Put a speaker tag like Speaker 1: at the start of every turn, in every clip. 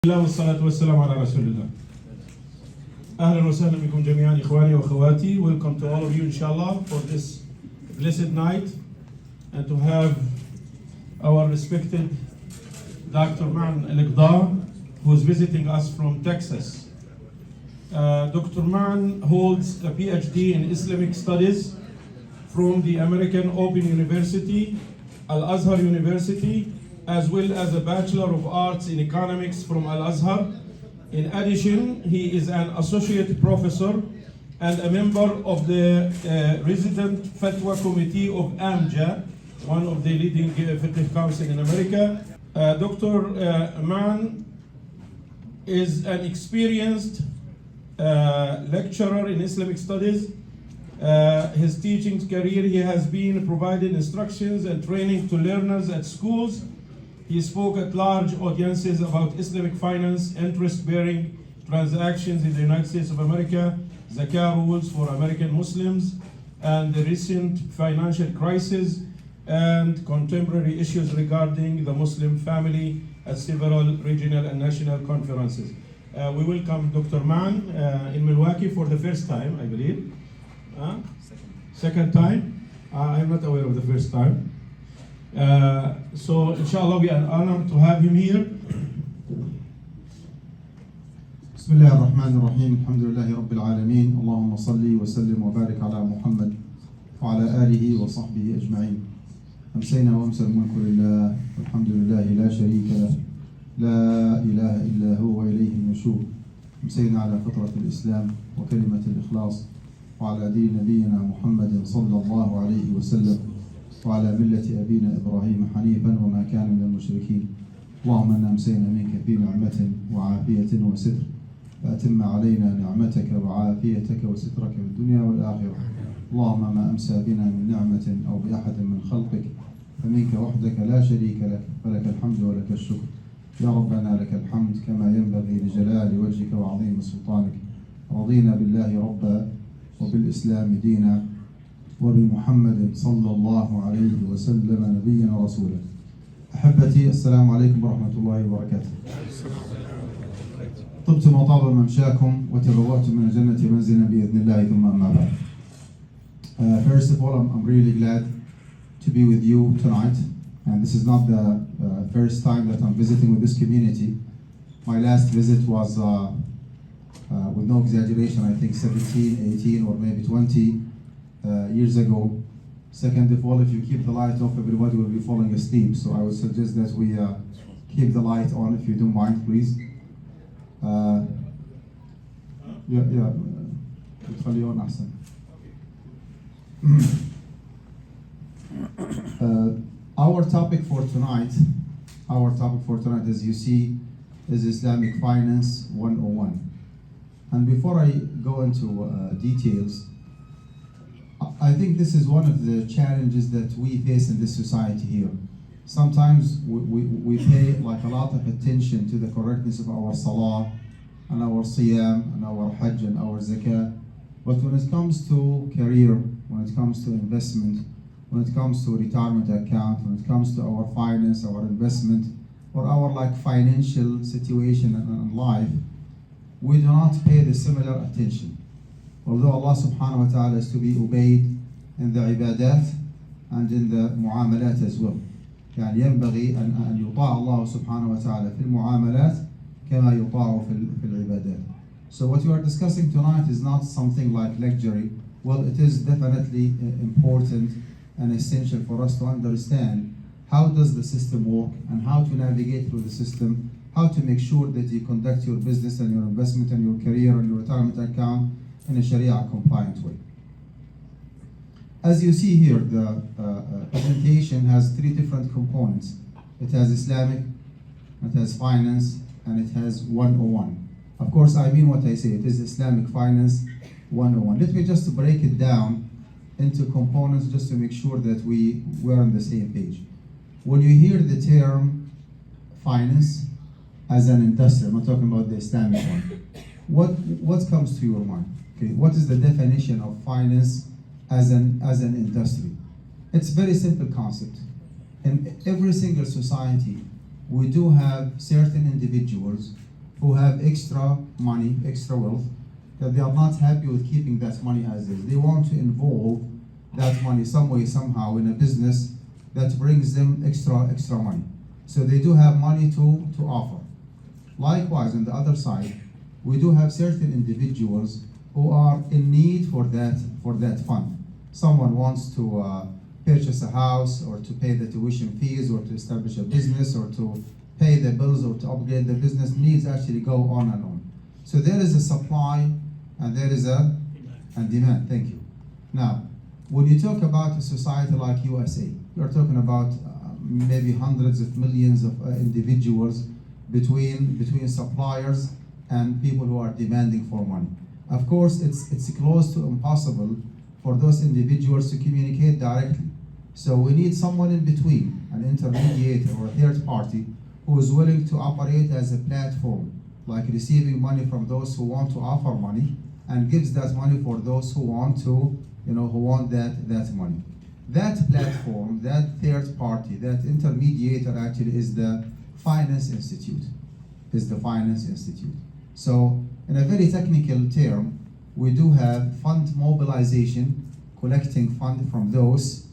Speaker 1: الله والصلاة والسلام على رسول الله. أهلا وسهلا بكم جميعا إخواني وأخواتي. Welcome to all of you inshallah for this blessed night and to have our respected Dr. Alqudah who is visiting us from Texas. Dr. Ma'an holds a PhD in Islamic Studies from the American Open University, Al-Azhar University, as well as a Bachelor of Arts in Economics from Al-Azhar. In addition, he is an Associate Professor and a member of the Resident Fatwa Committee of AMJA, one of the leading fiqh council in America. Dr. Ma'an is an experienced lecturer in Islamic Studies. His teaching career, he has been providing instructions and training to learners at schools. He spoke at large audiences about Islamic finance, interest-bearing transactions in the United States of America, zakah rules for American Muslims, and the recent financial crisis and contemporary issues regarding the Muslim family at several regional and national conferences. We welcome Dr. Ma'an in Milwaukee for the first time, I believe. Second time? I'm not aware of the first time. So inshallah we are honored to have him here.
Speaker 2: بسم الله الرحمن الرحيم الحمد لله رب العالمين اللهم صل وسلم وبارك على محمد وعلى آله وصحبه أجمعين. أمسينا وأمسى الملك لله والحمد لله لا شريك له لا إله إلا هو وإليه النشور. أمسينا على فطرة الإسلام وكلمة الإخلاص وعلى دين نبينا محمد صلى الله عليه وسلم وعلى ملة أبينا إبراهيم حنيفا وما كان من المشركين. اللهم إنا أمسينا منك في نعمة وعافية وستر فأتم علينا نعمتك وعافيتك وسترك في الدنيا والآخرة. اللهم ما أمسى بنا من نعمة أو بأحد من خلقك فمنك وحدك لا شريك لك فلك الحمد ولك الشكر. يا ربنا لك الحمد كما ينبغي لجلال وجهك وعظيم سلطانك. رضينا بالله ربا وبالإسلام دينا وبمحمد صلى الله عليه وسلم نبيا ورسولا. أحبتي السلام عليكم ورحمة الله وبركاته. طبتم وطاب ممشاكم وتبوأتم من الجنة منزلا بإذن الله ثم أما بعد. First of all, I'm really glad to be with you tonight. And this is not the first time that I'm visiting with this community. My last visit was, with no exaggeration, I think 17, 18, or maybe 20 years ago. Second of all, if you keep the light off, everybody will be falling asleep. So I would suggest that we keep the light on, if you don't mind, please. خليه on أحسن. Our topic for tonight, as you see, is Islamic Finance 101. And before I go into details, I think this is one of the challenges that we face in this society here. Sometimes we pay like a lot of attention to the correctness of our salah and our siyam and our hajj and our zakah. But when it comes to career, when it comes to investment, when it comes to retirement account, when it comes to our finance, our investment, or our like financial situation and life, we do not pay the similar attention. Although Allah subhanahu wa ta'ala is to be obeyed in the ibadat and in the muamalat as well. يعني ينبغي أن يطاع الله سبحانه وتعالى في المعاملات كما يطاع في العبادات. So what we are discussing tonight is not something like luxury. Well, it is definitely important and essential for us to understand how does the system work and how to navigate through the system, how to make sure that you conduct your business and your investment and your career and your retirement account in a Sharia compliant way. As you see here, the presentation has three different components. It has Islamic, it has finance, and it has 101. Of course, I mean what I say. It is Islamic Finance 101. Let me just break it down into components just to make sure that we're on the same page. When you hear the term finance as an industry, I'm not talking about the Islamic one, what comes to your mind? Okay, what is the definition of finance as an industry? It's a very simple concept. In every single society, we do have certain individuals who have extra money, extra wealth, that they are not happy with keeping that money as is. They want to involve that money some way, somehow in a business that brings them extra money. So they do have money to offer. Likewise, on the other side, we do have certain individuals who are in need for that fund. Someone wants to purchase a house, or to pay the tuition fees, or to establish a business, or to pay the bills, or to upgrade the business. Needs actually go on and on. So there is a supply and there is a demand. Thank you. Now, when you talk about a society like USA, you're talking about maybe hundreds of millions of individuals between suppliers and people who are demanding for money. Of course, it's close to impossible for those individuals to communicate directly. So we need someone in between, an intermediator or a third party, who is willing to operate as a platform, like receiving money from those who want to offer money, and gives that money for those who want to, who want that money. That platform, that third party, that intermediator actually is the Finance Institute. So in a very technical term, we do have fund mobilization, collecting fund from those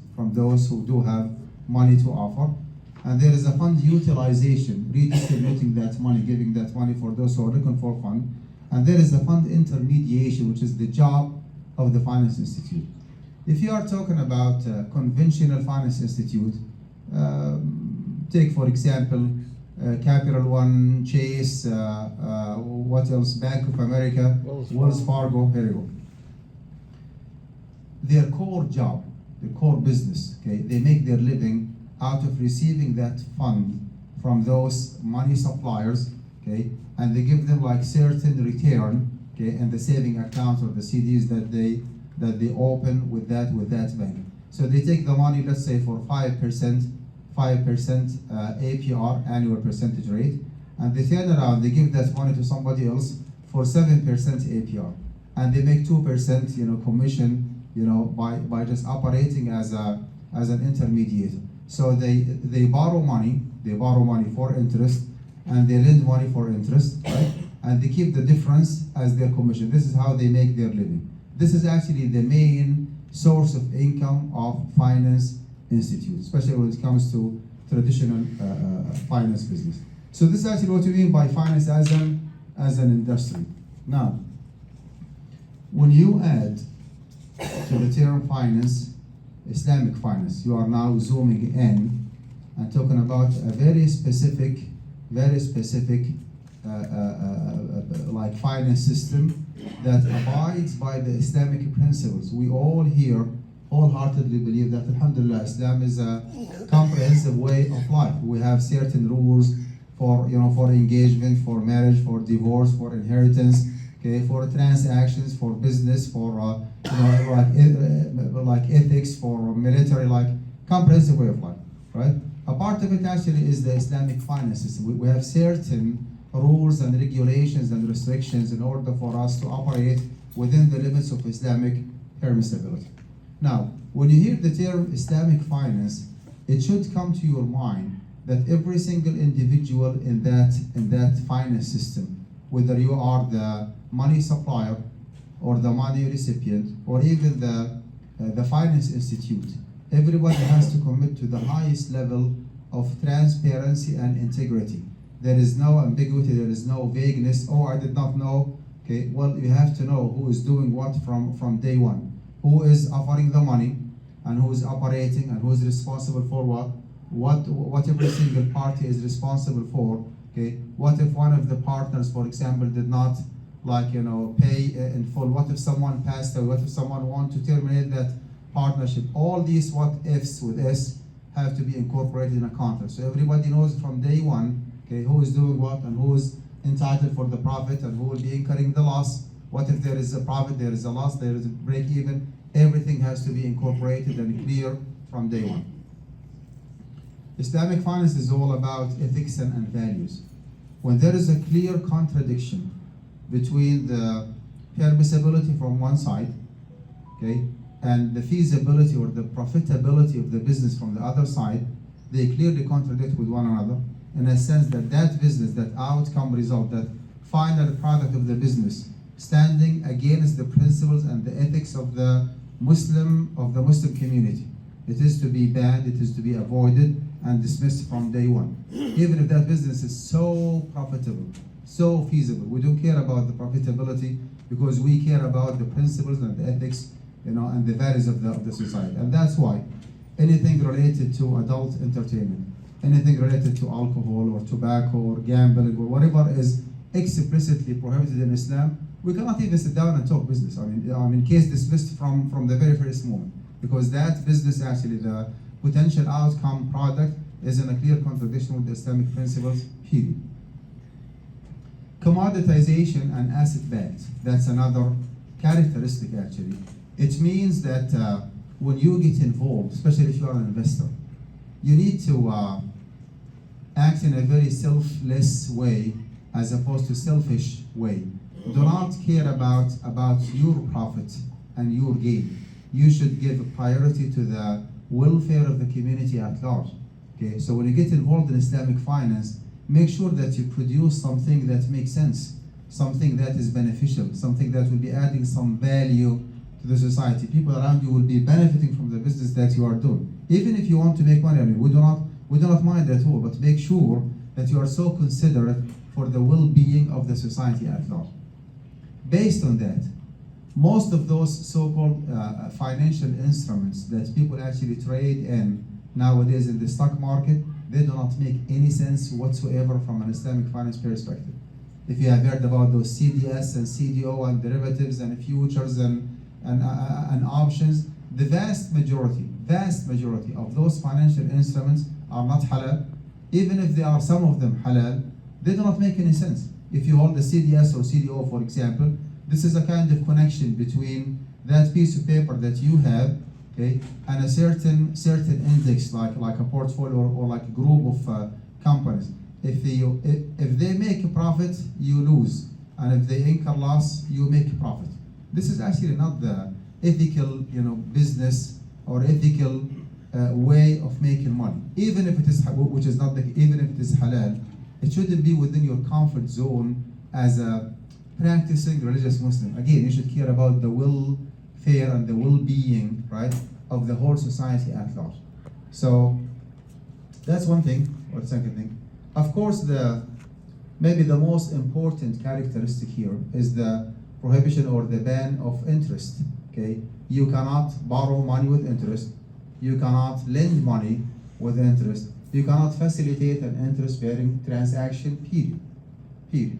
Speaker 2: who do have money to offer. And there is a fund utilization, redistributing that money, giving that money for those who are looking for fund. And there is a fund intermediation, which is the job of the Finance Institute. If you are talking about conventional Finance Institute, take for example, Capital One, Chase, what else? Bank of America, Wells Fargo, here you go. Their core job, their core business, okay, they make their living out of receiving that fund from those money suppliers, okay, and they give them like certain return, okay, and the saving accounts or the CDs that they open with that bank. So they take the money, let's say for 5% APR, annual percentage rate, and they turn around, they give that money to somebody else for 7% APR, and they make 2%, commission, by just operating as an intermediator. So they borrow money for interest, and they lend money for interest, right? And they keep the difference as their commission. This is how they make their living. This is actually the main source of income of Finance Institute, especially when it comes to traditional finance business. So this is actually what we mean by finance as an industry. Now, when you add to the term finance, Islamic finance, you are now zooming in and talking about a very specific like finance system that abides by the Islamic principles. We all here wholeheartedly believe that, alhamdulillah, Islam is a comprehensive way of life. We have certain rules for engagement, for marriage, for divorce, for inheritance, okay, for transactions, for business, for like ethics, for military, like comprehensive way of life, right? A part of it actually is the Islamic finance system. We have certain rules and regulations and restrictions in order for us to operate within the limits of Islamic permissibility. Now, when you hear the term Islamic finance, it should come to your mind that every single individual in that finance system, whether you are the money supplier or the money recipient or even the finance institute, everybody has to commit to the highest level of transparency and integrity. There is no ambiguity, there is no vagueness. Oh, I did not know. Okay, well, you have to know who is doing what from day one. Who is offering the money, and who is operating, and who is responsible for what every single party is responsible for. Okay, what if one of the partners, for example, did not pay in full? What if someone passed away? What if someone wants to terminate that partnership? All these what ifs with S have to be incorporated in a contract. So everybody knows from day one, okay, who is doing what and who is entitled for the profit and who will be incurring the loss. What if there is a profit, there is a loss, there is a break even? Everything has to be incorporated and clear from day one. Islamic finance is all about ethics and values. When there is a clear contradiction between the permissibility from one side, okay, and the feasibility or the profitability of the business from the other side, they clearly contradict with one another, in a sense that business, that outcome result, that final product of the business, standing against the principles and the ethics of the Muslim community. It is to be banned, it is to be avoided and dismissed from day one. Even if that business is so profitable, so feasible, we don't care about the profitability because we care about the principles and the ethics, and the values of the society. And that's why anything related to adult entertainment, anything related to alcohol or tobacco or gambling or whatever is explicitly prohibited in Islam, we cannot even sit down and talk business. I mean, case dismissed from the very first moment, because that business, actually the potential outcome product, is in a clear contradiction with the Islamic principles, period. Commoditization and asset-backed, that's another characteristic actually. It means that when you get involved, especially if you are an investor, you need to act in a very selfless way as opposed to selfish way. Do not care about your profit and your gain. You should give priority to the welfare of the community at large. Okay, so when you get involved in Islamic finance, make sure that you produce something that makes sense, something that is beneficial, something that will be adding some value to the society. People around you will be benefiting from the business that you are doing. Even if you want to make money, we do not mind at all, but make sure that you are so considerate for the well-being of the society at large. Based on that, most of those so-called financial instruments that people actually trade in nowadays in the stock market, they do not make any sense whatsoever from an Islamic finance perspective. If you have heard about those CDS and CDO and derivatives and futures and options, the vast majority of those financial instruments are not halal. Even if there are some of them halal, they do not make any sense. If you hold the CDS or CDO, for example, this is a kind of connection between that piece of paper that you have, okay, and a certain index, like a portfolio or like a group of companies. If they make a profit, you lose, and if they incur loss, you make a profit. This is actually not the ethical, business or ethical way of making money. Even if it is, which is not even if it is halal, it shouldn't be within your comfort zone as a practicing religious Muslim. Again, you should care about the welfare and the well-being, right, of the whole society at large. So that's one thing. Or the second thing, of course, maybe the most important characteristic here is the prohibition or the ban of interest. Okay, you cannot borrow money with interest. You cannot lend money with interest. You cannot facilitate an interest-bearing transaction. Period.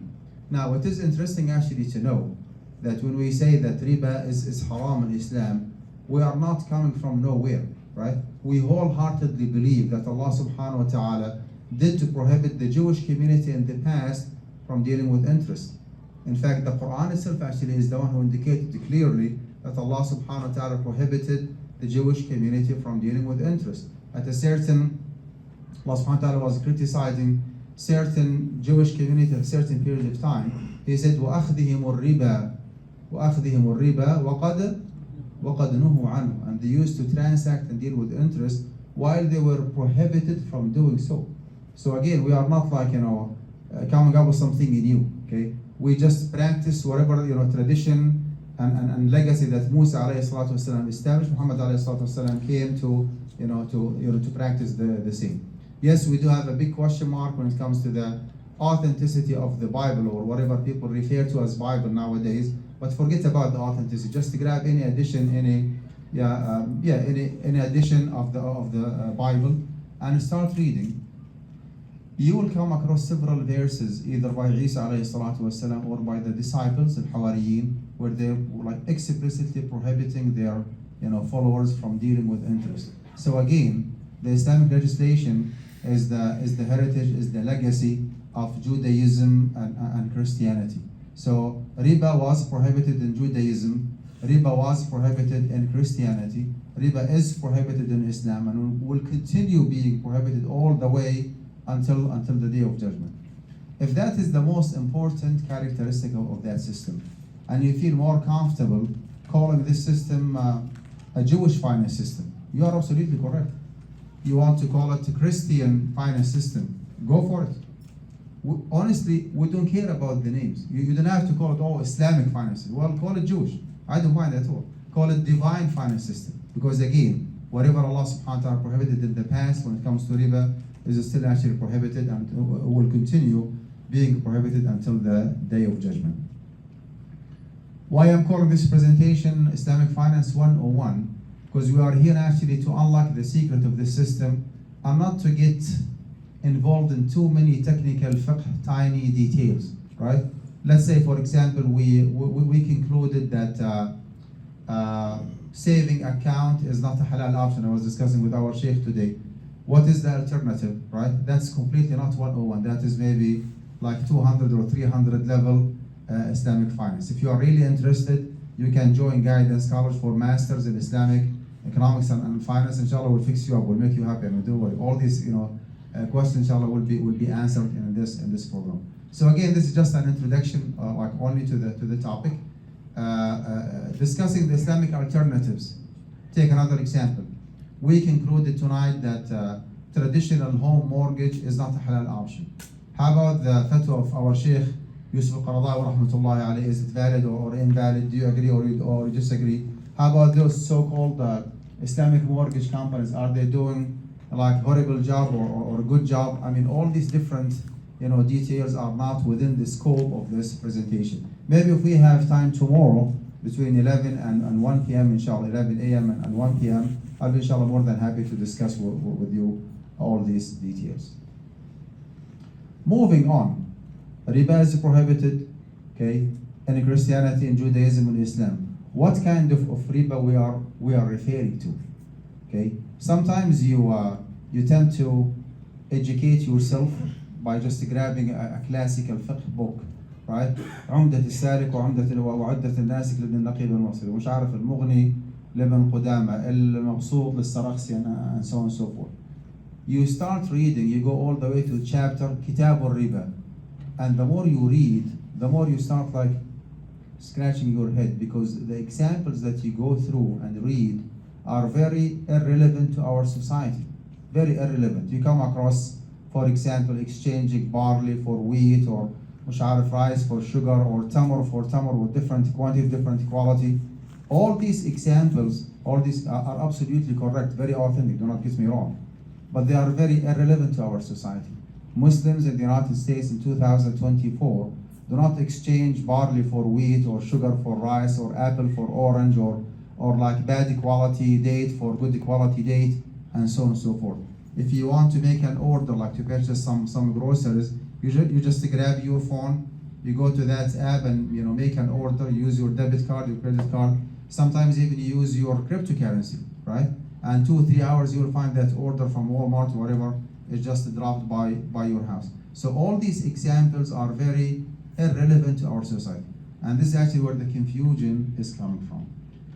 Speaker 2: Now, it is interesting actually to know that when we say that riba is haram in Islam, we are not coming from nowhere, right? We wholeheartedly believe that Allah subhanahu wa ta'ala did to prohibit the Jewish community in the past from dealing with interest. In fact, the Quran itself actually is the one who indicated clearly that Allah subhanahu wa ta'ala prohibited the Jewish community from dealing with interest. At a certain, Allah subhanahu wa ta'ala was criticizing certain Jewish community at a certain period of time. He said, وَأَخْذِهِمُ الرِّبَا وَقَدْ نُهُوا عَنْهُ. And they used to transact and deal with interest while they were prohibited from doing so. So again, we are not like, coming up with something new, okay? We just practice whatever, tradition and legacy that Musa alayhi salatu wasalam established. Muhammad alayhi salatu wasalam came to practice the same. Yes, we do have a big question mark when it comes to the authenticity of the Bible or whatever people refer to as Bible nowadays. But forget about the authenticity. Just to grab any edition, any edition of the Bible and start reading. You will come across several verses either by Isa alayhi salatu wasalam or by the disciples, al-Hawariyin, where they were like explicitly prohibiting their followers from dealing with interest. So again, the Islamic legislation is the heritage, is the legacy of Judaism and Christianity. So riba was prohibited in Judaism, riba was prohibited in Christianity, riba is prohibited in Islam, and will continue being prohibited all the way until the day of judgment. If that is the most important characteristic of that system, and you feel more comfortable calling this system a Jewish finance system, you are absolutely correct. You want to call it a Christian finance system, go for it. honestly, we don't care about the names. You don't have to call it all Islamic finance. Well, call it Jewish. I don't mind at all. Call it divine finance system. Because again, whatever Allah subhanahu wa ta'ala prohibited in the past when it comes to riba is still actually prohibited and will continue being prohibited until the day of judgment. Why I'm calling this presentation Islamic Finance 101? Because we are here actually to unlock the secret of the system and not to get involved in too many technical fiqh, tiny details, right? Let's say, for example, we concluded that saving account is not a halal option. I was discussing with our sheikh today. What is the alternative, right? That's completely not 101. That is maybe like 200 or 300 level Islamic finance. If you are really interested, you can join Guidance College for Masters in Islamic Economics and Finance. Inshallah, will fix you up, will make you happy. And don't worry, all these questions, inshallah, will be answered in this program. So again, this is just an introduction, like only to the topic. Discussing the Islamic alternatives. Take another example. We concluded tonight that traditional home mortgage is not a halal option. How about the fatwa of our Sheikh Yusuf al-Qaradawi rahmatullahi alayhi? Is it valid or invalid? Do you agree or you disagree? How about those so-called Islamic mortgage companies? Are they doing like horrible job or a good job? I mean, all these different details are not within the scope of this presentation. Maybe if we have time tomorrow between 11 and 1 p.m. inshallah, 11 a.m. and 1 p.m., I'll be inshallah more than happy to discuss with you all these details. Moving on, riba is prohibited, okay, in Christianity, in Judaism, and Islam. What kind of riba we are referring to? Okay, sometimes you tend to educate yourself by just grabbing a classical fiqh book, right? عمدة السالك وعدة الناسك لابن النقيب المصري، مش عارف المغني لابن قدامة، المبسوط للسرخسي, and so on and so forth. You start reading, you go all the way to chapter Kitab al-Riba, and the more you read, the more you start like scratching your head, because the examples that you go through and read are very irrelevant to our society, very irrelevant. You come across, for example, exchanging barley for wheat, or مش عارف rice for sugar, or tamar for tamar with different quantity, different quality. All these examples, all these are absolutely correct, very authentic, do not get me wrong. But they are very irrelevant to our society. Muslims in the United States in 2024 do not exchange barley for wheat, or sugar for rice, or apple for orange, or like bad quality date for good quality date, and so on and so forth. If you want to make an order, like to purchase some groceries, you just grab your phone, you go to that app and make an order, use your debit card, your credit card, sometimes even you use your cryptocurrency, right? And 2-3 hours you will find that order from Walmart or whatever is just dropped by your house. So all these examples are very irrelevant to our society. And this is actually where the confusion is coming from.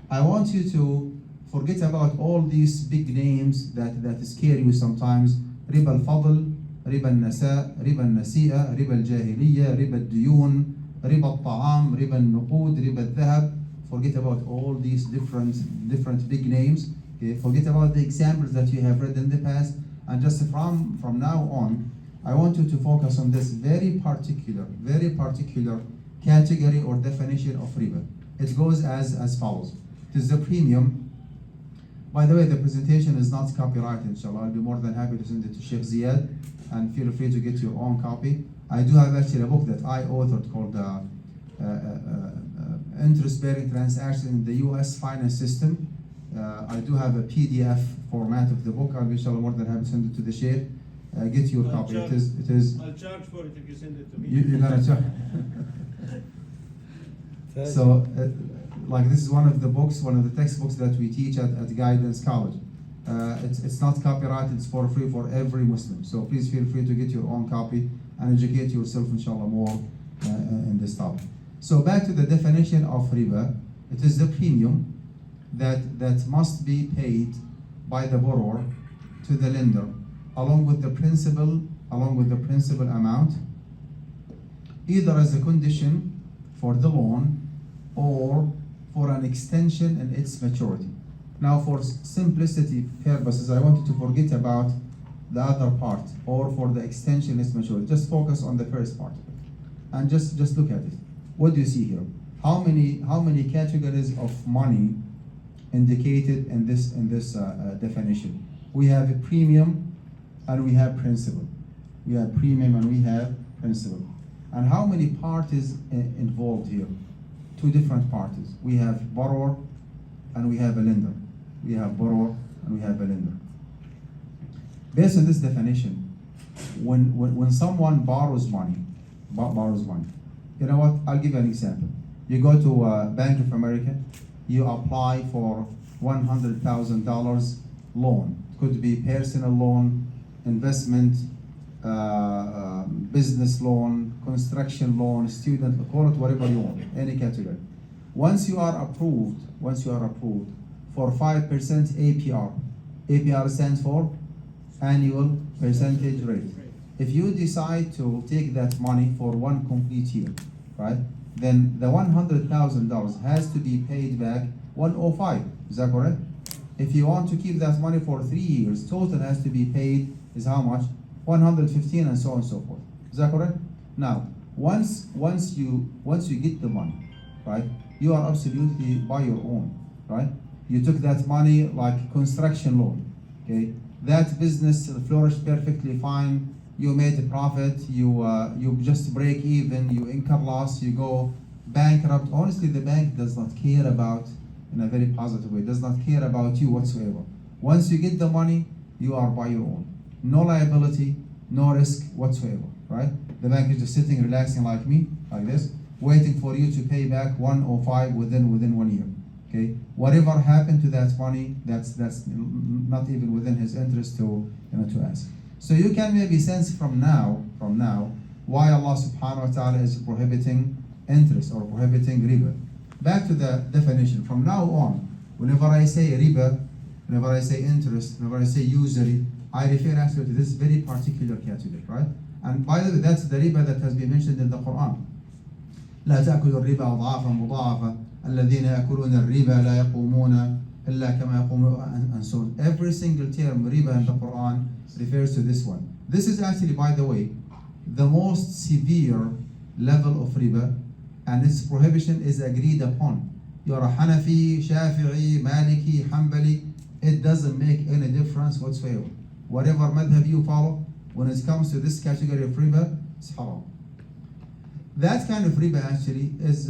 Speaker 2: I want you to forget about all these big names that scare you sometimes. Riba al-Fadl, Riba al-Nasa, Riba al-Nasi'a, Riba al-Jahiliya, Riba al-Diyun, Riba al-Ta'am, Riba al-Nuqud, Riba al-Dhahab. Forget about all these different big names. Okay? Forget about the examples that you have read in the past, and just from now on, I want you to focus on this very particular category or definition of riba. It goes as follows. It is the premium. By the way, the presentation is not copyrighted, inshallah. I'll be more than happy to send it to Sheikh Ziyad, and feel free to get your own copy. I do have actually a book that I authored called Interest-Bearing Transactions in the US Finance System. I do have a PDF format of the book. I'll be inshallah more than happy to send it to the Sheikh. Get your copy. It is.
Speaker 1: I'll charge for it if you send it to me.
Speaker 2: You're gonna charge. So, like this is one of the textbooks that we teach at Guidance College. It's not copyrighted. It's for free for every Muslim. So please feel free to get your own copy and educate yourself, inshallah, more in this topic. So back to the definition of riba. It is the premium that must be paid by the borrower to the lender, along with the principal amount, either as a condition for the loan or for an extension in its maturity. Now, for simplicity purposes, I want you to forget about the other part, or for the extensionist maturity. Just focus on the first part of it, and just look at it. What do you see here? How many categories of money indicated in this definition? We have a premium and we have principal. We have premium and we have principal. And how many parties involved here? Two different parties. We have borrower and we have a lender. We have borrower and we have a lender. Based on this definition, when someone borrows money, you know what? I'll give you an example. You go to Bank of America, you apply for $100,000 loan. It could be personal loan, investment, business loan, construction loan, student, call it whatever you want, any category. Once you are approved for 5% APR. APR stands for annual percentage rate. If you decide to take that money for one complete year, right, then the $100,000 has to be paid back 105. Is that correct? If you want to keep that money for 3 years, total has to be paid is how much? 115, and so on and so forth. Is that correct? Now, once you get the money, right, you are absolutely by your own, right? You took that money like construction loan, okay? That business flourished perfectly fine. You made a profit. You just break even. You incur loss. You go bankrupt. Honestly, the bank does not care about, in a very positive way, does not care about you whatsoever. Once you get the money, you are by your own. No liability, no risk whatsoever, right? The bank is just sitting, relaxing like me, like this, waiting for you to pay back 105 within 1 year. Okay, whatever happened to that money, that's not even within his interest to ask. So you can maybe sense from now why Allah subhanahu wa ta'ala is prohibiting interest or prohibiting riba. Back to the definition. From now on, whenever I say riba, whenever I say interest, whenever I say usury, I refer actually to this very particular category, right? And by the way, that's the riba that has been mentioned in the Quran. لا تأكلوا الربا أضعافا مضاعفة الذين يأكلون الربا لا يقومون إلا كما يقومون, and so on. Every single term riba in the Quran refers to this one. This is actually, by the way, the most severe level of riba, and its prohibition is agreed upon. You're a Hanafi, Shafi'i, Maliki, Hanbali, it doesn't make any difference whatsoever. Whatever madhab you follow, when it comes to this category of riba, it's haram. That kind of riba actually is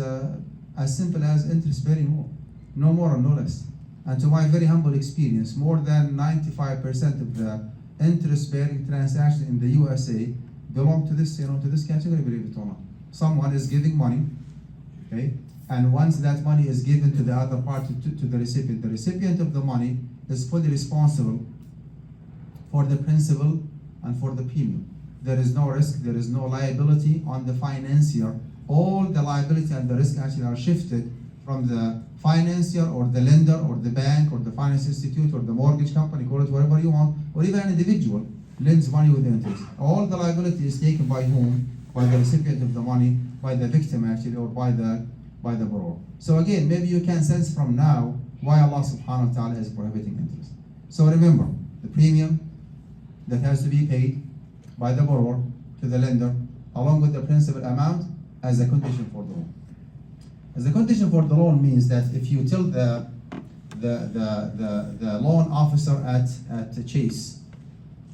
Speaker 2: as simple as interest-bearing loan, no more and no less. And to my very humble experience, more than 95% of the interest-bearing transactions in the USA belong to this, to this category, believe it or not. Someone is giving money, okay, and once that money is given to the other party, to the recipient of the money is fully responsible for the principal and for the premium. There is no risk, there is no liability on the financier. All the liability and the risk actually are shifted from the financier or the lender or the bank or the finance institute or the mortgage company, call it whatever you want, or even an individual lends money with interest. All the liability is taken by whom? By the recipient of the money, by the victim actually, or by the borrower. So again, maybe you can sense from now why Allah subhanahu wa ta'ala is prohibiting interest. So remember, the premium that has to be paid by the borrower to the lender, along with the principal amount, as a condition for the loan. As a condition for the loan means that if you tell the loan officer at Chase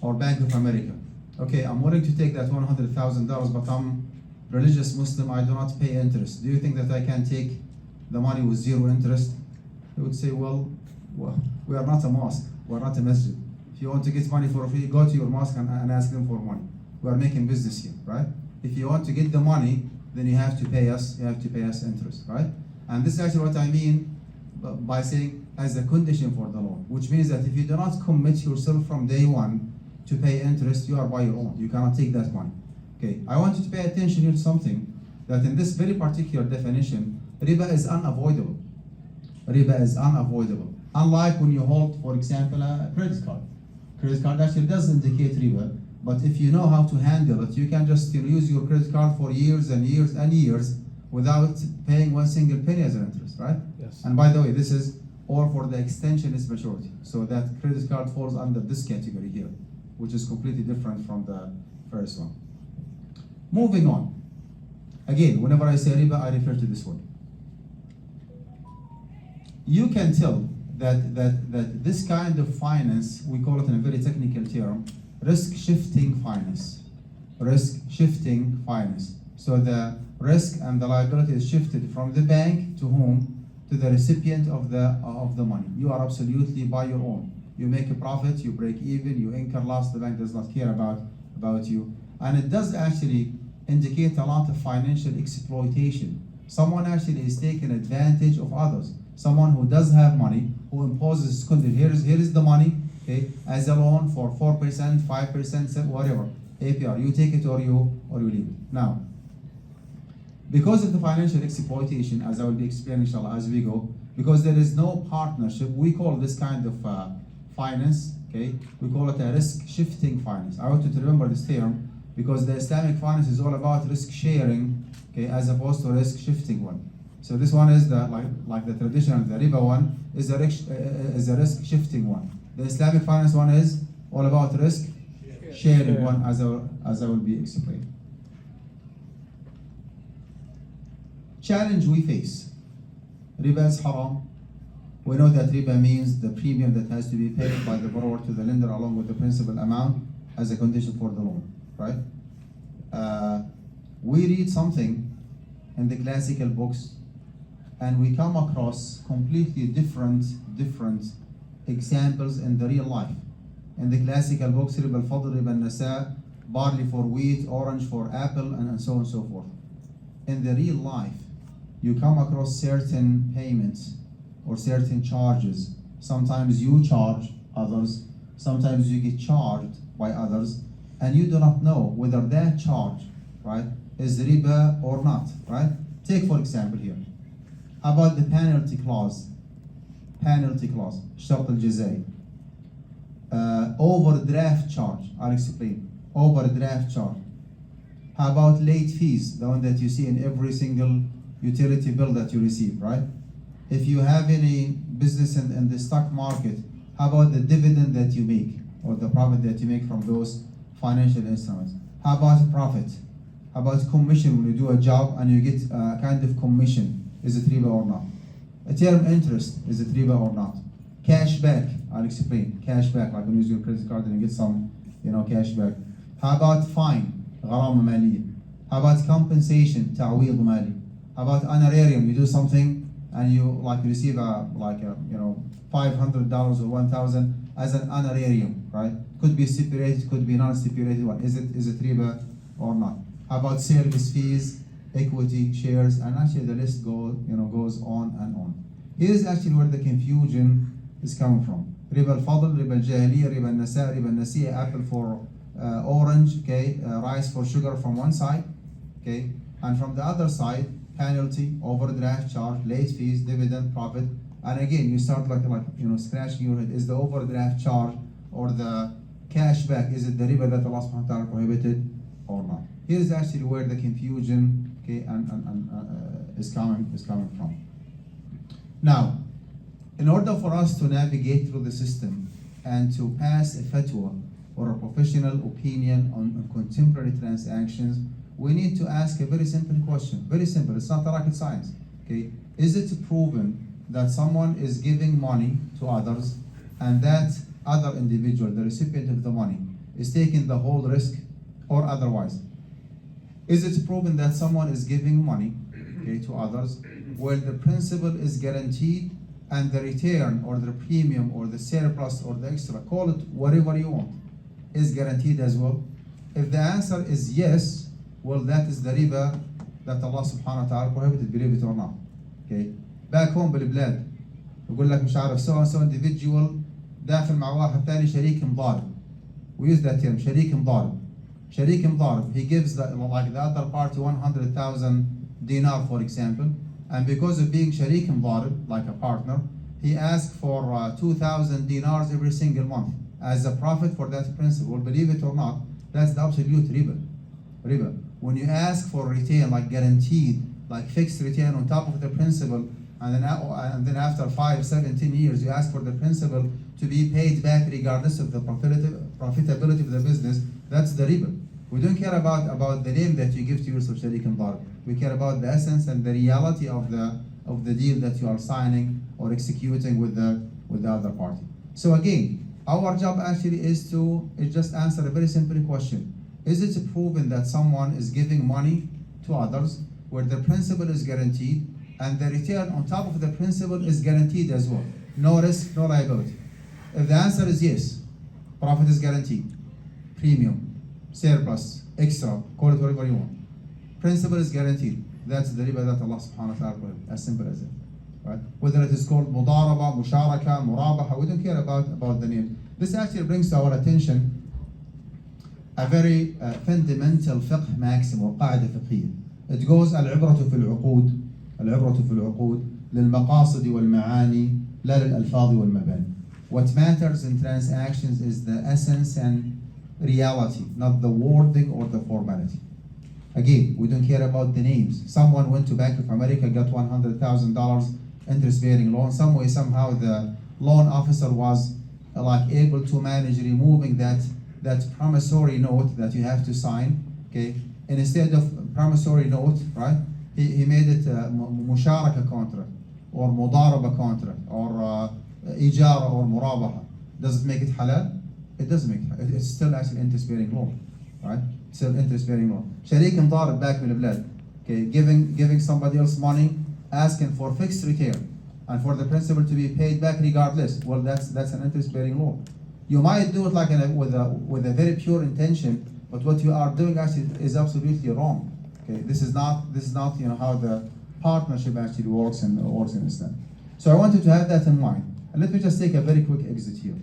Speaker 2: or Bank of America, okay, I'm willing to take that $100,000, but I'm religious Muslim, I do not pay interest. Do you think that I can take the money with zero interest? He would say, well, we are not a mosque, we are not a masjid. If you want to get money for free, go to your mosque and ask them for money. We are making business here, right? If you want to get the money, then you have to pay us interest, right? And this is actually what I mean by saying as a condition for the loan, which means that if you do not commit yourself from day one to pay interest, you are by your own. You cannot take that money. Okay, I want you to pay attention here to something, that in this very particular definition, riba is unavoidable. Riba is unavoidable. Unlike when you hold, for example, a credit card. Credit card actually does indicate riba, but if you know how to handle it, you can just use your credit card for years and years and years without paying one single penny as an interest, right?
Speaker 1: Yes.
Speaker 2: And by the way, this is all for the extensionist maturity. So that credit card falls under this category here. which is completely different from the first one. Moving on. Again, whenever I say riba, I refer to this one. You can tell that this kind of finance, we call it in a very technical term, risk shifting finance. Risk shifting finance. So the risk and the liability is shifted from the bank to whom? To the recipient of the money. You are absolutely by your own. You make a profit, you break even, you incur loss, the bank does not care about you. And it does actually indicate a lot of financial exploitation. Someone actually is taking advantage of others. Someone who does have money, who imposes conditions. Here is the money, okay, as a loan for 4%, 5%, whatever, APR. You take it or you leave it. Now, because of the financial exploitation, as I will be explaining inshallah as we go, because there is no partnership, we call this kind of finance, okay, we call it a risk shifting finance. I want you to remember this term because the Islamic finance is all about risk sharing, okay, as opposed to risk shifting one. So this one is the like the traditional, the riba one is a risk shifting one. The Islamic finance one is all about risk sharing one, as I will be explaining. Challenge we face. Riba is haram. We know that riba means the premium that has to be paid by the borrower to the lender along with the principal amount as a condition for the loan, right? We read something in the classical books and we come across completely different examples in the real life. In the classical books, riba al-fadl, riba al-nasa, barley for wheat, orange for apple, and so on and so forth. In the real life, you come across certain payments or certain charges. Sometimes you charge others, sometimes you get charged by others, and you do not know whether that charge, right, is riba or not, right? Take for example here, about the penalty clause, shart al-jazai, overdraft charge, I'll explain, overdraft charge. How about late fees, the one that you see in every single utility bill that you receive, right? If you have any business in the stock market, how about the dividend that you make or the profit that you make from those financial instruments? How about profit? How about commission when you do a job and you get a kind of commission? Is it riba or not? A term interest, is it riba or not? Cash back, I'll explain. Cash back, like when you use your credit card and you get some, cash back. How about fine? غرامة مالية. How about compensation? تعويض مالي. How about honorarium? You do something and you receive $500 or 1,000 as an honorarium, right? Could be stipulated, could be non-stipulated one. Is it riba or not? How about service fees, equity, shares, and actually the list goes on and on. Here's actually where the confusion is coming from. Riba al-fadl, riba al-jahiliya, riba al-nasa, riba al-nasiya, apple for orange, okay, rice for sugar from one side, okay, and from the other side, penalty, overdraft charge, late fees, dividend, profit, and again you start scratching your head. Is the overdraft charge or the cashback, is it the riba that Allah subhanahu wa ta'ala prohibited or not? Here's actually where the confusion, okay, is coming from. Now, in order for us to navigate through the system and to pass a fatwa or a professional opinion on contemporary transactions, we need to ask a very simple question. Very simple, it's not rocket science. Okay, is it proven that someone is giving money to others and that other individual, the recipient of the money, is taking the whole risk or otherwise? Is it proven that someone is giving money, okay, to others where the principal is guaranteed and the return or the premium or the surplus or the extra, call it whatever you want, is guaranteed as well? If the answer is yes, well, that is the riba that Allah subhanahu wa ta'ala prohibited, believe it or not. Okay. Back home بالبلاد يقول لك مش عارف so and so individual داخل مع واحد ثاني شريك مضارب. We use that term, شريك مضارب. شريك مضارب. He gives the other party 100,000 dinar, for example, and because of being شريك مضارب, like a partner, he asks for 2,000 dinars every single month as a profit for that principal. Believe it or not, that's the absolute riba. When you ask for return, like guaranteed, like fixed return on top of the principal, and then after 5, 7, 10 years, you ask for the principal to be paid back regardless of the profitability of the business, that's the riba. We don't care about the name that you give to Yusuf Sharik and Dar. We care about the essence and the reality of the deal that you are signing or executing with the other party. So again, our job actually is just answer a very simple question. Is it proven that someone is giving money to others where the principal is guaranteed and the return on top of the principal is guaranteed as well? No risk, no liability. If the answer is yes, profit is guaranteed, premium, surplus, extra, call it whatever you want. Principal is guaranteed. That's the riba that Allah subhanahu wa ta'ala prohibited, as simple as it. Right? Whether it is called mudaraba, musharaka, murabaha, we don't care about the name. This actually brings to our attention a very fundamental fiqh maxim or قاعدة فقهية. It goes العبرة في العقود للمقاصد والمعاني لا للألفاظ والمباني. What matters in transactions is the essence and reality, not the wording or the formality. Again, we don't care about the names. Someone went to Bank of America, got $100,000 interest-bearing loan. Some way, somehow, the loan officer was able to manage removing that promissory note that you have to sign. Okay, and instead of promissory note, right? He made it musharaka contract or mudaraba contract or ijara or murabaha. Does it make it halal? It doesn't make it halal. It's still actually interest-bearing loan, right? Still interest-bearing loan. Sharik and darib back min al-blad. Okay, giving somebody else money, asking for fixed return, and for the principal to be paid back regardless. Well, that's an interest-bearing loan. You might do it like with a very pure intention, but what you are doing actually is absolutely wrong. Okay, this is not how the partnership actually works in Islam. So I wanted to have that in mind. And let me just take a very quick exit here.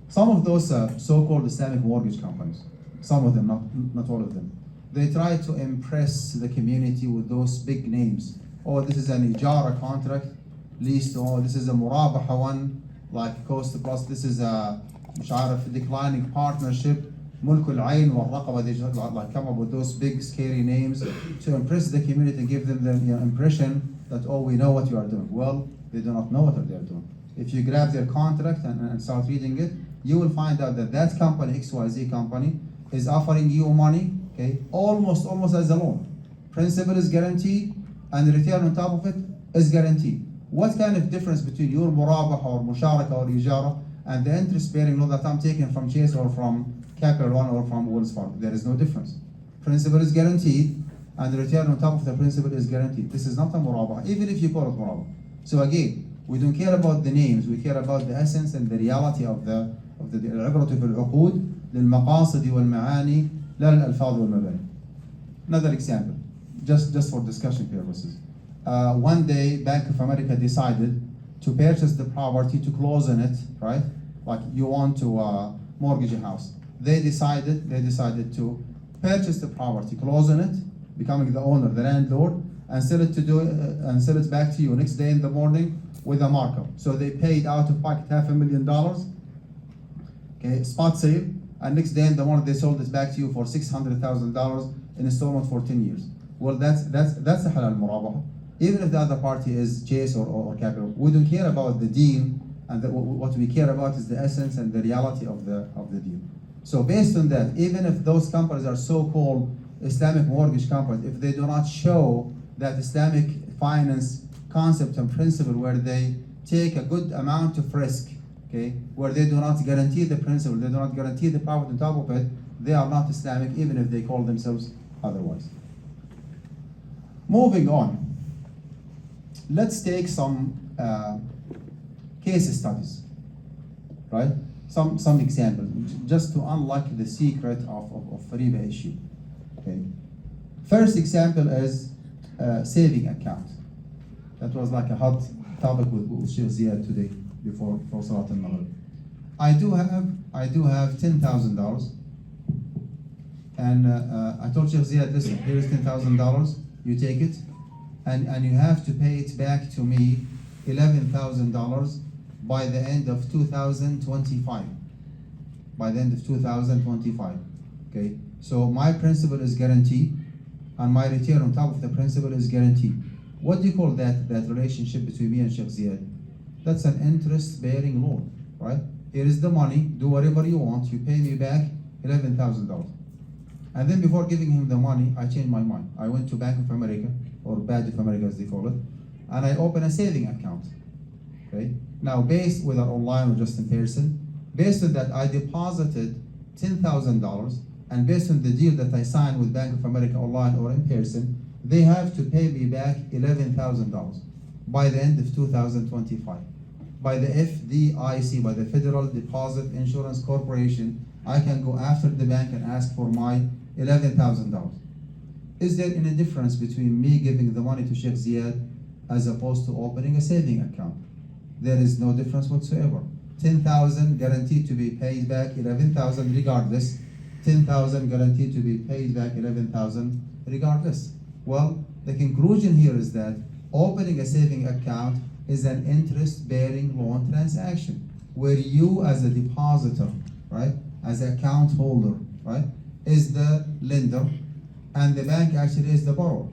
Speaker 2: Some of those so-called Islamic mortgage companies, some of them, not all of them, they try to impress the community with those big names. Oh, this is an ijara contract, leased. Oh, this is a murabaha one, like cost plus. This is a declining partnership. Mulk al-Ayn wal-Raqaba. They just come up with those big scary names to impress the community, give them the impression that, oh, we know what you are doing. Well, they do not know what they are doing. If you grab their contract and start reading it, you will find out that company, XYZ company, is offering you money, okay, almost as a loan. Principal is guaranteed, and the return on top of it is guaranteed. What kind of difference between your murabaha or musharaka or ijara and the interest-bearing loan that I'm taking from Chase or from Capital One or from Wells Fargo? There is no difference. Principal is guaranteed, and the return on top of the principal is guaranteed. This is not a murabaha, even if you call it murabaha. So again, we don't care about the names. We care about the essence and the reality of the deal. العبرة في العقود للمقاصد والمعاني لا للألفاظ والمباني. Another example, just for discussion purposes. One day, Bank of America decided to purchase the property, to close on it, right? Like you want to mortgage a house. They decided to purchase the property, close on it, becoming the owner, the landlord, and sell it back to you next day in the morning with a markup. So they paid out of pocket $500,000, okay, spot sale, and next day in the morning they sold it back to you for $600,000 in installment for 10 years. Well, that's a halal murabaha. Even if the other party is Chase or Capital, we don't care about the deal, and what we care about is the essence and the reality of the deal. So based on that, even if those companies are so-called Islamic mortgage companies, if they do not show that Islamic finance concept and principle where they take a good amount of risk, okay, where they do not guarantee the principle, they do not guarantee the profit on top of it, they are not Islamic, even if they call themselves otherwise. Moving on, let's take some case studies, right? Some examples, just to unlock the secret of riba issue. Okay. First example is saving account. That was like a hot topic with Sheikh Ziyad today before Salat al-Maghrib. I do have $10,000, and I told Sheikh Ziyad, listen, here is $10,000. You take it, and you have to pay it back to me $11,000 by the end of 2025. By the end of 2025. Okay. So my principal is guaranteed, and my return on top of the principal is guaranteed. What do you call that relationship between me and Sheikh Ziyad? That's an interest-bearing loan, right? Here is the money, do whatever you want, you pay me back $11,000. And then before giving him the money, I changed my mind. I went to Bank of America, or Bank of America as they call it, and I opened a saving account. Okay. Now, based whether online or just in person, based on that, I deposited $10,000, and based on the deal that I signed with Bank of America online or in person, they have to pay me back $11,000 by the end of 2025. By the FDIC, by the Federal Deposit Insurance Corporation, I can go after the bank and ask for my $11,000. Is there any difference between me giving the money to Sheikh Ziyad as opposed to opening a saving account? There is no difference whatsoever. 10,000 guaranteed to be paid back 11,000 regardless. 10,000 guaranteed to be paid back 11,000 regardless. Well, the conclusion here is that opening a saving account is an interest-bearing loan transaction where you as a depositor, right, as an account holder, right, is the lender and the bank actually is the borrower.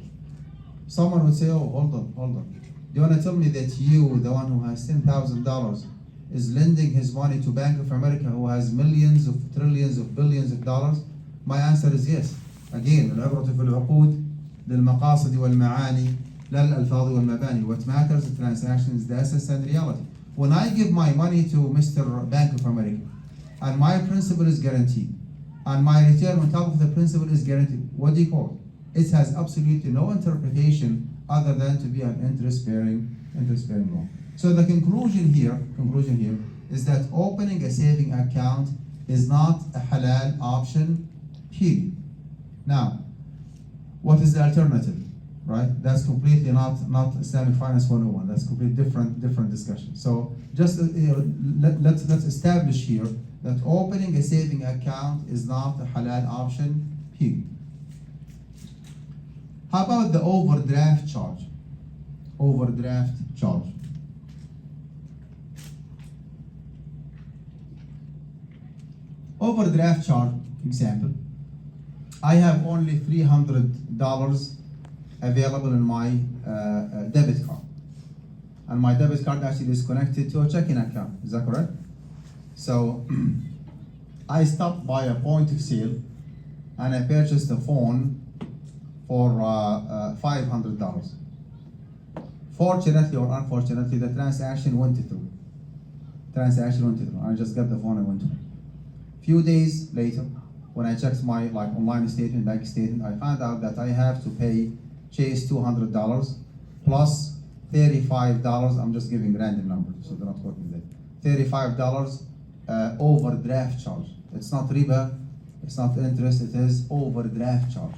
Speaker 2: Someone would say, oh, hold on. Do you want to tell me that you, the one who has $10,000, is lending his money to Bank of America who has millions of trillions of billions of dollars? My answer is yes. Again, العبرة في العقود للمقاصد والمعاني لا الألفاظ والمباني. What matters, the transaction is the essence and reality. When I give my money to Mr. Bank of America, and my principal is guaranteed, and my return on top of the principal is guaranteed, what do you call it? It has absolutely no interpretation other than to be an interest-bearing loan. So the conclusion here is that opening a saving account is not a halal option, period. Now, what is the alternative? Right? That's completely not Islamic Finance 101. That's completely different discussion. So just let's establish here that opening a saving account is not a halal option, period. How about the overdraft charge? Overdraft charge. Overdraft charge, example. I have only $300 available in my debit card. And my debit card actually is connected to a checking account. Is that correct? So I stopped by a point of sale and I purchased a phone for $500. Fortunately or unfortunately, the transaction went through. I just got the phone and went through. Few days later, when I checked my online statement, bank statement, I found out that I have to pay Chase $200 plus $35. I'm just giving random numbers, so they're not quoting that. $35 overdraft charge. It's not riba, it's not interest, it is overdraft charge.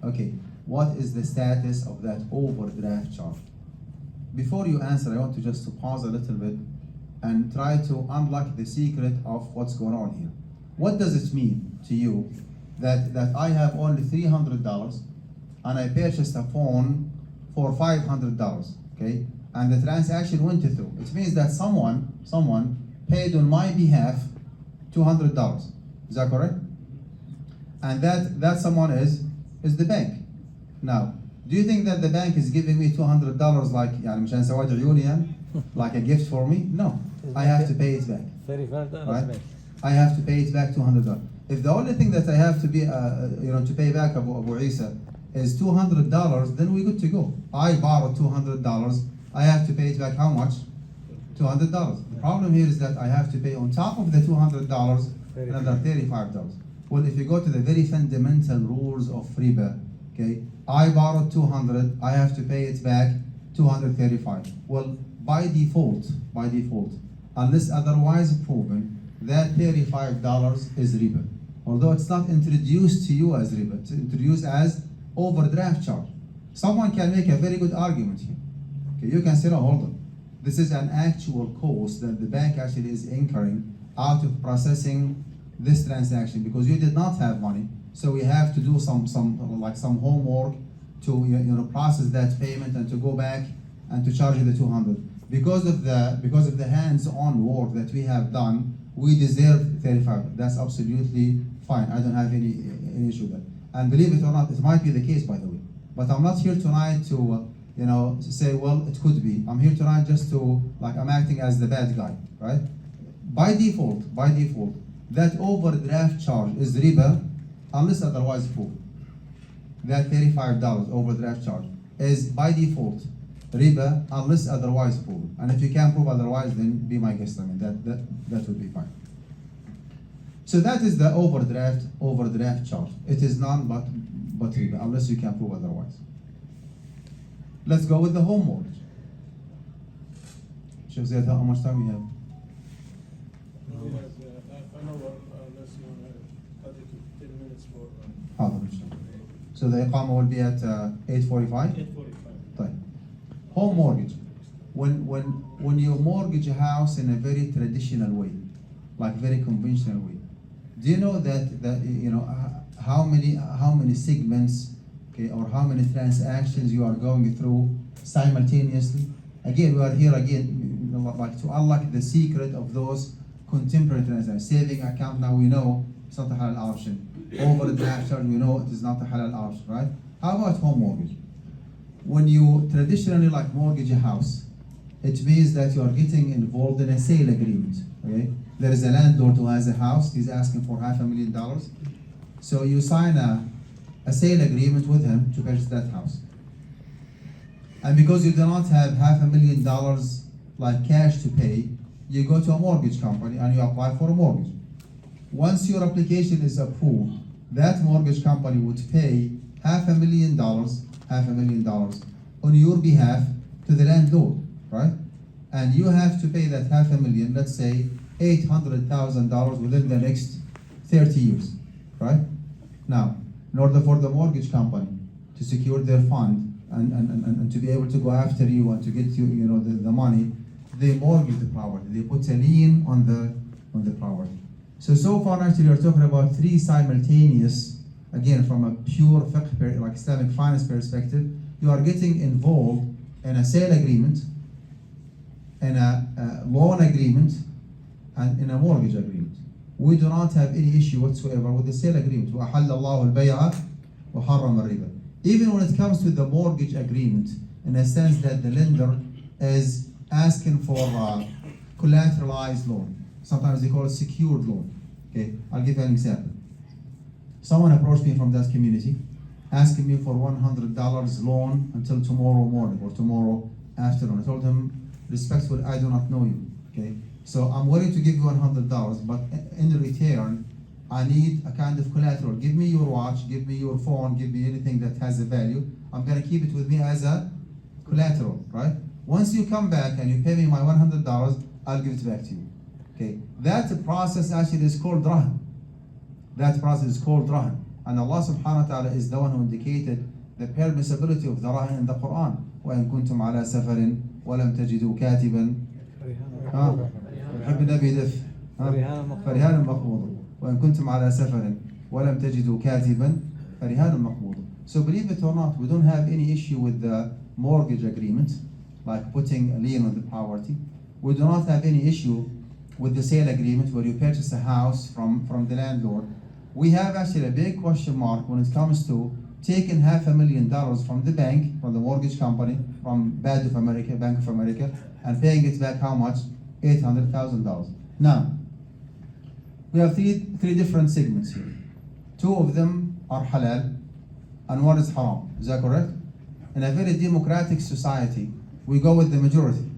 Speaker 2: Okay, what is the status of that overdraft charge? Before you answer, I want to just pause a little bit and try to unlock the secret of what's going on here. What does it mean to you that I have only $300 and I purchased a phone for $500, okay? And the transaction went through. It means that someone paid on my behalf $200. Is that correct? And that someone is the bank. Now, do you think that the bank is giving me $200 like مشان سواد عيوني يعني like a gift for me? No, I have to pay it back.
Speaker 3: $35,
Speaker 2: right? I have to pay it back $200. If the only thing that I have to be to pay back Abu Isa is $200, then we're good to go. I borrowed $200. I have to pay it back how much? $200. The problem here is that I have to pay on top of the $200 another $35. Well, if you go to the very fundamental rules of riba, okay, I borrowed $200, I have to pay it back $235. Well, by default, unless otherwise proven, that $35 is riba. Although it's not introduced to you as riba, it's introduced as overdraft charge. Someone can make a very good argument here. Okay, you can say, no, hold on. This is an actual cost that the bank actually is incurring out of processing this transaction because you did not have money. So we have to do some homework to process that payment and to go back and to charge you the $200. Because of the hands-on work that we have done, we deserve $35. That's absolutely fine. I don't have any issue with that. And believe it or not, it might be the case, by the way. But I'm not here tonight to say, well, it could be. I'm here tonight just to, like, I'm acting as the bad guy, right? By default, that overdraft charge is riba unless otherwise proved. That $35 overdraft charge is by default riba unless otherwise proved. And if you can't prove otherwise, then be my guest. I mean, that would be fine. So that is the overdraft charge. It is none but riba unless you can prove otherwise. Let's go with the home mortgage. Sheikh Zayed, how much time we have?
Speaker 1: We have half an hour, unless you want to add it to 10 minutes for.
Speaker 2: حاضر إن شاء الله. So the iqama will be at 8:45.
Speaker 1: 8:45.
Speaker 2: طيب. Home mortgage. When you mortgage a house in a very traditional way, like very conventional way, do you know that how many segments, okay, or how many transactions you are going through simultaneously? Again, we are here again, like to unlock the secret of those contemporary transactions. Saving account, now we know it's not a halal option. Overdraft charge, we know it is not a halal option, right? How about home mortgage? When you traditionally like mortgage a house, it means that you are getting involved in a sale agreement, okay? There is a landlord who has a house, he's asking for $500,000. So you sign a sale agreement with him to purchase that house. And because you do not have $500,000 like cash to pay, you go to a mortgage company and you apply for a mortgage. Once your application is approved, that mortgage company would pay $500,000 on your behalf to the landlord, right? And you have to pay that $500,000, let's say $800,000 within the next 30 years, right? Now, in order for the mortgage company to secure their fund and to be able to go after you and to get you, the money, they mortgage the property. They put a lien on the property. So far, actually, we're talking about three simultaneous. Again, from a pure fiqh, like Islamic finance perspective, you are getting involved in a sale agreement, in a loan agreement, and in a mortgage agreement. We do not have any issue whatsoever with the sale agreement. وَأَحَلَّ اللَّهُ الْبَيْعَ وَحَرَّمَ الرِّبَى. Even when it comes to the mortgage agreement, in a sense that the lender is asking for a collateralized loan. Sometimes they call it secured loan. Okay, I'll give you an example. Someone approached me from that community, asking me for $100 loan until tomorrow morning or tomorrow afternoon. I told him, respectfully, I do not know you. Okay, so I'm willing to give you $100, but in return, I need a kind of collateral. Give me your watch, give me your phone, give me anything that has a value. I'm gonna keep it with me as a collateral, right? Once you come back and you pay me my $100, I'll give it back to you. Okay, that process actually is called rahan. That process is called rahan. And Allah subhanahu wa ta'ala is the one who indicated the permissibility of the rahan in the Quran. وَإِن كُنْتُمْ عَلَى سَفَرٍ وَلَمْ تَجِدُوا كَاتِبًا حب النبي دف فرهان مقبوض وإن كنتم على سفر ولم تجدوا كاتبا فرهان مقبوض. So believe it or not, we don't have any issue with the mortgage agreement, like putting a lien on the property. We do not have any issue with the sale agreement where you purchase a house from the landlord. We have actually a big question mark when it comes to taking $500,000 from the bank, from the mortgage company, from Bank of America, and paying it back how much? $800,000. Now, we have three different segments here. Two of them are halal, and one is haram. Is that correct? In a very democratic society, we go with the majority.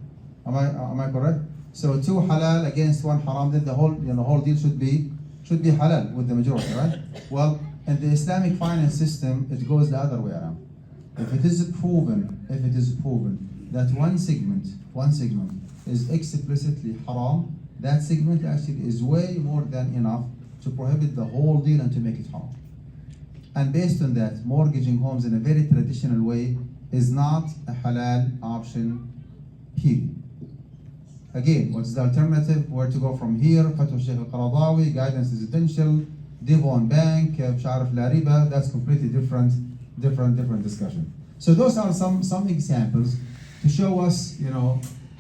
Speaker 2: Am I correct? So two halal against one haram, then the whole deal should be halal with the majority, right? Well, in the Islamic finance system, it goes the other way around. If it is proven that one segment is explicitly haram, that segment actually is way more than enough to prohibit the whole deal and to make it haram. And based on that, mortgaging homes in a very traditional way is not a halal option, period. Again, what's the alternative? Where to go from here? Fatwa Sheikh al-Qaradawi, guidance residential, Devon Bank, Sharif La Riba, that's completely different discussion. So those are some examples to show us,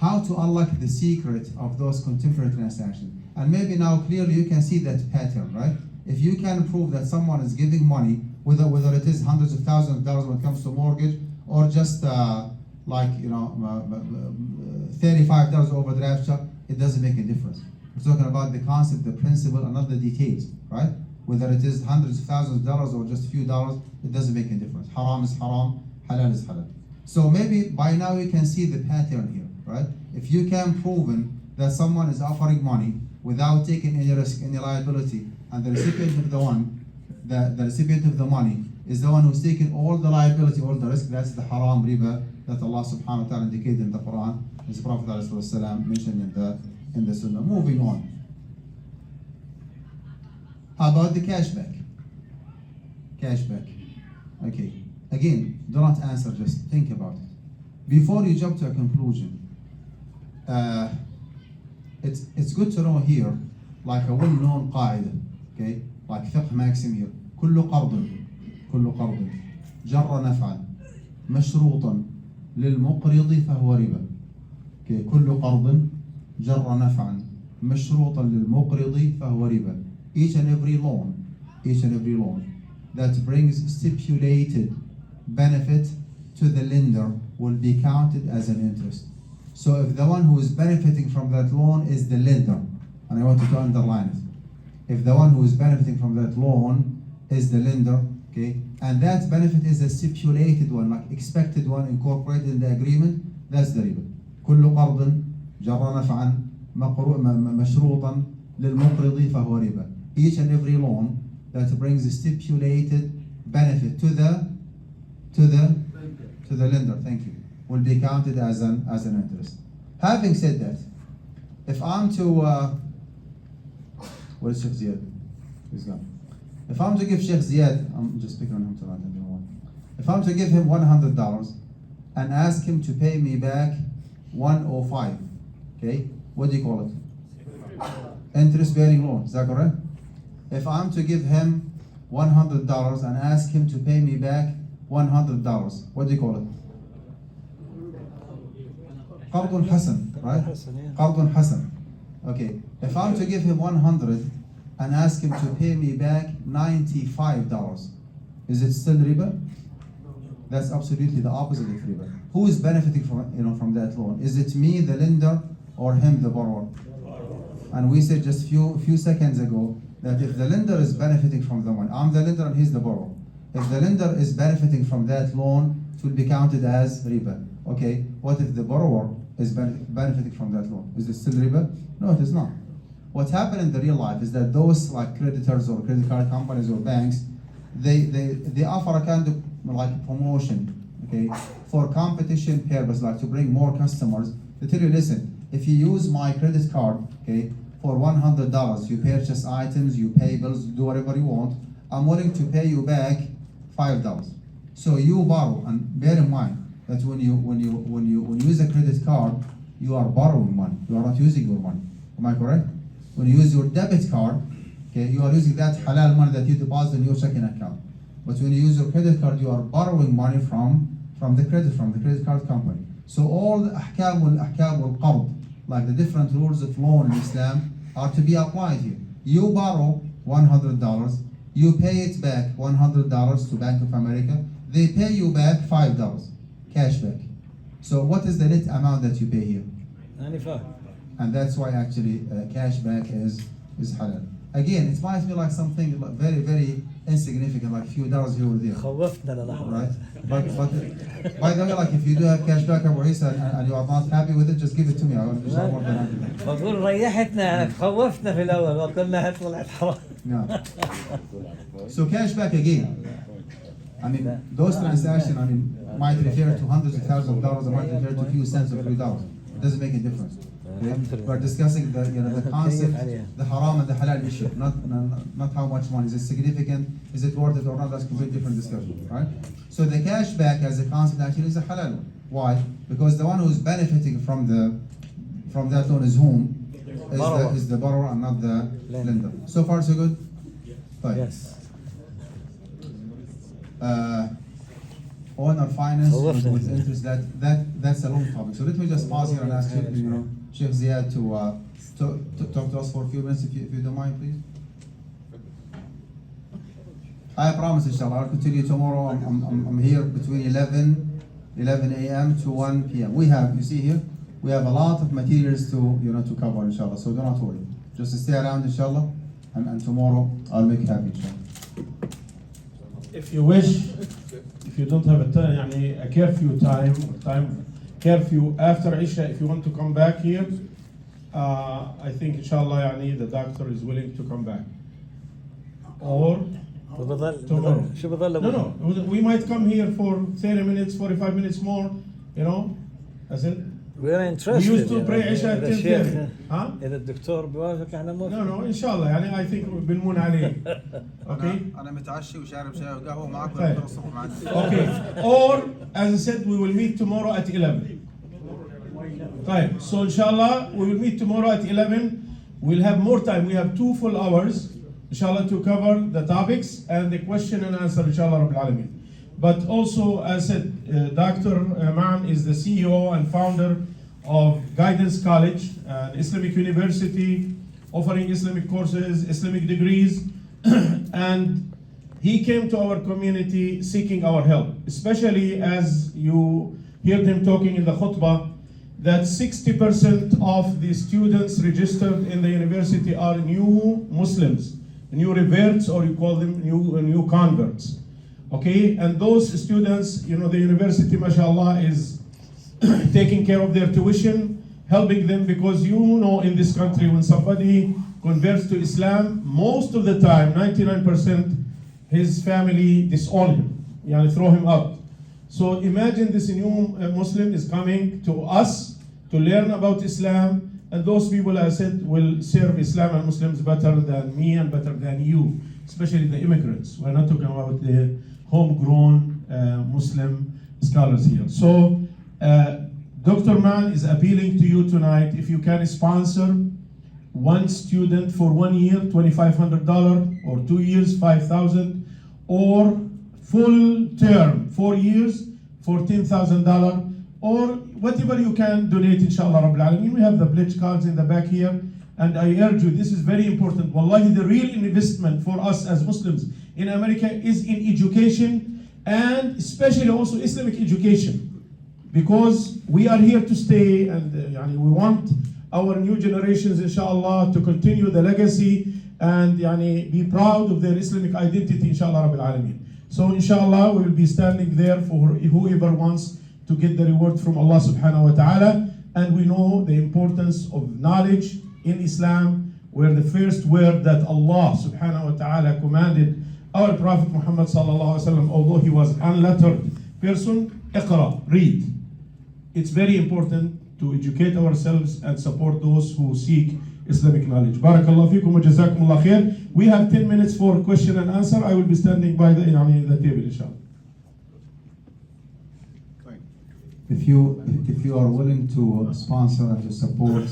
Speaker 2: how to unlock the secret of those contemporary transactions. And maybe now clearly you can see that pattern, right? If you can prove that someone is giving money, whether it is hundreds of thousands of dollars when it comes to mortgage, or just like 35,000 overdraft charge, it doesn't make a difference. We're talking about the concept, the principle, and not the details, right? Whether it is hundreds of thousands of dollars or just a few dollars, it doesn't make a difference. Haram is haram, halal is halal. So maybe by now you can see the pattern here, right? If you can prove that someone is offering money without taking any risk, any liability, and the recipient of the recipient of the money is the one who's taking all the liability, all the risk, that's the haram riba that Allah subhanahu wa ta'ala indicated in the Quran, as the Prophet ﷺ mentioned in the Sunnah. Moving on. How about the cashback? Cashback. Okay. Again, do not answer, just think about it. Before you jump to a conclusion, it's good to know here, like a well-known qaida, okay? Like fiqh maxim here. كل قرض جر نفعا مشروطا للمقرض فهو ربا. Okay, كل قرض جر نفعا مشروطا للمقرض فهو ربا. Each and every loan that brings stipulated benefit to the lender will be counted as an interest. So if the one who is benefiting from that loan is the lender, and I wanted to underline it, if the one who is benefiting from that loan is the lender, okay, and that benefit is a stipulated one, like expected one, incorporated in the agreement, that's the riba. كل قرض جر نفعا مشروطا للمقرض فهو ربا. Each and every loan that brings a stipulated benefit to the lender, thank you, will be counted as an interest. Having said that, if I'm to where is Sheikh Ziyad? He's gone. If I'm to give Sheikh Ziyad, I'm just picking on him tonight. If I'm to give him $100 and ask him to pay me back 105, okay, what do you call it? Interest-bearing loan. Is that correct? If I'm to give him $100 and ask him to pay me back $100, what do you call it? Qardun Hasan, right? Qardun Hasan. Okay. If I'm to give him 100 and ask him to pay me back $95, is it still riba? That's absolutely the opposite of riba. Who is benefiting from that loan? Is it me, the lender, or him, the borrower? And we said just few seconds ago that if the lender is benefiting from the money, I'm the lender and he's the borrower. If the lender is benefiting from that loan, it will be counted as riba. Okay, what if the borrower is benefiting from that loan? Is it still riba? No, it is not. What happened in the real life is that those like creditors or credit card companies or banks, they offer a kind of like promotion, okay, for competition purpose, like to bring more customers. They tell you, listen, if you use my credit card, okay, for $100, you purchase items, you pay bills, you do whatever you want, I'm willing to pay you back $5. So you borrow, and bear in mind that when you use a credit card, you are borrowing money. You are not using your money. Am I correct? When you use your debit card, okay, you are using that halal money that you deposit in your checking account. But when you use your credit card, you are borrowing money from the credit card company. So all the ahkam al-qard, like the different rules of loan in Islam, are to be applied here. You borrow $100, you pay it back $100 to Bank of America, they pay you back $5, cash back. So what is the net amount that you pay here?
Speaker 3: 95.
Speaker 2: And that's why actually cash back is halal. Again, it might be like something like very, very insignificant, like a few dollars here or there.
Speaker 3: خوفتنا للحظة.
Speaker 2: Right? But by the way, like if you do have cash back Abu Isa and you are not happy with it, just give it to me. I will be more than happy.
Speaker 3: بقول ريحتنا خوفتنا في الأول وقلنا طلعت حرام.
Speaker 2: Yeah. So cash back again. I mean, those transactions, I mean, might refer to hundreds of thousands of dollars, or might refer to a few cents or $3. It doesn't make a difference. Okay? We're discussing the concept, the haram and the halal issue, not how much money. Is it significant? Is it worth it or not? That's a completely different discussion, right? So the cash back as a concept actually is a halal one. Why? Because the one who's benefiting from that loan is whom? Is the borrower and not the lender. So far so good? Fine.
Speaker 3: Yes.
Speaker 2: Owner finance with interest, that's a long topic. So let me just pause here and ask you, Sheikh Ziyad to talk to us for a few minutes if you don't mind, please. I promise, inshallah, I'll continue tomorrow. I'm here between 11 11 a.m. to 1 p.m. We have, you see here, we have a lot of materials to, to cover, inshallah. So do not worry. Just stay around, inshallah, and tomorrow I'll make you happy, inshallah.
Speaker 1: If you wish, if you don't have a curfew time curfew after Isha, if you want to come back here, I think inshallah the doctor is willing to come back. Or tomorrow. No, we might come here for 30 minutes, 45 minutes more, as in.
Speaker 3: We're interested.
Speaker 1: We used to pray Isha at 10:30. Huh?
Speaker 3: إذا الدكتور بيوافق احنا موافق.
Speaker 1: No, inshallah. I think بنمون عليه. Okay?
Speaker 4: أنا متعشي وشارب شاي وقهوة معكم بكرة الصبح معنا.
Speaker 1: Okay. Or, as I said, we will meet tomorrow at 11. Right. So inshallah, we will meet tomorrow at 11. We'll have more time. We have 2 full hours, inshallah, to cover the topics and the question and answer, inshallah, Rabbil Alameen. But also, as I said, Dr. Mann is the CEO and founder of Guidance College, an Islamic university offering Islamic courses, Islamic degrees, and he came to our community seeking our help, especially as you heard him talking in the khutbah, that 60% of the students registered in the university are new Muslims, new reverts, or you call them new converts. Okay, and those students, the university, mashallah, is taking care of their tuition, helping them, because in this country, when somebody converts to Islam, most of the time, 99%, his family disown him, throw him out. So imagine this new Muslim is coming to us to learn about Islam, and those people, as I said, will serve Islam and Muslims better than me and better than you, especially the immigrants. We're not talking about the homegrown Muslim scholars here. So Dr. Mann is appealing to you tonight, if you can sponsor one student for 1 year, $2,500, or 2 years, $5,000, or full term, 4 years, $14,000, or whatever you can donate, inshallah Rabbil Alameen. We have the pledge cards in the back here, and I urge you, this is very important. Wallahi, the real investment for us as Muslims in America is in education, and especially also Islamic education, because we are here to stay, and we want our new generations, inshallah, to continue the legacy and be proud of their Islamic identity, inshallah Rabbil Alameen. So inshallah, we will be standing there for whoever wants to get the reward from Allah subhanahu wa ta'ala. And we know the importance of knowledge in Islam, where the first word that Allah subhanahu wa ta'ala commanded our Prophet Muhammad sallallahu alaihi wasallam, although he was unlettered person, iqra, read. It's very important to educate ourselves and support those who seek Islamic knowledge. Barakallahu feekum wa jazakumullah khair. We have 10 minutes for question and answer. I will be standing by the table, inshallah.
Speaker 2: If you are willing to sponsor and to support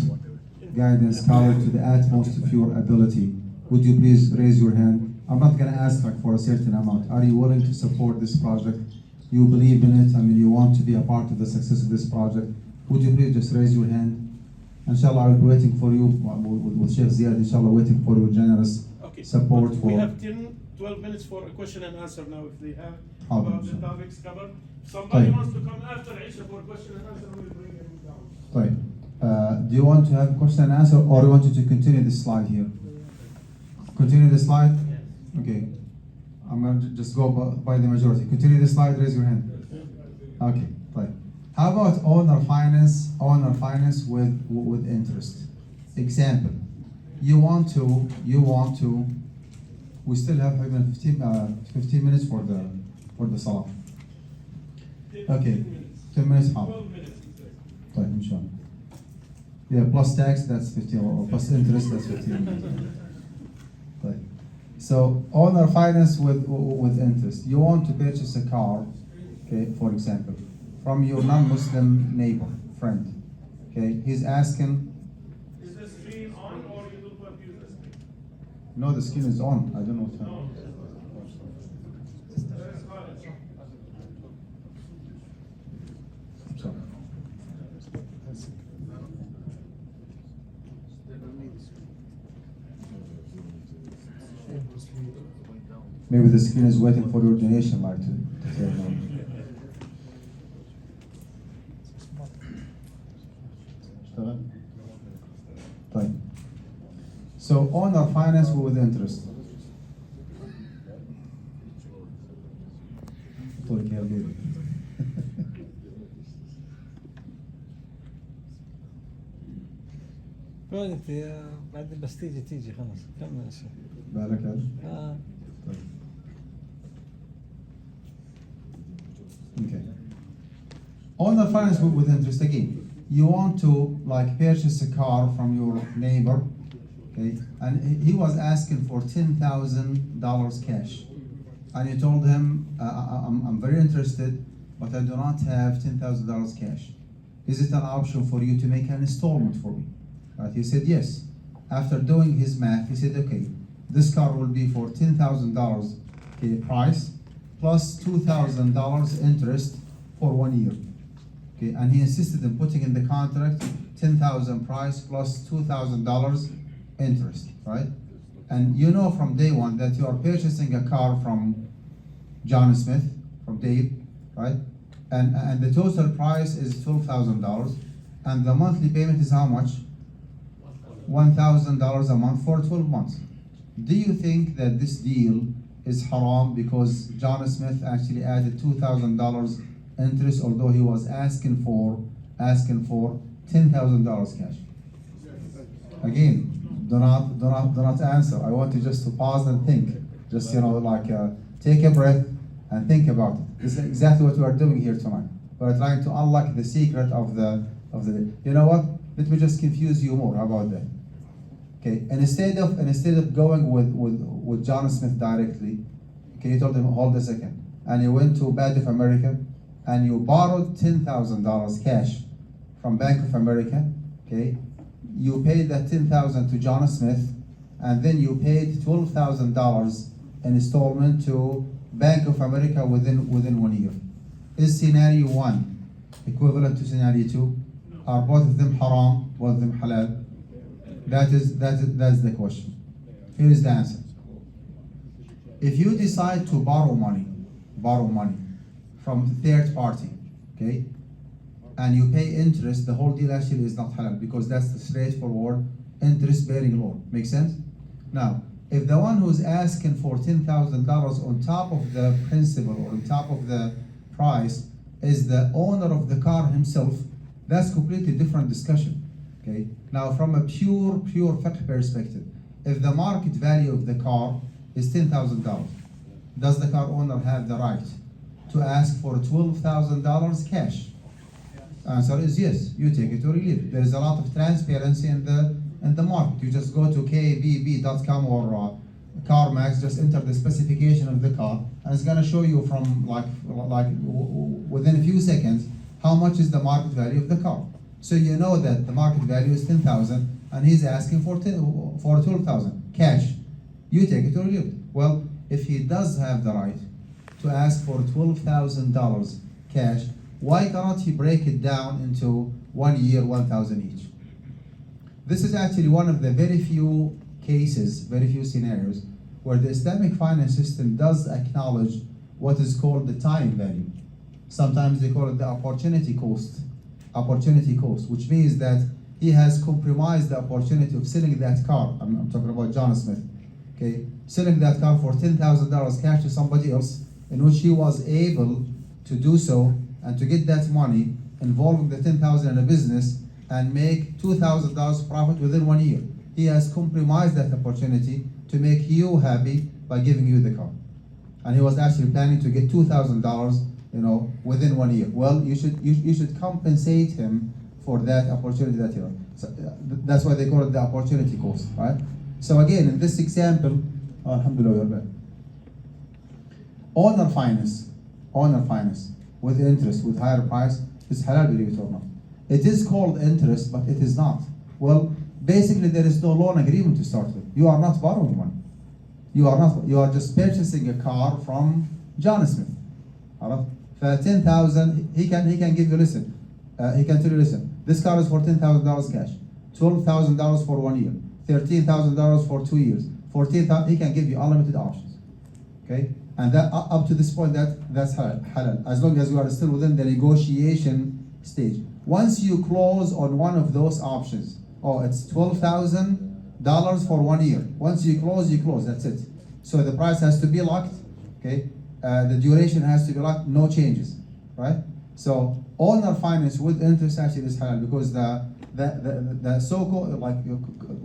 Speaker 2: Guidance College to the utmost of your ability, would you please raise your hand? I'm not going to ask for a certain amount. Are you willing to support this project? You believe in it, you want to be a part of the success of this project. Would you please just raise your hand? Inshallah, I'll be waiting for you with Sheikh Ziyad, inshallah, waiting for your generous support.
Speaker 1: We have 12 minutes for a question and answer now, if they have about the topics covered. Somebody wants to come after Isha for a question and answer, we'll bring him down.
Speaker 2: Right. Do you want to have a question and answer, or do you want you to continue the slide here? Continue the slide? Okay. I'm going to just go by the majority. Continue the slide, raise your hand. Okay, right. How about owner finance with interest? Example, you want to, we still have 15 minutes for the salah. Okay, 10 minutes half.
Speaker 1: 12 minutes.
Speaker 2: Right, inshallah. Yeah, plus tax, that's 15, or plus interest, that's 15. Right. So owner finance with interest. You want to purchase a car, okay, for example, from your non-Muslim neighbor, friend. Okay, he's asking.
Speaker 1: Is the screen on, or you don't want to use the screen?
Speaker 2: No, the screen is on. I don't know what.
Speaker 1: No.
Speaker 2: Sorry. Maybe the screen is waiting for your donation, like to say no. اشتغل؟ طيب. So owner finance with interest. طولك يا بيبي.
Speaker 3: انت بعدين بس تيجي خلاص كمل يا شيخ.
Speaker 2: بالك هذا؟ طيب. Okay. Owner finance with interest again. You want to like purchase a car from your neighbor, okay? And he was asking for $10,000 cash, and you told him, I'm very interested, but I do not have $10,000 cash. Is it an option for you to make an installment for me? Right? He said yes. After doing his math, he said, okay, this car will be for $10,000 okay, price plus $2,000 interest for 1 year. Okay, and he insisted in putting in the contract $10,000 price plus $2,000 interest, right? And you know from day one that you are purchasing a car from John Smith, from Dave, right? And the total price is $12,000, and the monthly payment is how much? $1,000 a month for 12 months. Do you think that this deal is haram because John Smith actually added $2,000 interest, although he was asking for $10,000 cash? Again, do not answer. I want you just to pause and think. Just take a breath and think about it. This is exactly what we are doing here tonight. We're trying to unlock the secret of the. You know what? Let me just confuse you more. How about that? Okay. And instead of going with John Smith directly, okay, you told him, hold a second, and you went to Bank of America and you borrowed $10,000 cash from Bank of America. Okay. You paid that $10,000 to John Smith, and then you paid $12,000 in installment to Bank of America within 1 year. Is scenario 1 equivalent to scenario 2? Are both of them haram, both of them halal? That's the question. Here is the answer. If you decide to borrow money from the third party, okay, and you pay interest, the whole deal actually is not halal because that's the straightforward interest-bearing loan. Make sense? Now, if the one who's asking for $10,000 on top of the principal or on top of the price is the owner of the car himself, that's completely different discussion. Okay. Now, from a pure fiqh perspective, if the market value of the car is $10,000, does the car owner have the right to ask for $12,000 cash? Answer is yes. You take it or you leave it. There is a lot of transparency in the market. You just go to kbb.com or CarMax, just enter the specification of the car, and it's going to show you from like within a few seconds how much is the market value of the car. So you know that the market value is $10,000, and he's asking for $12,000 cash. You take it or leave it. Well, if he does have the right to ask for $12,000 cash, why cannot he break it down into 1 year, 1,000 each? This is actually one of the very few cases, very few scenarios where the Islamic finance system does acknowledge what is called the time value. Sometimes they call it the opportunity cost, which means that he has compromised the opportunity of selling that car. I'm talking about John Smith, okay? Selling that car for $10,000 cash to somebody else, in which he was able to do so and to get that money, involving the $10,000 in a business and make $2,000 profit within 1 year. He has compromised that opportunity to make you happy by giving you the car. And he was actually planning to get $2,000, within 1 year. Well, you should compensate him for that opportunity that he had. So that's why they call it the opportunity cost, right? So again, in this example, alhamdulillah, owner finance with interest, with higher price is halal, believe it or not. It is called interest, but it is not. Well, basically there is no loan agreement to start with. You are not borrowing money. You are just purchasing a car from John Smith. For 10,000, he can give you, listen, he can tell you, listen, this car is for $10,000 cash, $12,000 for 1 year, $13,000 for 2 years, $14,000, he can give you unlimited options, okay? And that up to this point, that's halal, as long as you are still within the negotiation stage. Once you close on one of those options, oh, it's $12,000 for 1 year. Once you close, that's it. So the price has to be locked, okay? The duration has to be locked, no changes, right? So owner finance with interest actually is halal because the so-called, like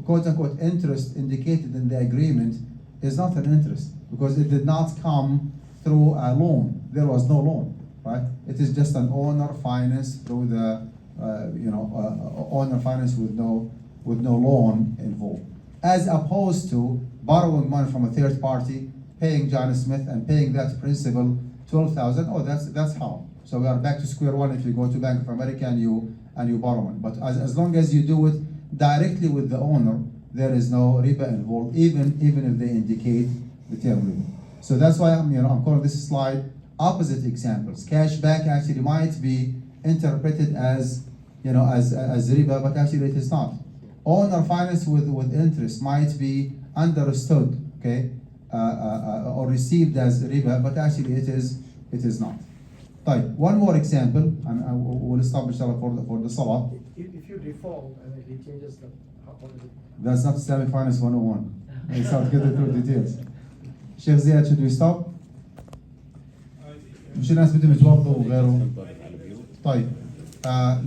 Speaker 2: quote unquote interest indicated in the agreement is not an interest because it did not come through a loan. There was no loan, right? It is just an owner finance through the owner finance with no loan involved, as opposed to borrowing money from a third party, paying John Smith and paying that principal 12,000. Oh, that's how. So we are back to square one if you go to Bank of America and you borrow money. But as long as you do it directly with the owner, there is no riba involved, even if they indicate the term riba. So that's why I'm calling this slide opposite examples. Cashback actually might be interpreted as riba, but actually it is not. Owner finance with interest might be understood, okay, or received as riba, but actually it is not. Right. One more example, and we'll stop inshallah for the salah.
Speaker 5: If you default and he changes the what is it?
Speaker 2: That's not Islamic Finance 101. Let's not get into details. Sheikh Ziyad, should we stop? مش الناس بدهم يتوضوا وغيره. طيب.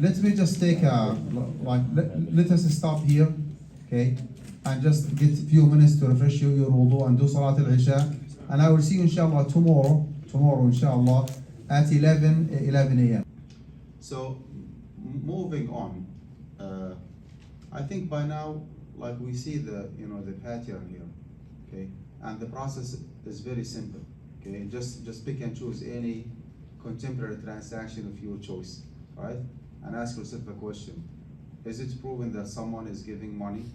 Speaker 2: Let me just take let us stop here, okay, and just get a few minutes to refresh your wudu and do Salat al-Isha, and I will see you inshallah tomorrow inshallah at 11 a.m. So moving on, I think by now, like we see the pattern here, okay, and the process is very simple, okay. Just pick and choose any contemporary transaction of your choice, right, and ask yourself a question: is it proven that someone is giving money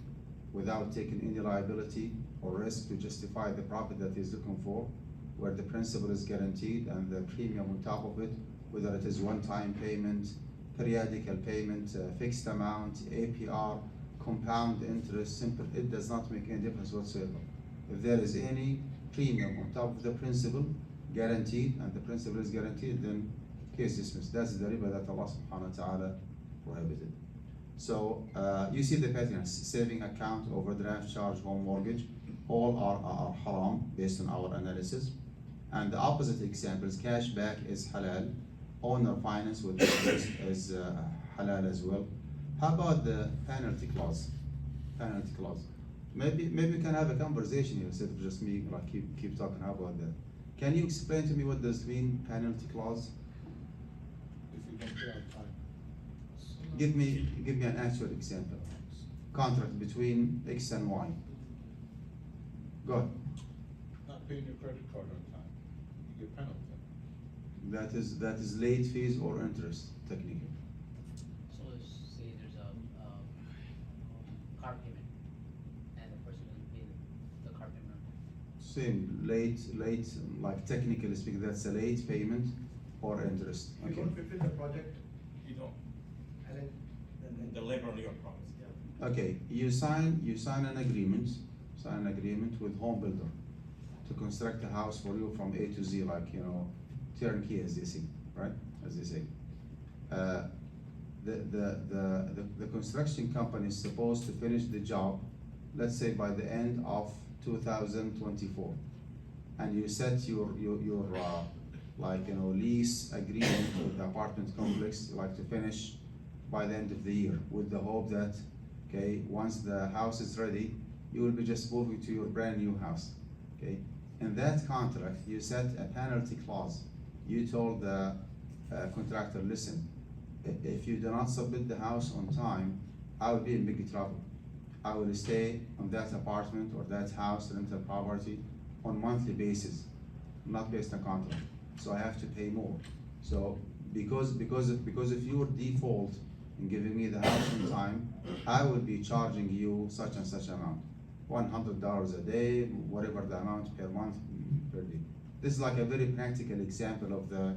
Speaker 2: without taking any liability or risk to justify the profit that he's looking for, where the principal is guaranteed and the premium on top of it, whether it is one-time payment, periodical payment, fixed amount, APR, compound interest, simple, it does not make any difference whatsoever. If there is any premium on top of the principal guaranteed and the principal is guaranteed, then case dismissed. That's the riba that Allah subhanahu wa ta'ala prohibited. So you see the pattern: saving account, overdraft charge, home mortgage, all are haram based on our analysis. And the opposite examples: cashback is halal, owner finance with interest is halal as well. How about the penalty clause? Maybe we can have a conversation here instead of just me like keep talking. How about that? Can you explain to me what does mean penalty clause? Give me an actual example. Contract between X and Y. Go ahead.
Speaker 6: Not paying your credit card on time, you get penalty.
Speaker 2: That is late fees or interest, technically.
Speaker 7: So let's say there's a car payment and the person doesn't pay the car payment.
Speaker 2: Same, late, like technically speaking, that's a late payment or interest.
Speaker 5: You
Speaker 2: Okay.
Speaker 5: don't fulfill the project,
Speaker 6: You don't,
Speaker 5: and then
Speaker 6: deliver on your promise, yeah.
Speaker 2: Okay, you sign an agreement with home builder to construct a house for you from A to Z, like turnkey, as they say, right? As they say. The construction company is supposed to finish the job, let's say by the end of 2024, and you set your lease agreement with the apartment complex like to finish by the end of the year, with the hope that once the house is ready, you will be just moving to your brand new house. Okay, in that contract you set a penalty clause. You told the contractor, listen, if you do not submit the house on time, I will be in big trouble. I will stay on that apartment or that house, rental property, on monthly basis, not based on contract. So I have to pay more. So because of your default in giving me the house on time, I will be charging you such and such amount, $100 a day, whatever the amount per month, per day. This is like a very practical example of the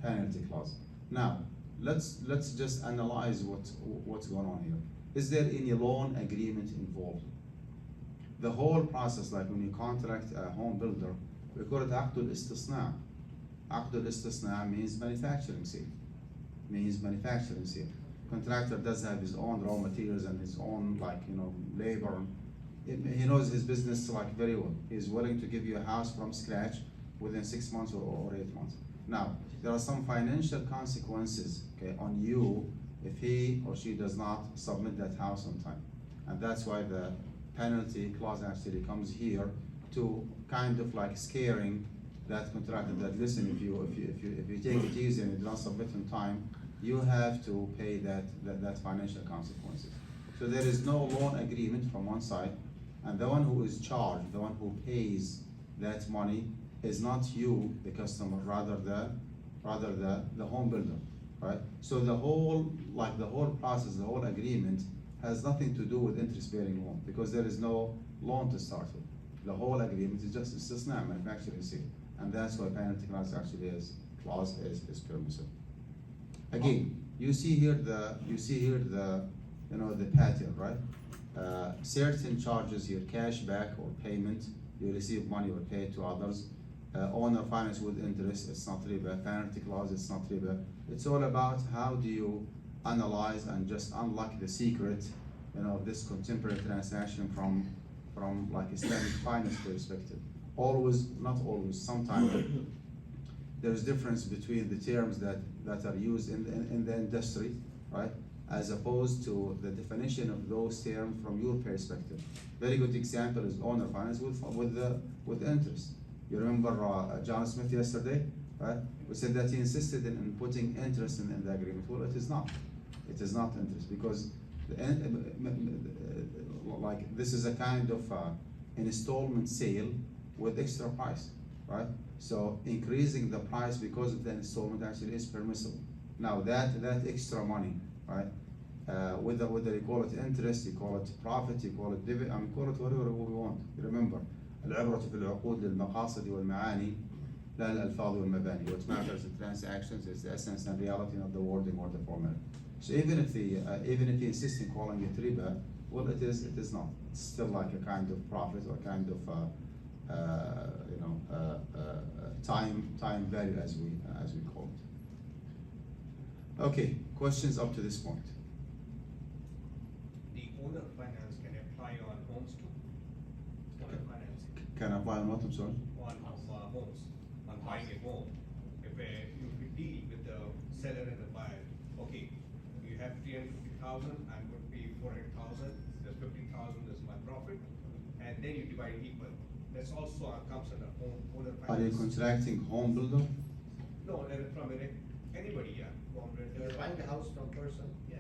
Speaker 2: penalty clause. Now, let's just analyze what's going on here. Is there any loan agreement involved? The whole process, like when you contract a home builder, we call it Alqudah. Alqudah means manufacturing sale. means manufacturing sale. Contractor does have his own raw materials and his own labor. He knows his business very well. He's willing to give you a house from scratch within 6 months or 8 months. Now, there are some financial consequences, okay, on you if he or she does not submit that house on time. And that's why the penalty clause actually comes here to kind of scaring that contractor that, listen, if you take it easy and you do not submit on time, you have to pay that financial consequences. So there is no loan agreement from one side, and the one who is charged, the one who pays that money is not you, the customer, rather the home builder, right? So the whole process, the whole agreement has nothing to do with interest-bearing loan, because there is no loan to start with. The whole agreement is just not manufacturing sale, and that's why penalty clause actually is permissible. Again, you see here the pattern, right? Certain charges here, cash back or payment, you receive money or pay to others. Owner finance with interest, it's not riba. Penalty clause, it's not riba. It's all about how do you analyze and just unlock the secret, of this contemporary transaction from Islamic finance perspective. Always, not always, sometimes there's difference between the terms that are used in the industry, right, as opposed to the definition of those terms from your perspective. Very good example is owner finance with interest. You remember John Smith yesterday, right? We said that he insisted in putting interest in the agreement. Well, it is not. It is not interest, because this is a kind of an installment sale with extra price, right? So increasing the price because of the installment actually is permissible. Now that extra money, right? Whether you call it interest, you call it profit, you call it dividend, call it whatever we want. Remember, العبرة في العقود للمقاصد والمعاني لا الألفاظ والمباني. What matters in transactions is the essence and reality, not the wording or the format. So even if he insists in calling it riba, well, it is not. It's still like a kind of profit or kind of time value as we call it. Okay, questions up to this point?
Speaker 8: The owner finance can apply on homes too? Owner finance
Speaker 2: Can I apply on what, I'm sorry?
Speaker 8: on homes, on buying a home. If you deal with the seller and the buyer, okay, you have 350,000, I'm going to pay 400,000, there's 50,000 is my profit, and then you divide equal. That's also comes under owner finance.
Speaker 2: Are you contracting home builder?
Speaker 8: No, from anybody, yeah.
Speaker 5: You're buying the house from person, yeah.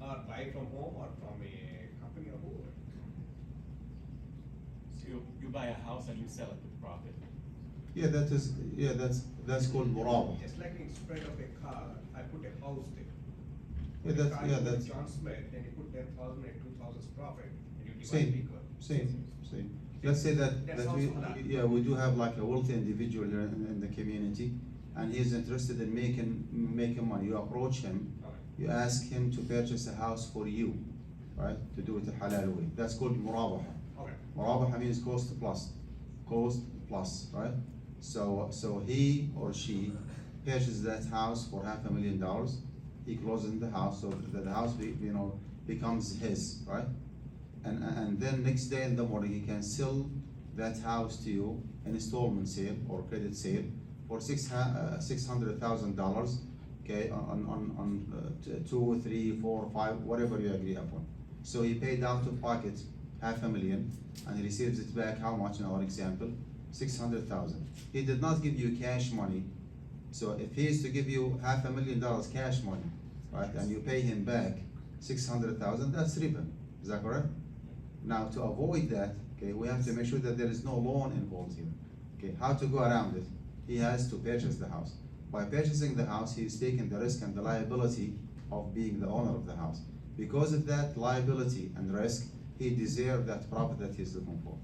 Speaker 8: Or buy from home or from a company or whoever.
Speaker 9: So you buy a house and you sell it with profit.
Speaker 2: That's called murabah.
Speaker 8: Just like in spread of a car, I put a house there.
Speaker 2: That's
Speaker 8: John Smith, then you put 10,000 and 2,000's profit, and you divide
Speaker 2: same.
Speaker 8: equal.
Speaker 2: Let's say that
Speaker 8: That's
Speaker 2: we
Speaker 8: also allowed.
Speaker 2: we do have like a wealthy individual here in the community, and he's interested in making money. You approach him,
Speaker 8: Okay.
Speaker 2: you ask him to purchase a house for you, right? To do it a halal way. That's called murabaha.
Speaker 8: Okay.
Speaker 2: Murabaha means cost plus, right? So he or she purchases that house for $500,000. He closes the house, so that the house becomes his, right? And then next day in the morning he can sell that house to you in installment sale or credit sale for $600,000, okay, on 2, 3, 4, 5, whatever you agree upon. So he paid out of pocket $500,000 and he receives it back how much in our example? $600,000. He did not give you cash money. So if he is to give you $500,000 cash money, right, and you pay him back $600,000, that's riba. Is that correct? Now to avoid that, okay, we have to make sure that there is no loan involved here. Okay, how to go around it? He has to purchase the house. By purchasing the house, he is taking the risk and the liability of being the owner of the house. Because of that liability and risk, he deserves that profit that he's looking for.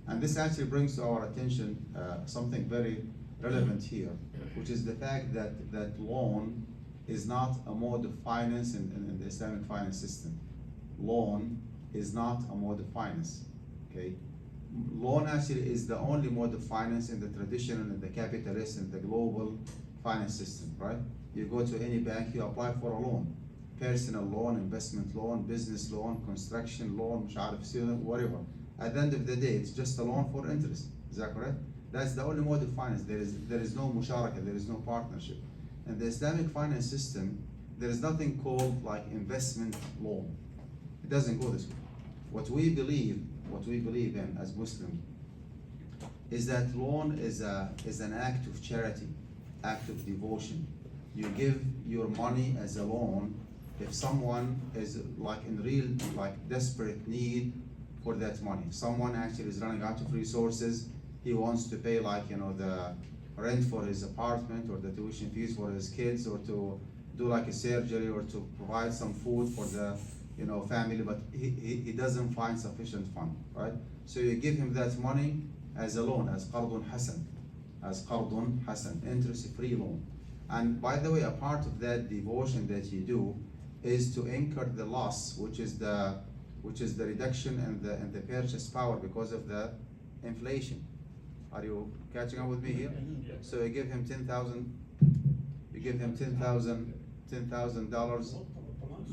Speaker 2: And this actually brings to our attention something very relevant here, which is the fact that loan is not a mode of finance in the Islamic finance system. Loan is not a mode of finance, okay? Loan actually is the only mode of finance in the traditional and the capitalist and the global finance system, right? You go to any bank, you apply for a loan. Personal loan, investment loan, business loan, construction loan, مش عارف student, whatever. At the end of the day, it's just a loan for interest. Is that correct? That's the only mode of finance. There is no musharaka, there is no partnership. In the Islamic finance system, there is nothing called like investment loan. It doesn't go this way. What we believe in as Muslims is that loan is an act of charity, act of devotion. You give your money as a loan if someone is like in real like desperate need for that money. Someone actually is running out of resources. He wants to pay like the rent for his apartment or the tuition fees for his kids, or to do like a surgery, or to provide some food for the family, but he doesn't find sufficient fund, right? So you give him that money as a loan, as qardun hasan, interest-free loan. And by the way, a part of that devotion that you do is to incur the loss, which is the reduction in the purchase power because of the inflation. Are you catching up with me here? So you give him $10,000. You give him $10,000.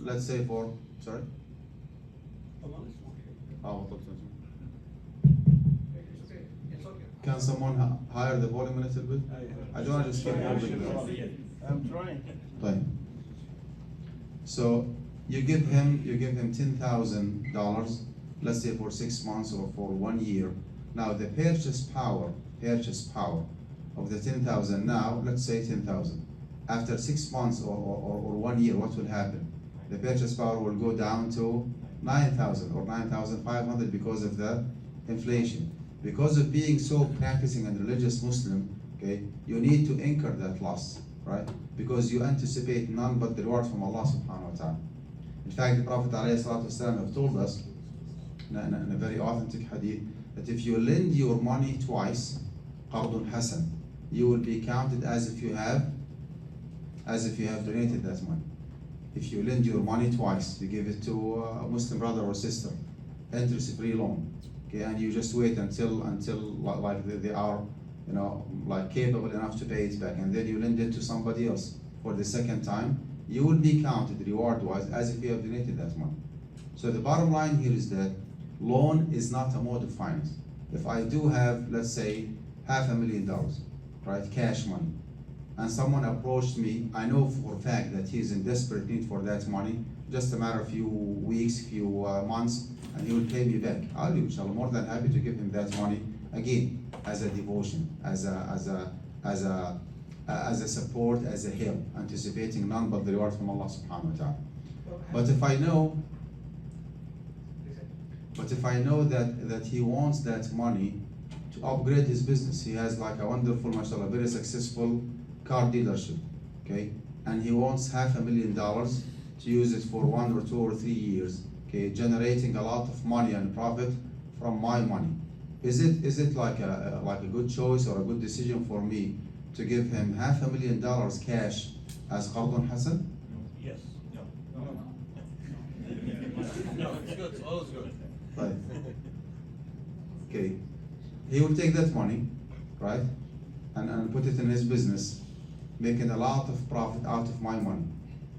Speaker 2: Let's say for sorry. Can someone higher the volume a little bit? I don't want to just keep moving.
Speaker 5: I'm trying.
Speaker 2: Right. So you give him $10,000, let's say for 6 months or for 1 year. Now the purchase power of the 10,000 now, let's say 10,000. After 6 months or 1 year, what will happen? The purchase power will go down to 9,000 or 9,500 because of the inflation. Because of being so practicing and religious Muslim, okay, you need to incur that loss, right? Because you anticipate none but the reward from Allah subhanahu wa ta'ala. In fact, the Prophet ﷺ have told us in a very authentic hadith that if you lend your money twice, qardun hasan, you will be counted as if you have donated that money. If you lend your money twice, you give it to a Muslim brother or sister, interest-free loan, okay, and you just wait until like they are like capable enough to pay it back, and then you lend it to somebody else for the second time, you will be counted reward-wise as if you have donated that money. So the bottom line here is that loan is not a mode of finance. If I do have, let's say, $500,000, right, cash money, and someone approached me, I know for a fact that he's in desperate need for that money, just a matter of few weeks, few months, and he will pay me back. I'll be inshallah more than happy to give him that money again as a devotion, as a support, as a help, anticipating none but the reward from Allah subhanahu wa ta'ala. But if I know that he wants that money to upgrade his business, he has like a wonderful, mashallah, very successful car dealership, okay, and he wants $500,000 to use it for 1 or 2 or 3 years, okay, generating a lot of money and profit from my money. Is it like a good choice or a good decision for me to give him $500,000 cash as qardun hasan?
Speaker 9: Yes. No. No, it's good. It's always good.
Speaker 2: Right. Okay. He will take that money, right, and put it in his business, making a lot of profit out of my money.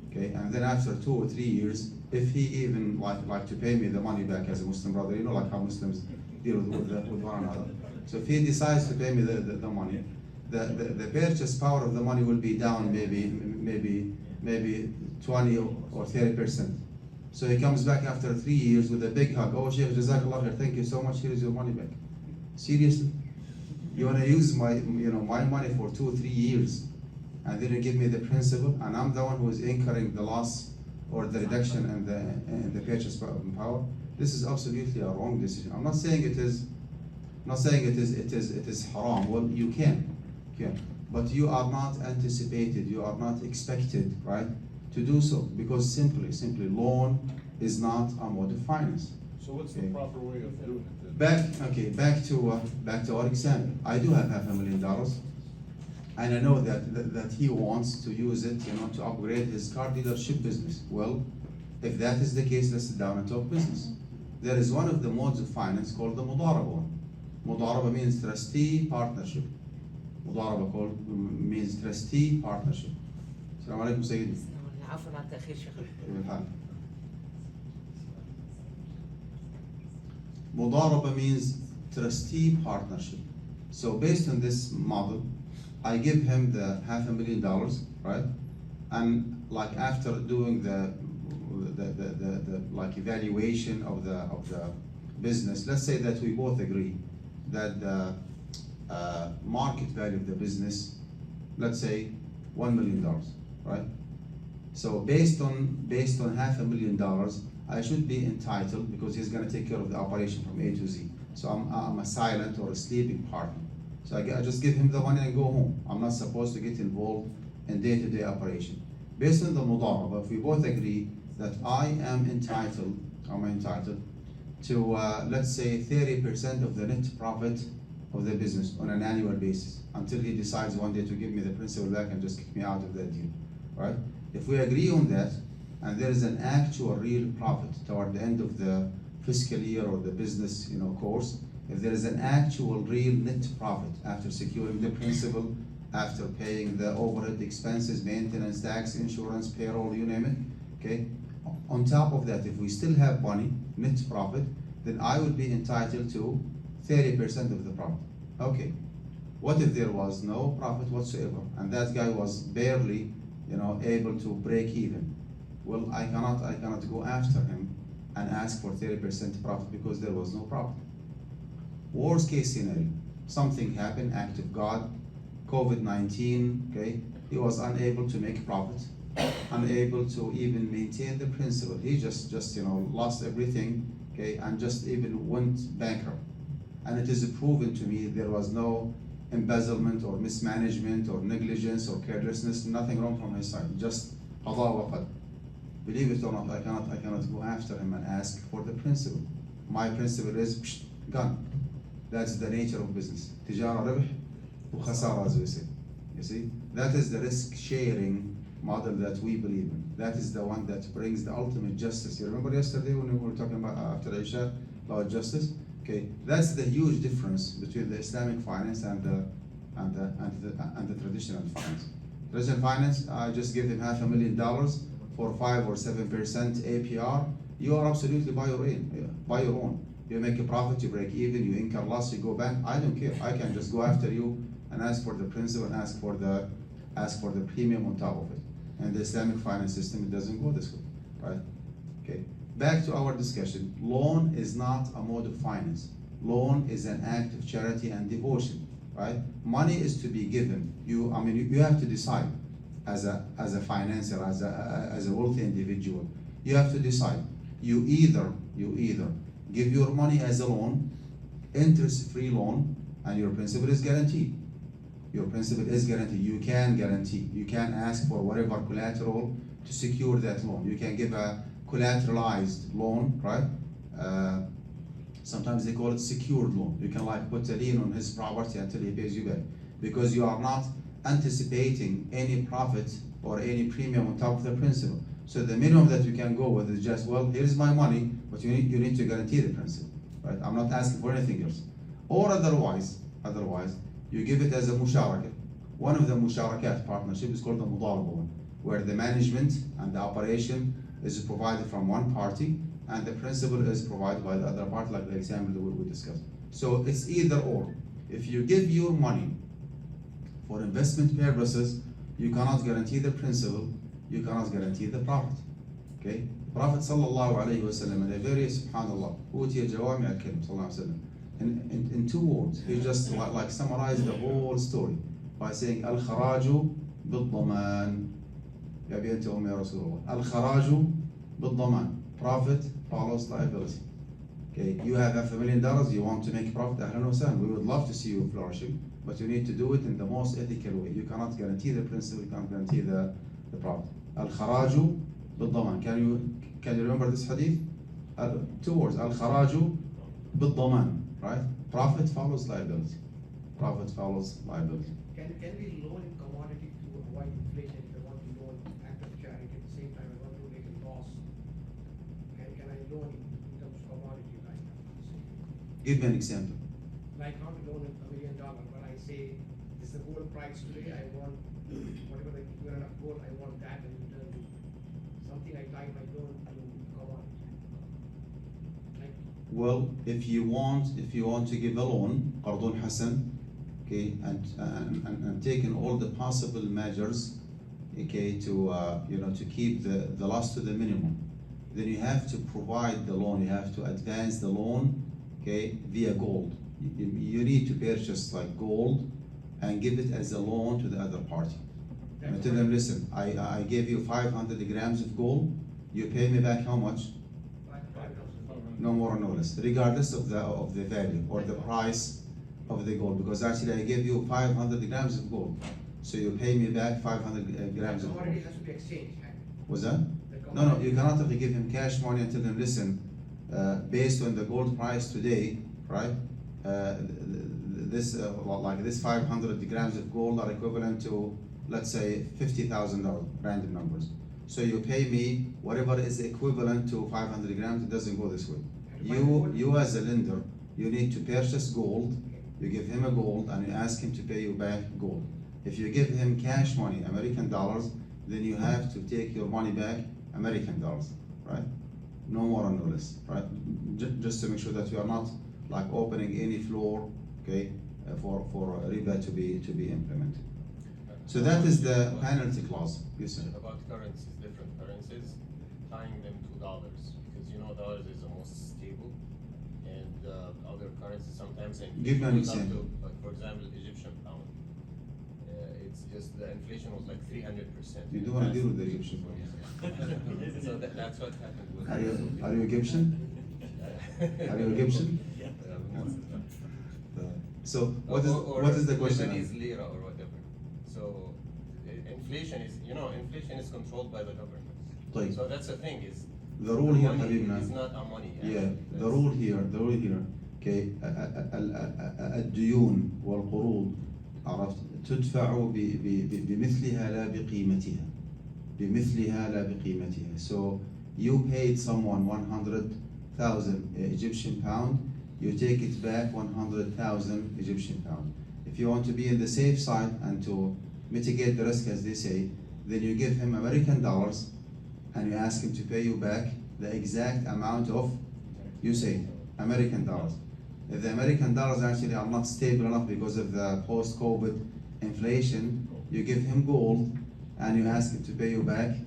Speaker 2: Okay, and then after 2 or 3 years, if he even like to pay me the money back as a Muslim brother, like how Muslims deal with one another. So if he decides to pay me the money, the purchase power of the money will be down maybe 20 or 30%. So he comes back after 3 years with a big hug. Oh, Sheikh, Jazakallah khair, thank you so much. Here is your money back. Seriously, you want to use my money for 2 or 3 years, and then you give me the principal, and I'm the one who is incurring the loss or the reduction in the purchase power? This is absolutely a wrong decision. I'm not saying it is. It is haram. Well, you can, but you are not anticipated. You are not expected, right, to do so, because simply loan is not a mode of finance.
Speaker 6: So what's the proper way of doing it then?
Speaker 2: Back to our example. I do have $500,000, and I know that he wants to use it, to upgrade his car dealership business. Well, if that is the case, let's sit down and talk business. There is one of the modes of finance called the mudaraba. Mudaraba means trustee partnership. Mudaraba means trustee partnership. السلام عليكم سيدي.
Speaker 3: عفوا على التأخير شيخ.
Speaker 2: كيف الحال؟ مضاربة means trustee partnership. So based on this model, I give him the $500,000, right? And like after doing the like evaluation of the business, let's say that we both agree that the market value of the business, let's say $1 million, right? So based on $500,000, I should be entitled, because he's going to take care of the operation from A to Z. So I'm a silent or a sleeping partner. So I just give him the money and go home. I'm not supposed to get involved in day-to-day operation. Based on the mudaraba, if we both agree that I am entitled to, let's say, 30% of the net profit of the business on an annual basis, until he decides one day to give me the principal back and just kick me out of that deal, right? If we agree on that, and there is an actual real profit toward the end of the fiscal year or the business course, if there is an actual real net profit after securing the principal, after paying the overhead expenses, maintenance, tax, insurance, payroll, you name it, okay? On top of that, if we still have money, net profit, then I would be entitled to 30% of the profit. Okay, what if there was no profit whatsoever, and that guy was barely able to break even? Well, I cannot go after him and ask for 30% profit because there was no profit. Worst case scenario, something happened, act of God, COVID-19, okay? He was unable to make profit, unable to even maintain the principal. He just lost everything, okay, and just even went bankrupt. And it is proven to me there was no embezzlement or mismanagement or negligence or carelessness, nothing wrong from his side, just qada wa qadar. Believe it or not, I cannot go after him and ask for the principal. My principal is gone. That's the nature of business. Tijara ribh wa khasara, as we say. You see, that is the risk sharing model that we believe in. That is the one that brings the ultimate justice. You remember yesterday when we were talking about after Isha about justice? Okay, that's the huge difference between the Islamic finance and the traditional finance. Traditional finance, I just give them $500,000 for 5 or 7% APR. You are absolutely by your own. You make a profit, you break even, you incur loss, you go back. I don't care. I can just go after you and ask for the principal and ask for the premium on top of it. And the Islamic finance system, it doesn't go this way, right? Okay. Back to our discussion. Loan is not a mode of finance. Loan is an act of charity and devotion, right? Money is to be given. You have to decide as a financier, as a wealthy individual. You have to decide. You either give your money as a loan, interest-free loan, and your principal is guaranteed. Your principal is guaranteed. You can guarantee. You can ask for whatever collateral to secure that loan. You can give a collateralized loan, right? Sometimes they call it secured loan. You can put a lien on his property until he pays you back, because you are not anticipating any profit or any premium on top of the principal. So the minimum that you can go with is just, well, here's my money, but you need to guarantee the principal, right? I'm not asking for anything else. Or otherwise, you give it as a musharaka. One of the musharakat partnership is called the mudaraba one, where the management and the operation is provided from one party and the principal is provided by the other party, like the example that we discussed. So it's either or. If you give your money for investment purposes, you cannot guarantee the principal, you cannot guarantee the profit. Okay? The Prophet sallallahu alayhi wa sallam, and a very subhanallah, utiya jawami al-kalim sallallahu alayhi wa sallam, in 2 words, he just like summarized the whole story by saying al-kharaju bil-daman. Ya biyanta ya Rasulullah. Al-kharaju bil-daman. Profit follows liability. Okay, you have $500,000, you want to make profit, ahlan wa sahlan. We would love to see you flourishing, but you need to do it in the most ethical way. You cannot guarantee the principal, you cannot guarantee the profit. Al-kharaju bil-daman. Can you remember this hadith? 2 words. Al-kharaju bil-daman. Right? Profit follows liability. Profit follows liability.
Speaker 5: Can we loan in commodity to avoid inflation? If I want to loan act of charity at the same time I want to make a loss, can I loan in terms of commodity like that?
Speaker 2: Give me an example.
Speaker 5: Like not to loan $1 million, but I say this is the gold price today. I want got enough gold, I want that in return to something I tie my loan to commodity. Like,
Speaker 2: Well, if you want to give a loan, قرض حسن, okay, and taking all the possible measures, okay, to to keep the loss to the minimum, then you have to provide the loan. You have to advance the loan, okay, via gold. You need to purchase like gold and give it as a loan to the other party. And tell them, listen, I gave you 500 grams of gold. You pay me back how much?
Speaker 5: 5,000.
Speaker 2: No more, no less, regardless of the value or the price of the gold. Because actually, I gave you 500 grams of gold, so you pay me back 500 grams of gold.
Speaker 5: Commodity has to be exchanged.
Speaker 2: Was that?
Speaker 5: The
Speaker 2: No, you cannot really give him cash money and tell him, listen, based on the gold price today, right? This 500 grams of gold are equivalent to, let's say, $50,000, random numbers. So you pay me whatever is equivalent to 500 grams. It doesn't go this way. You as a lender, you need to purchase gold. You give him a gold and you ask him to pay you back gold. If you give him cash money, American dollars, then you have to take your money back American dollars, right? No more and no less, right? Just to make sure that you are not like opening any floor, okay, for riba to be implemented. So that is the penalty clause. Yes, sir.
Speaker 10: About currencies, different currencies, tying them to dollars, because dollars is the most stable, and other currencies sometimes.
Speaker 2: Give me an
Speaker 10: goes up
Speaker 2: example.
Speaker 10: to, like, for example, Egyptian pound. It's just the inflation was like 300%.
Speaker 2: You don't want to deal with the Egyptian pound.
Speaker 10: So that's what happened with.
Speaker 2: Are you Egyptian? Are you Egyptian? So what is the question?
Speaker 10: Lebanese lira or whatever. So inflation is controlled by the government.
Speaker 2: طيب.
Speaker 10: So that's the thing is.
Speaker 2: The rule here,
Speaker 10: money
Speaker 2: حبيبنا.
Speaker 10: is not a money.
Speaker 2: Yeah, the rule here, okay, الديون والقروض عرفت تدفع بمثلها لا بقيمتها. بمثلها لا بقيمتها. So you paid someone 100,000 Egyptian pound, you take it back 100,000 Egyptian pound. If you want to be in the safe side and to mitigate the risk, as they say, then you give him American dollars and you ask him to pay you back the exact amount of, you say, American dollars. If the American dollars actually are not stable enough because of the post-COVID inflation, you give him gold and you ask him to pay you back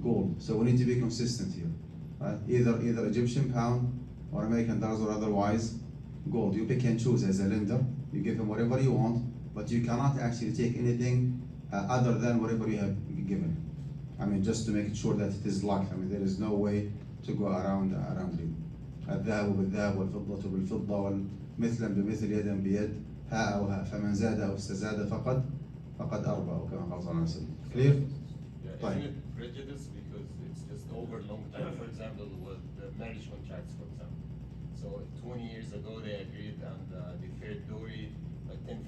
Speaker 2: gold. So we need to be consistent here, right? Either Egyptian pound or American dollars or otherwise gold. You pick and choose as a lender. You give him whatever you want, but you cannot actually take anything other than whatever you have given. I mean, just to make it sure that it is locked. I mean, there is no way to go around it. الذهب بالذهب والفضة بالفضة والمثلا بمثل يدا بيد ها أو ها فمن زاد أو استزاد فقد أربى أو كما قال صلى الله عليه وسلم. Clear?
Speaker 10: Yeah, isn't it prejudice because it's just over long time? For example, with the marriage contracts, for example. So 20 years ago they agreed on the deferred dowry like $10,000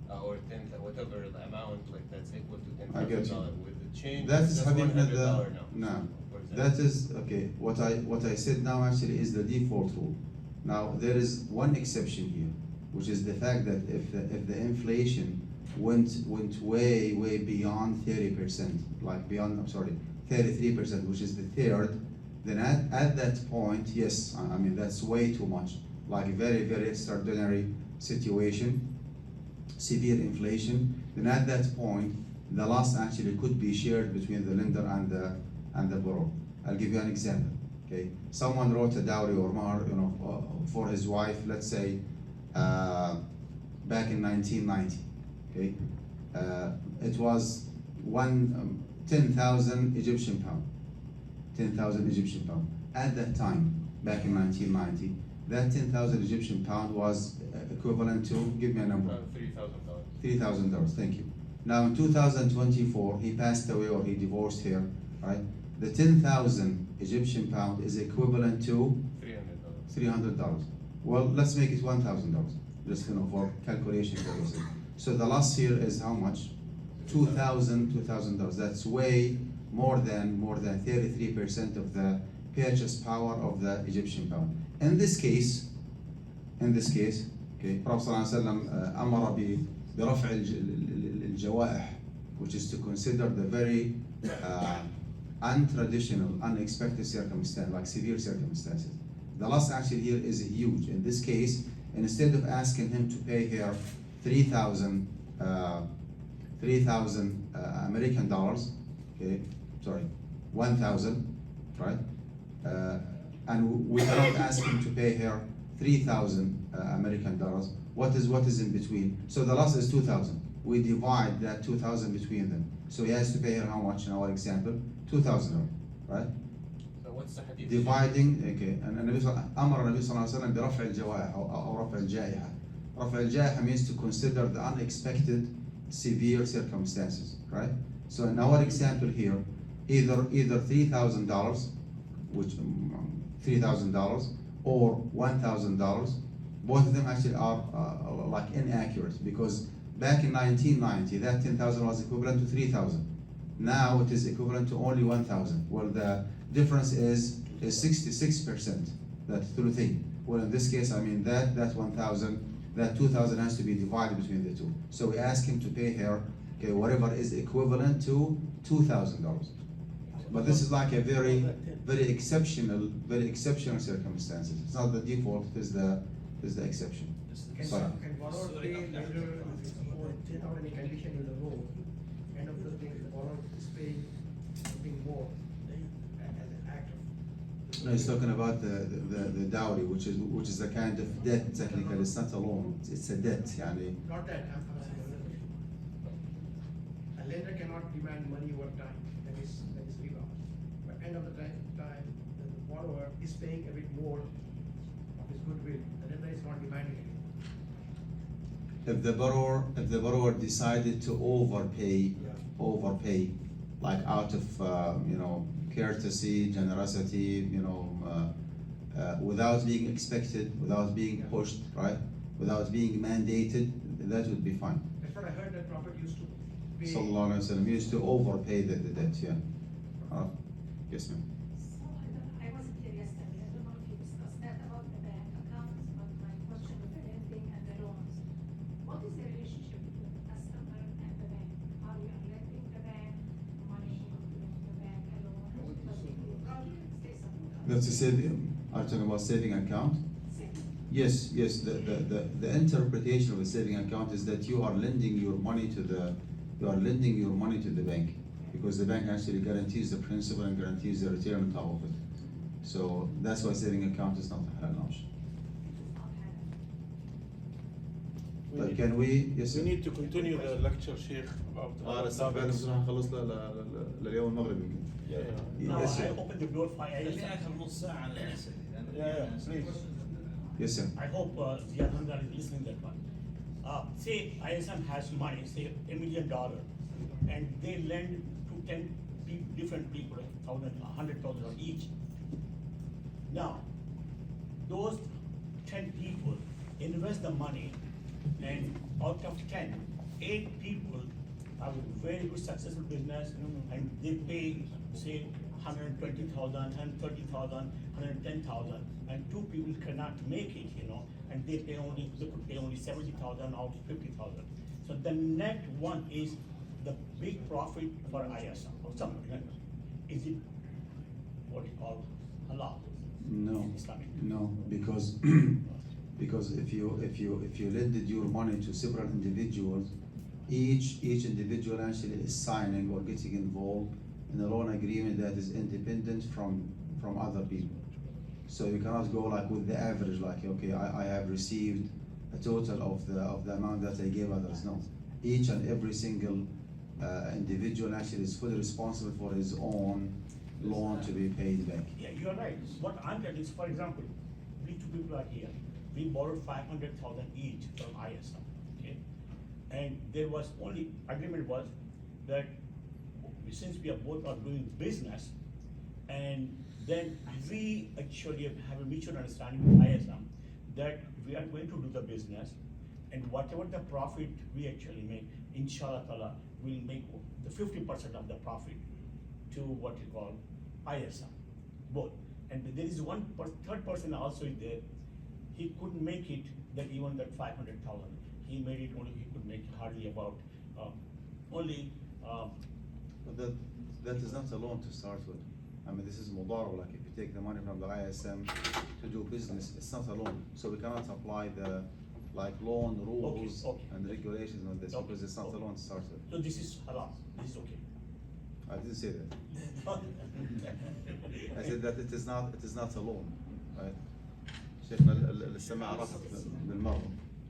Speaker 10: or whatever the amount, like that's equal to $10,000. With the change,
Speaker 2: that is
Speaker 10: $100
Speaker 2: حبيبنا
Speaker 10: now.
Speaker 2: no. That is okay. What I said now actually is the default rule. Now there is one exception here, which is the fact that if the inflation went way beyond 30%, like beyond 33%, which is the third, then at that point, yes, I mean that's way too much. Like a very extraordinary situation, severe inflation. Then at that point, the loss actually could be shared between the lender and the borrower. I'll give you an example. Okay, someone wrote a dowry or mahar, for his wife. Let's say back in 1990. Okay, it was 10,000 Egyptian pound. 10,000 Egyptian pound. At that time, back in 1990, that 10,000 Egyptian pound was equivalent to, give me a number.
Speaker 10: $3,000.
Speaker 2: $3,000. Thank you. Now in 2024, he passed away or he divorced her, right? The 10,000 Egyptian pound is equivalent to $300. Well, let's make it $1,000, just for calculation purposes. So the loss here is how much? $2,000. That's way more than 33% of the purchase power of the Egyptian pound. In this case, okay, Prophet ﷺ أمر برفع الجوائح which is to consider the very untraditional, unexpected circumstance, like severe circumstances. The loss actually here is huge. In this case, instead of asking him to pay her 3,000 American dollars, okay, sorry, 1,000, right? And we cannot ask him to pay her 3,000 American dollars. What is in between? So the loss is 2,000. We divide that 2,000 between them. So he has to pay her how much in our example? 2,000, right?
Speaker 10: So what's the hadith?
Speaker 2: Dividing, okay, and أمر النبي صلى الله عليه وسلم برفع الجوائح أو رفع الجائحة. رفع الجائحة means to consider the unexpected severe circumstances, right? So in our example here, either $3,000, which $3,000 or $1,000, both of them actually are like inaccurate, because back in 1990 that 10,000 was equivalent to 3,000. Now it is equivalent to only 1,000. Well, the difference is 66%. That's the thing. Well, in this case, I mean that 1,000, that 2,000 has to be divided between the two. So we ask him to pay her, okay, whatever is equivalent to $2,000. But this is like a very exceptional circumstances. It's not the default. It is the exception. Sorry.
Speaker 5: Can borrower pay later without any condition in the loan? End of the day, the borrower is paying something more as an act of.
Speaker 2: No, he's talking about the dowry, which is a kind of debt technically. It's not a loan. It's a debt. Yani.
Speaker 5: Not that, I'm asking another question. A lender cannot demand money over time, that is riba. But end of the time, the borrower is paying a bit more of his goodwill, the lender is not demanding it.
Speaker 2: If the borrower decided to overpay, like out of courtesy, generosity, without being expected, without being pushed, right, without being mandated, that would be fine.
Speaker 5: That's what I heard that Prophet used to pay.
Speaker 2: Sallallahu Alaihi Wasallam used to overpay the debt. Yeah. Yes, ma'am.
Speaker 11: So I wasn't here yesterday. I don't know if you discussed that about the bank accounts, but my question with the lending and the loans. What is the relationship between the customer and the bank? Are you lending the bank money, or giving the bank a loan? Say something.
Speaker 2: That's a saving. Are you talking about saving account? Yes. The interpretation of a saving account is that you are lending your money to the bank, because the bank actually guarantees the principal and guarantees the return on top of it. So that's why saving account is not a halal option. But can we? Yes,
Speaker 12: We
Speaker 2: sir.
Speaker 12: need to continue the lecture, Sheikh, about
Speaker 2: بس
Speaker 12: topics.
Speaker 2: بصراحة خلص لليوم المغرب يمكن.
Speaker 12: No,
Speaker 2: Yes, sir.
Speaker 9: I opened the door for
Speaker 12: Yeah, please.
Speaker 2: Yes, sir.
Speaker 9: I hope Ziadandar is listening that one. Say ISM has money, say $1 million, and they lend to 10 different people, 100,000 each. Now, those 10 people invest the money, and out of 10, 8 people have a very good successful business, and they pay, say, 120,000, 130,000, 110,000, and 2 people cannot make it, and they could pay only 70,000 out of 50,000. So the net one is the big profit for ISM or something. Is it what you call halal?
Speaker 2: No,
Speaker 9: Islamic?
Speaker 2: no, because if you lended your money to several individuals, each individual actually is signing or getting involved in a loan agreement that is independent from other people. So you cannot go like with the average, like okay, I have received a total of the amount that I gave others. No, each and every single individual actually is fully responsible for his own loan to be paid back.
Speaker 9: Yeah, you're right. What I'm getting is, for example, we 2 people are here. We borrowed 500,000 each from ISM, okay? And there was only agreement was that since we are both are doing business, and then we actually have a mutual understanding with ISM that we are going to do the business, and whatever the profit we actually make, inshallah ta'ala, we'll make the 50% of the profit to what you call ISM, both. And there is third person also is there. He couldn't make it that even that 500,000. He made it only, he could make hardly about only
Speaker 2: But that is not a loan to start with. I mean, this is mudaraba, like if you take the money from the ISM to do business, it's not a loan. So we cannot apply the loan rules
Speaker 9: Okay.
Speaker 2: and regulations on this because it's not a loan to start with.
Speaker 9: So this is haram, this is okay.
Speaker 2: I didn't say that. I said that it is not a loan, right? شيخنا السماع رفض بالمرة.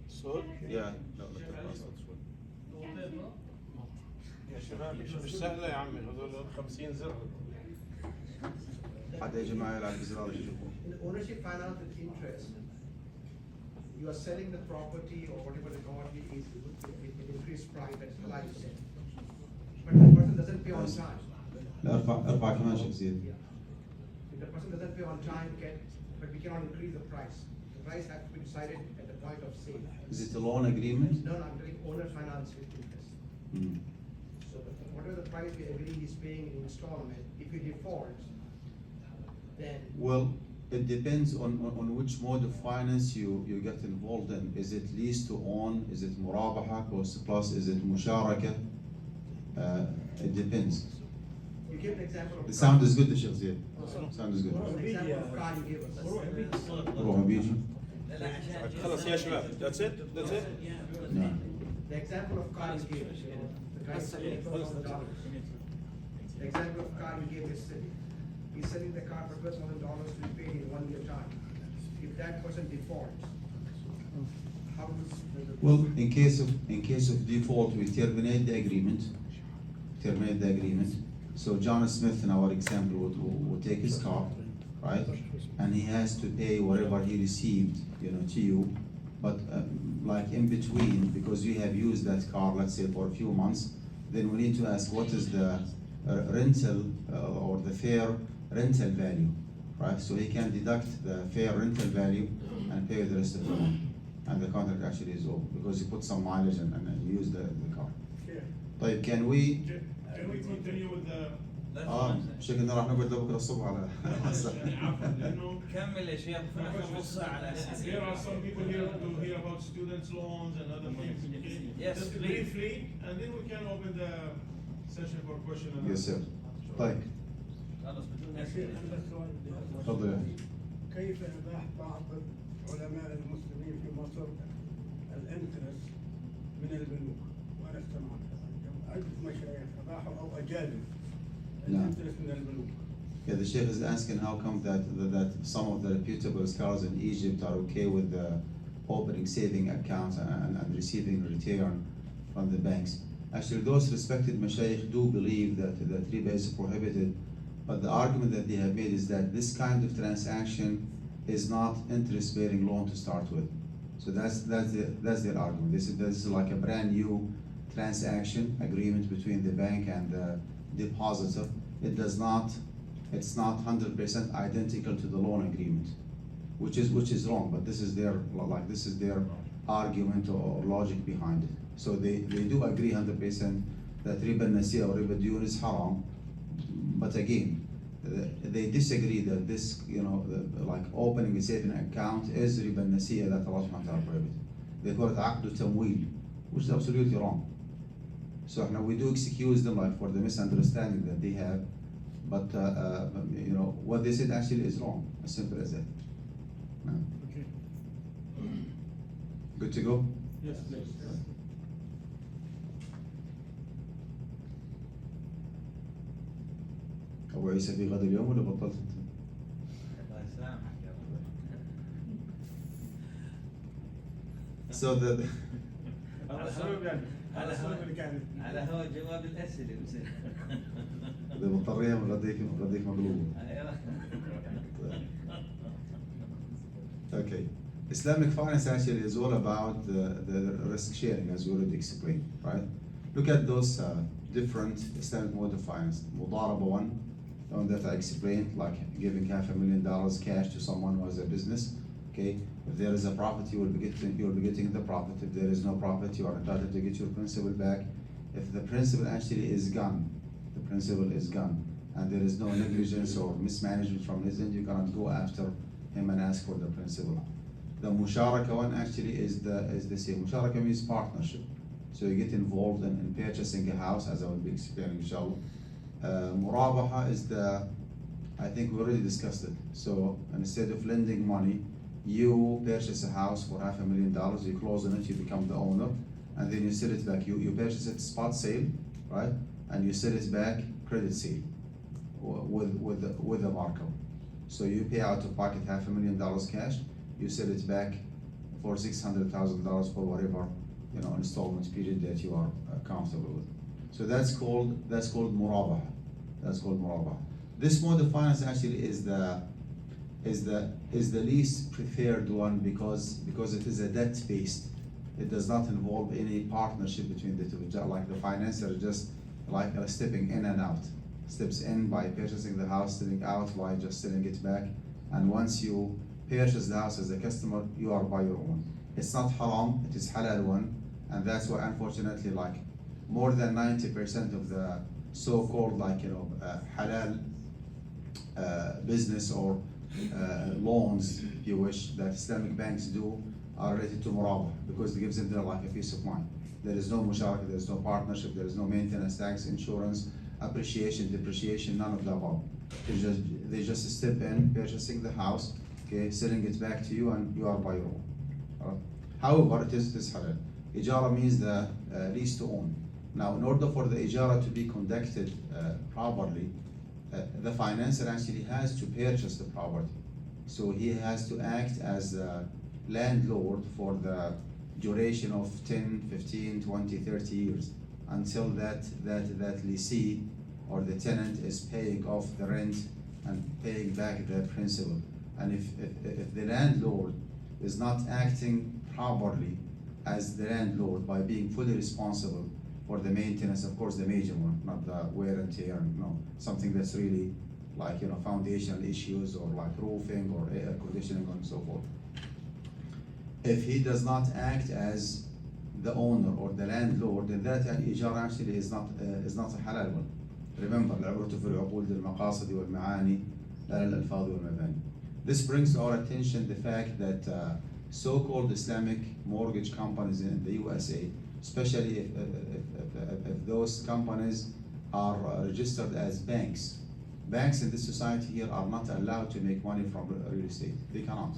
Speaker 12: صوت؟
Speaker 2: Yeah, لا لا صوت شوي.
Speaker 12: يا شباب مش سهلة يا عمي هذول 50 زر.
Speaker 2: حدا يا جماعة يلعب بزرار يشوفون.
Speaker 5: In ownership finance with interest, you are selling the property or whatever the commodity is with increased price, that's halal you said. But the person doesn't pay on time.
Speaker 2: لا ارفع كمان شيء زيادة.
Speaker 5: If the person doesn't pay on time, but we cannot increase the price. The price has to be decided at the point of sale.
Speaker 2: Is it a loan agreement?
Speaker 5: No, I'm telling owner finance with interest.
Speaker 2: Mm.
Speaker 5: So whatever the price we agree he's paying in installment, if he defaults, then
Speaker 2: Well, it depends on which mode of finance you get involved in. Is it lease to own? Is it murabaha plus? Is it musharaka? It depends.
Speaker 5: you give an example of
Speaker 2: The sound is good, Sheikh Ziyad. Sound is good.
Speaker 5: an example of car you gave us.
Speaker 2: روح بيجي.
Speaker 12: خلص يا شباب. That's it? That's it?
Speaker 2: نعم.
Speaker 5: The example of car you gave, the guy selling it for $1,000. The example of car you gave is silly. He's selling the car for $12,000 to be paid in 1 year time. If that person defaults, how does the
Speaker 2: Well, in case of default, we terminate the agreement. Terminate the agreement. So John Smith, in our example, would take his car, right? And he has to pay whatever he received, to you. But like in between, because you have used that car, let's say for a few months, then we need to ask what is the rental or the fair rental value, right? So he can deduct the fair rental value and pay the rest of the money. And the contract actually is over because he put some mileage and used the car. طيب can we
Speaker 1: continue with the
Speaker 2: شكلنا راح نقعد لبكره الصبح على
Speaker 1: لانه
Speaker 3: كمل يا شيخ نص ساعة على أساس.
Speaker 1: there are some people here to hear about students loans and other things.
Speaker 3: Yes,
Speaker 1: Just
Speaker 3: please.
Speaker 1: briefly, and then we can open the session for question and
Speaker 2: Yes, sir. طيب
Speaker 3: خلص بدون أسئلة.
Speaker 2: تفضل يا أخي.
Speaker 13: كيف يباح بعض علماء المسلمين في مصر الانترست من البنوك؟ وانا استمعت عدة مشايخ اباحوا او اجازوا الانترست من البنوك.
Speaker 2: Yeah, the Sheikh is asking how come that some of the reputable scholars in Egypt are okay with the opening saving accounts and receiving return from the banks. Actually, those respected mashayikh do believe that riba is prohibited, but the argument that they have made is that this kind of transaction is not interest-bearing loan to start with. So that's their argument. This is like a brand new transaction agreement between the bank and the depositor. It's not 100% identical to the loan agreement, which is wrong. But this is their argument or logic behind it. So they do agree 100% that riba nasiya or riba diyun is haram. But again, they disagree that this, like opening a saving account is riba nasiya that Allah subhanahu wa ta'ala prohibited. They call it aqdu tamwil, which is absolutely wrong. So we do excuse them like for the misunderstanding that they have, but what they said actually is wrong. As simple as that.
Speaker 1: Okay.
Speaker 2: Good to go?
Speaker 1: Yes, please.
Speaker 2: أبو عيسى في غد اليوم ولا بطلت أنت؟
Speaker 3: الله يسامحك يا أبو.
Speaker 2: So the
Speaker 3: على هو جواب الأسئلة بس.
Speaker 2: إذا بضطريها بغديك مقلوبة.
Speaker 3: أيوه.
Speaker 2: Okay. Islamic finance actually is all about the risk sharing, as we already explained, right? Look at those different Islamic mode of finance. Mudaraba one that I explained, like giving $500,000 cash to someone who has a business. Okay, if there is a profit, you will be getting the profit. If there is no profit, you are entitled to get your principal back. If the principal actually is gone, and there is no negligence or mismanagement from his end, you cannot go after him and ask for the principal. The musharaka one actually is the same. Musharaka means partnership. So you get involved in purchasing a house, as I will be explaining, inshallah. Murabaha is I think we already discussed it. So instead of lending money, you purchase a house for $500,000, you close on it, you become the owner, and then you sell it back. You purchase it spot sale, right? And you sell it back credit sale with a markup. So you pay out of pocket $500,000 cash, you sell it back for $600,000 for whatever installment period that you are comfortable with. So that's called murabaha. That's called murabaha. This mode of finance actually is the least preferred one because it is a debt based. It does not involve any partnership between the two. Like the financer, just like stepping in and out. Steps in by purchasing the house, stepping out by just selling it back. And once you purchase the house as a customer, you are by your own. It's not haram, it is halal one. And that's why, unfortunately, like more than 90% of the so-called halal business or loans, if you wish, that Islamic banks do are related to murabah because it gives them like a peace of mind. There is no musharaka, there is no partnership, there is no maintenance, tax, insurance, appreciation, depreciation, none of the above. They just step in, purchasing the house, okay, selling it back to you, and you are by your own. However, it is halal. Ijara means the lease to own. Now, in order for the ijara to be conducted properly, the financer actually has to purchase the property. So he has to act as a landlord for the duration of 10, 15, 20, 30 years until that lessee or the tenant is paying off the rent and paying back the principal. And if the landlord is not acting properly as the landlord by being fully responsible for the maintenance, of course the major one, not the wear and tear, something that's really like foundational issues or like roofing or air conditioning and so forth. If he does not act as the owner or the landlord, then that ijara actually is not a halal one. Remember, العبرة في العقول المقاصد والمعاني لا للألفاظ والمباني. This brings to our attention the fact that so-called Islamic mortgage companies in the USA, especially if those companies are registered as banks. Banks in this society here are not allowed to make money from real estate. They cannot.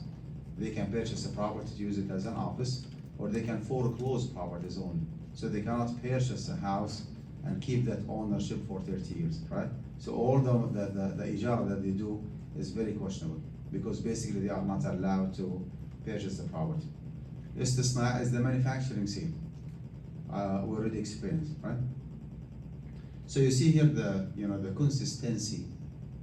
Speaker 2: They can purchase a property to use it as an office, or they can foreclose properties only. So they cannot purchase a house and keep that ownership for 30 years, right? So all the ijara that they do is very questionable because basically they are not allowed to purchase the property. Istisna is the manufacturing sale. We already experienced, right? So you see here the consistency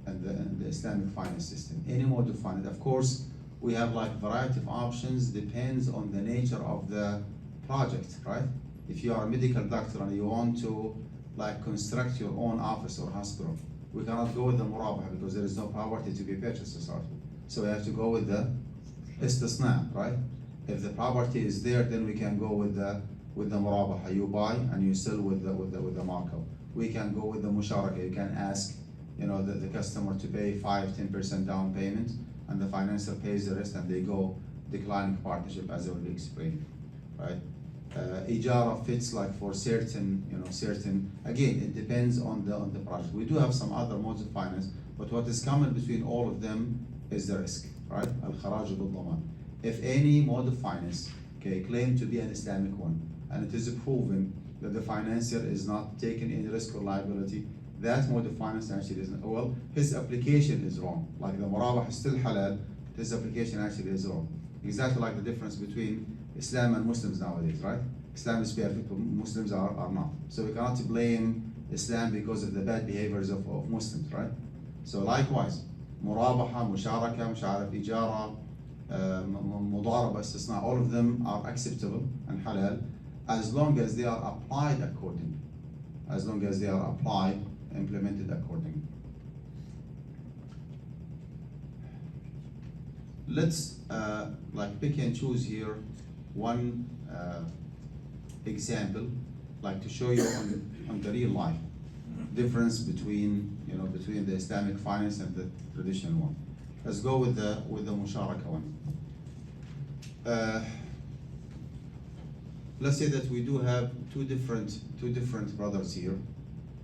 Speaker 2: and the Islamic finance system. Any mode of finance, of course, we have like variety of options, depends on the nature of the project, right? If you are a medical doctor and you want to like construct your own office or hospital, we cannot go with the murabaha because there is no property to be purchased to start with. So we have to go with the istisna, right? If the property is there, then we can go with the murabaha. You buy and you sell with the markup. We can go with the musharaka. You can ask, the customer to pay 5-10% down payment, and the financer pays the rest, and they go declining partnership as I will explain, right? Ijara fits like for certain. Again, it depends on the project. We do have some other modes of finance, but what is common between all of them is the risk, right? Al-kharaj bil-dhaman. If any mode of finance, claimed to be an Islamic one, and it is proven that the financier is not taking any risk or liability, that mode of finance actually isn't. Well, his application is wrong. Like the murabah is still halal, but his application actually is wrong. Exactly like the difference between Islam and Muslims nowadays, right? Islam is perfect, but Muslims are not. So we cannot blame Islam because of the bad behaviors of Muslims, right? So likewise, murabaha, musharaka, ijara, mudaraba, istisna, all of them are acceptable and halal as long as they are applied accordingly. As long as they are applied, implemented accordingly. Let's like pick and choose here one example, like to show you on the real life difference between the Islamic finance and the traditional one. Let's go with the musharaka one. let's say that we do have two different brothers here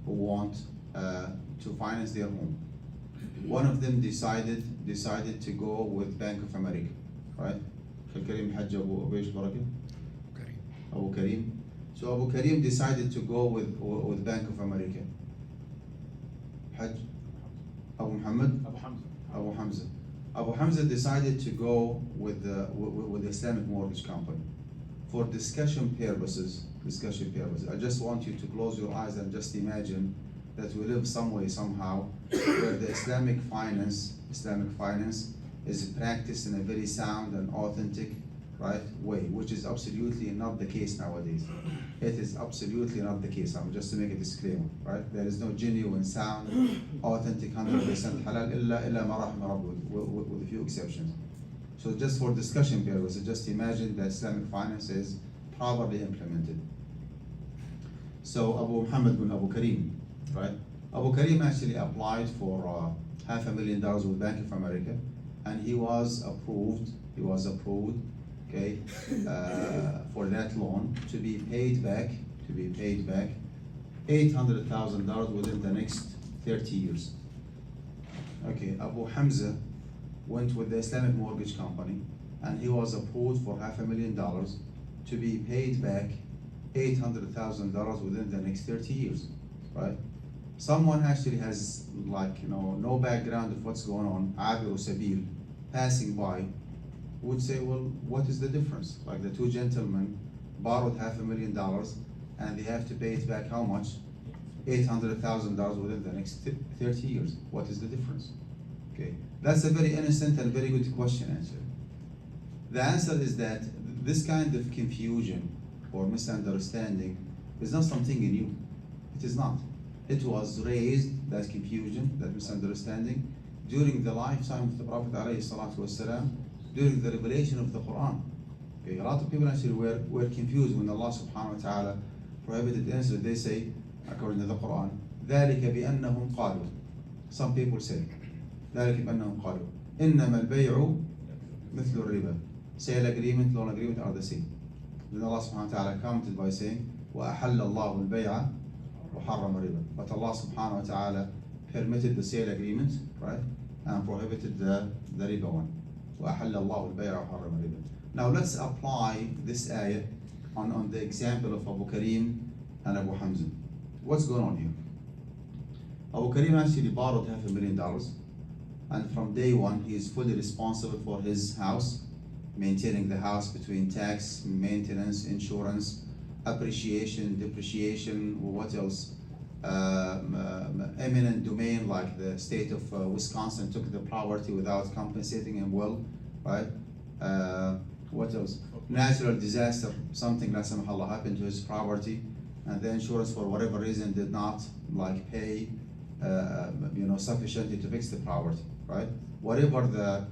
Speaker 2: who want to finance their home. One of them decided to go with Bank of America, right? Karim Hajj Abu Baraka? Abu Karim. So Abu Karim decided to go with Bank of America. Hajj Abu Muhammad? Abu Hamza. Abu Hamza decided to go with the Islamic mortgage company. For discussion purposes, I just want you to close your eyes and just imagine that we live some way, somehow, where the Islamic finance is practiced in a very sound and authentic, right, way, which is absolutely not the case nowadays. It is absolutely not the case. I'm just to make a disclaimer, right? There is no genuine, sound, authentic, 100% halal, illa ma rahma rabbi, with a few exceptions. So just for discussion purposes, just imagine that Islamic finance is properly implemented. So Abu Muhammad bin Abu Karim, right? Abu Karim actually applied for $500,000 with Bank of America, and he was approved, okay, for that loan to be paid back $800,000 within the next 30 years. Okay, Abu Hamza went with the Islamic mortgage company, and he was approved for $500,000 to be paid back $800,000 within the next 30 years, right? Someone actually has, like, no background of what's going on, Abir Sabil, passing by, would say, well, what is the difference? Like, the two gentlemen borrowed $500,000 and they have to pay it back how much? $800,000 within the next 30 years. What is the difference? Okay, that's a very innocent and very good question answer. The answer is that this kind of confusion or misunderstanding is not something new. It is not. It was raised, that confusion, that misunderstanding, during the lifetime of the Prophet ﷺ, during the revelation of the Quran. Okay, a lot of people actually were confused when Allah subhanahu wa ta'ala prohibited answer. They say, according to the Quran, ذَلِكَ بِأَنَّهُمْ قَالُوا. Some people say, ذَلِكَ بِأَنَّهُمْ قَالُوا إِنَّمَا الْبَيْعُ مِثْلُ الرِّبَى. Sale agreement, loan agreement are the same. Then Allah subhanahu wa ta'ala commented by saying, وَأَحَلَّ اللَّهُ الْبَيْعَ وَحَرَّمَ الرِّبَى. But Allah subhanahu wa ta'ala permitted the sale agreement, right, and prohibited the riba one. وَأَحَلَّ اللَّهُ الْبَيْعَ وَحَرَّمَ الرِّبَى. Now let's apply this ayah on the example of Abu Karim and Abu Hamza. What's going on here? Abu Karim actually borrowed $500,000, and from day one he is fully responsible for his house, maintaining the house between tax, maintenance, insurance, appreciation, depreciation, what else? Eminent domain, like the state of Wisconsin took the property without compensating him well, right? What else? Natural disaster, something like Allah happened to his property, and the insurance for whatever reason did not pay sufficiently to fix the property, right? Whatever the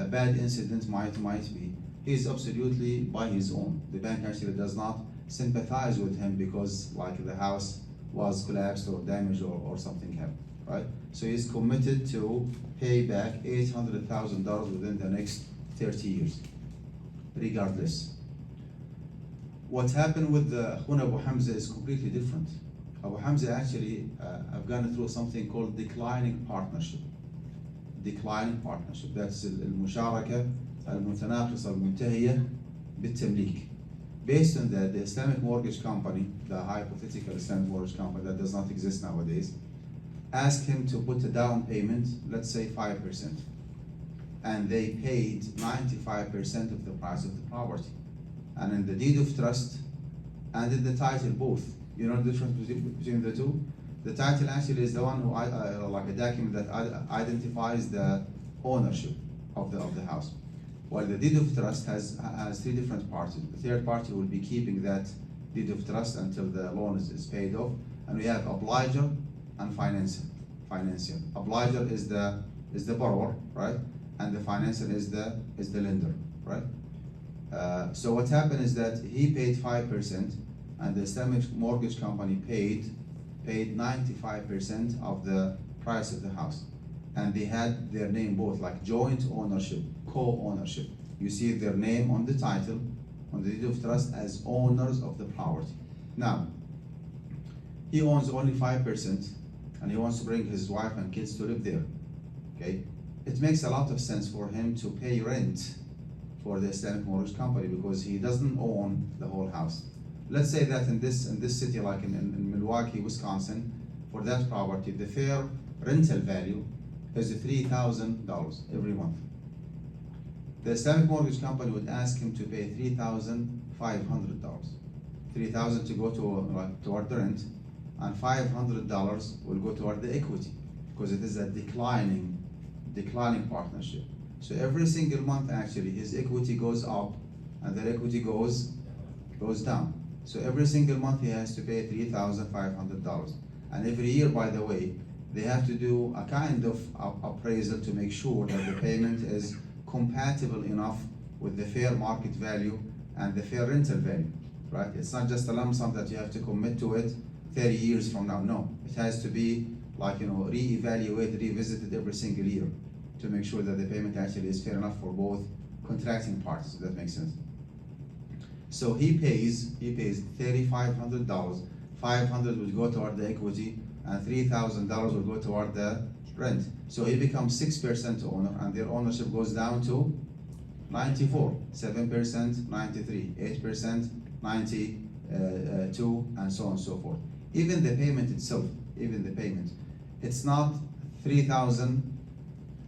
Speaker 2: bad incident might be, he is absolutely by his own. The bank actually does not sympathize with him because the house was collapsed or damaged or something happened, right? So he is committed to pay back $800,000 within the next 30 years, regardless. What happened with the Akhuna Abu Hamza is completely different. Abu Hamza actually have gone through something called declining partnership. Declining partnership. That's المشاركة المتناقصة المنتهية بالتمليك. Based on that, the Islamic mortgage company, the hypothetical Islamic mortgage company that does not exist nowadays, asked him to put a down payment, let's say 5%. And they paid 95% of the price of the property. And in the deed of trust and in the title both. You know the difference between the two? The title actually is the one who, like a document that identifies the ownership of the house. While the deed of trust has three different parties. The third party will be keeping that deed of trust until the loan is paid off. And we have obliger and financier. Obliger is the borrower, right? And the financier is the lender, right? So what happened is that he paid 5%, and the Islamic mortgage company paid 95% of the price of the house. And they had their name both, like joint ownership, co-ownership. You see their name on the title, on the deed of trust as owners of the property. Now, he owns only 5%, and he wants to bring his wife and kids to live there. Okay, it makes a lot of sense for him to pay rent for the Islamic mortgage company because he doesn't own the whole house. Let's say that in this city, like in Milwaukee, Wisconsin, for that property, the fair rental value is $3,000 every month. The Islamic mortgage company would ask him to pay $3,500. $3,000 to go toward the rent, and $500 will go toward the equity because it is a declining partnership. So every single month, actually, his equity goes up and their equity goes down. So every single month he has to pay $3,500. And every year, by the way, they have to do a kind of appraisal to make sure that the payment is compatible enough with the fair market value and the fair rental value, right? It's not just a lump sum that you have to commit to it 30 years from now. No, it has to be like, re-evaluated, revisited every single year to make sure that the payment actually is fair enough for both contracting parties, if that makes sense. So he pays $3,500. $500 will go toward the equity, and $3,000 will go toward the rent. So he becomes 6% owner, and their ownership goes down to 94, 7%, 93, 8%, 92, and so on and so forth. Even the payment itself, it's not 3,000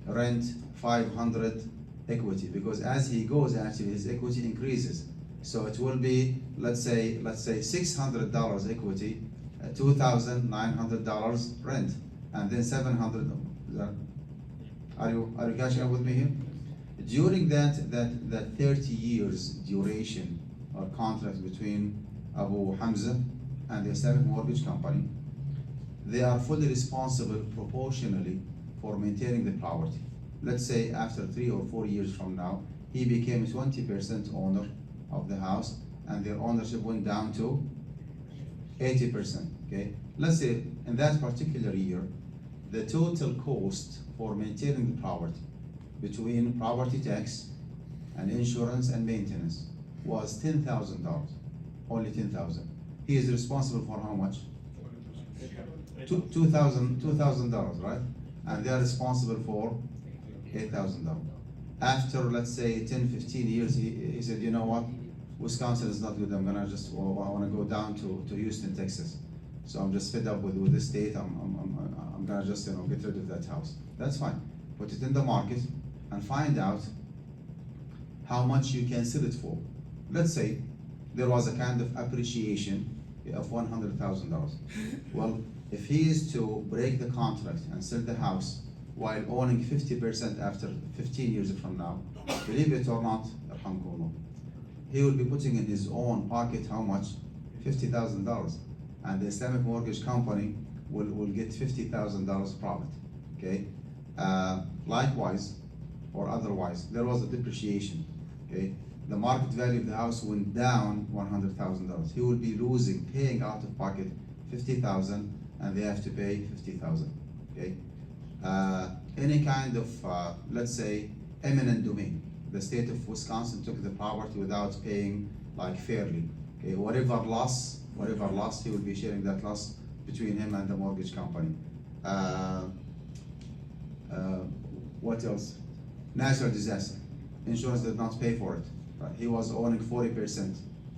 Speaker 2: rent, 500 equity, because as he goes, actually his equity increases. So it will be, let's say $600 equity, $2,900 rent, and then $700. Are you catching up with me here? During that 30 years duration or contract between Abu Hamza and the Islamic mortgage company, they are fully responsible proportionally for maintaining the property. Let's say after 3 or 4 years from now, he became 20% owner of the house, and their ownership went down to 80%. Okay, let's say in that particular year, the total cost for maintaining the property between property tax and insurance and maintenance was $10,000, only $10,000. He is responsible for how much? $2,000, right? And they are responsible for $8,000. After, let's say, 10, 15 years, he said, you know what? Wisconsin is not good. I want to go down to Houston, Texas. So I'm just fed up with this state. I'm gonna just get rid of that house. That's fine. Put it in the market and find out how much you can sell it for. Let's say there was a kind of appreciation of $100,000. Well, if he is to break the contract and sell the house while owning 50% after 15 years from now, believe it or not, he will be putting in his own pocket how much? $50,000. And the Islamic mortgage company will get $50,000 profit. Okay. Likewise, or otherwise, there was a depreciation. Okay. The market value of the house went down $100,000. He will be paying out of pocket $50,000, and they have to pay $50,000. Okay. Any kind of, let's say, eminent domain. The state of Wisconsin took the property without paying fairly. Okay. Whatever loss, he will be sharing that loss between him and the mortgage company. What else? Natural disaster. Insurance did not pay for it. Right? He was owning 40%.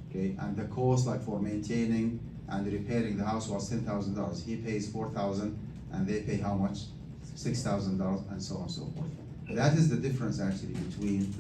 Speaker 2: Okay, and the cost for maintaining and repairing the house was $10,000. He pays $4,000, and they pay how much? $6,000, and so on and so forth. That is the difference actually between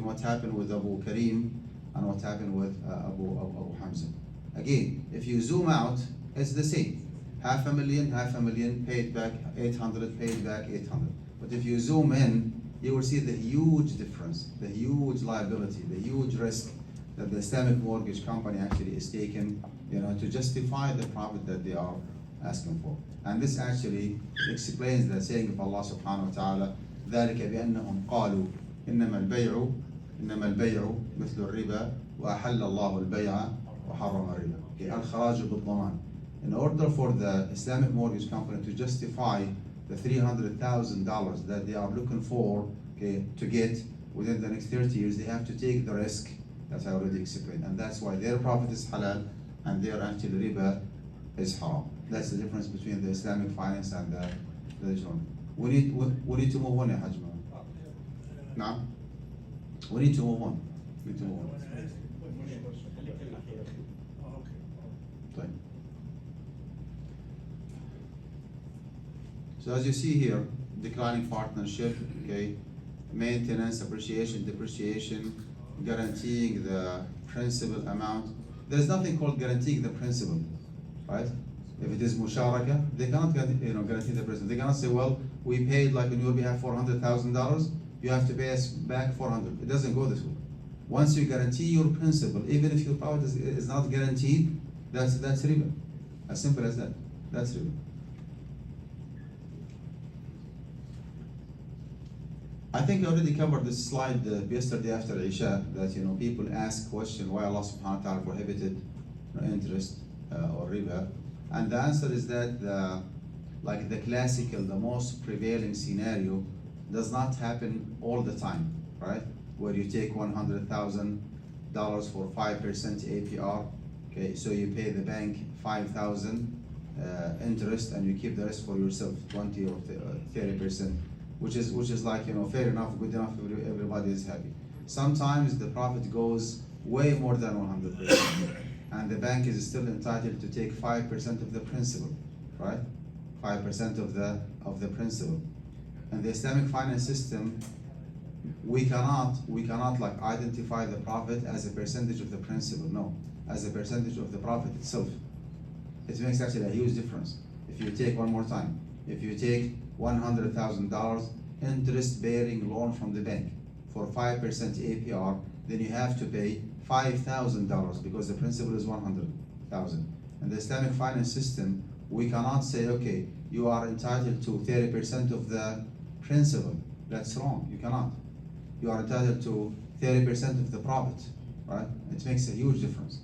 Speaker 2: what happened with Abu Karim and what happened with Abu Hamza. Again, if you zoom out, it's the same. $500,000 paid back 800, paid back 800. But if you zoom in, you will see the huge difference, the huge liability, the huge risk that the Islamic mortgage company actually is taking, to justify the profit that they are asking for. And this actually explains the saying of Allah subhanahu wa ta'ala, ذلك بأنهم قالوا إنما البيع مثل الربا وأحل الله البيع وحرم الربا. الخراج بالضمان. In order for the Islamic mortgage company to justify the $300,000 that they are looking for, to get within the next 30 years, they have to take the risk that I already explained, and that's why their profit is halal and their actual riba is haram. That's the difference between the Islamic finance and the traditional. We need to move on, ya Hajma. Nah? We need to move on. We need to move on. طيب. So as you see here, declining partnership, okay, maintenance, appreciation, depreciation, guaranteeing the principal amount. There's nothing called guaranteeing the principal, right? If it is musharaka, they cannot guarantee the principal. They cannot say, well, we paid like on your behalf $400,000, you have to pay us back 400. It doesn't go this way. Once you guarantee your principal, even if your profit is not guaranteed, that's riba. As simple as that. That's riba. I think I already covered this slide yesterday after Isha, that people ask question why Allah subhanahu wa ta'ala prohibited interest or riba. And the answer is that like the classical, the most prevailing scenario does not happen all the time, right? Where you take $100,000 for 5% APR, okay, so you pay the bank $5,000 interest and you keep the rest for yourself, 20 or 30%, which is like fair enough, good enough, everybody is happy. Sometimes the profit goes way more than 100%, and the bank is still entitled to take 5% of the principal, right? 5% of the principal. And the Islamic finance system, we cannot like identify the profit as a percentage of the principal, no, as a percentage of the profit itself. It makes actually a huge difference. If you take one more time, if you take $100,000 interest-bearing loan from the bank for 5% APR, then you have to pay $5,000 because the principal is $100,000. And the Islamic finance system, we cannot say, okay, you are entitled to 30% of the principal. That's wrong. You cannot. You are entitled to 30% of the profit, right? It makes a huge difference.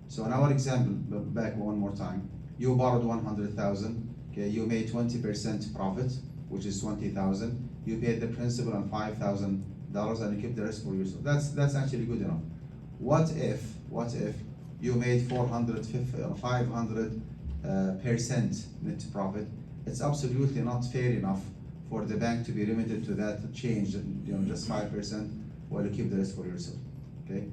Speaker 2: So in our example, back one more time, you borrowed 100,000. Okay, you made 20% profit, which is 20,000. You paid the principal on $5,000, and you keep the rest for yourself. That's actually good enough. What if you made 500% net profit? It's absolutely not fair enough for the bank to be limited to that change, just 5%, while you keep the rest for yourself. Okay.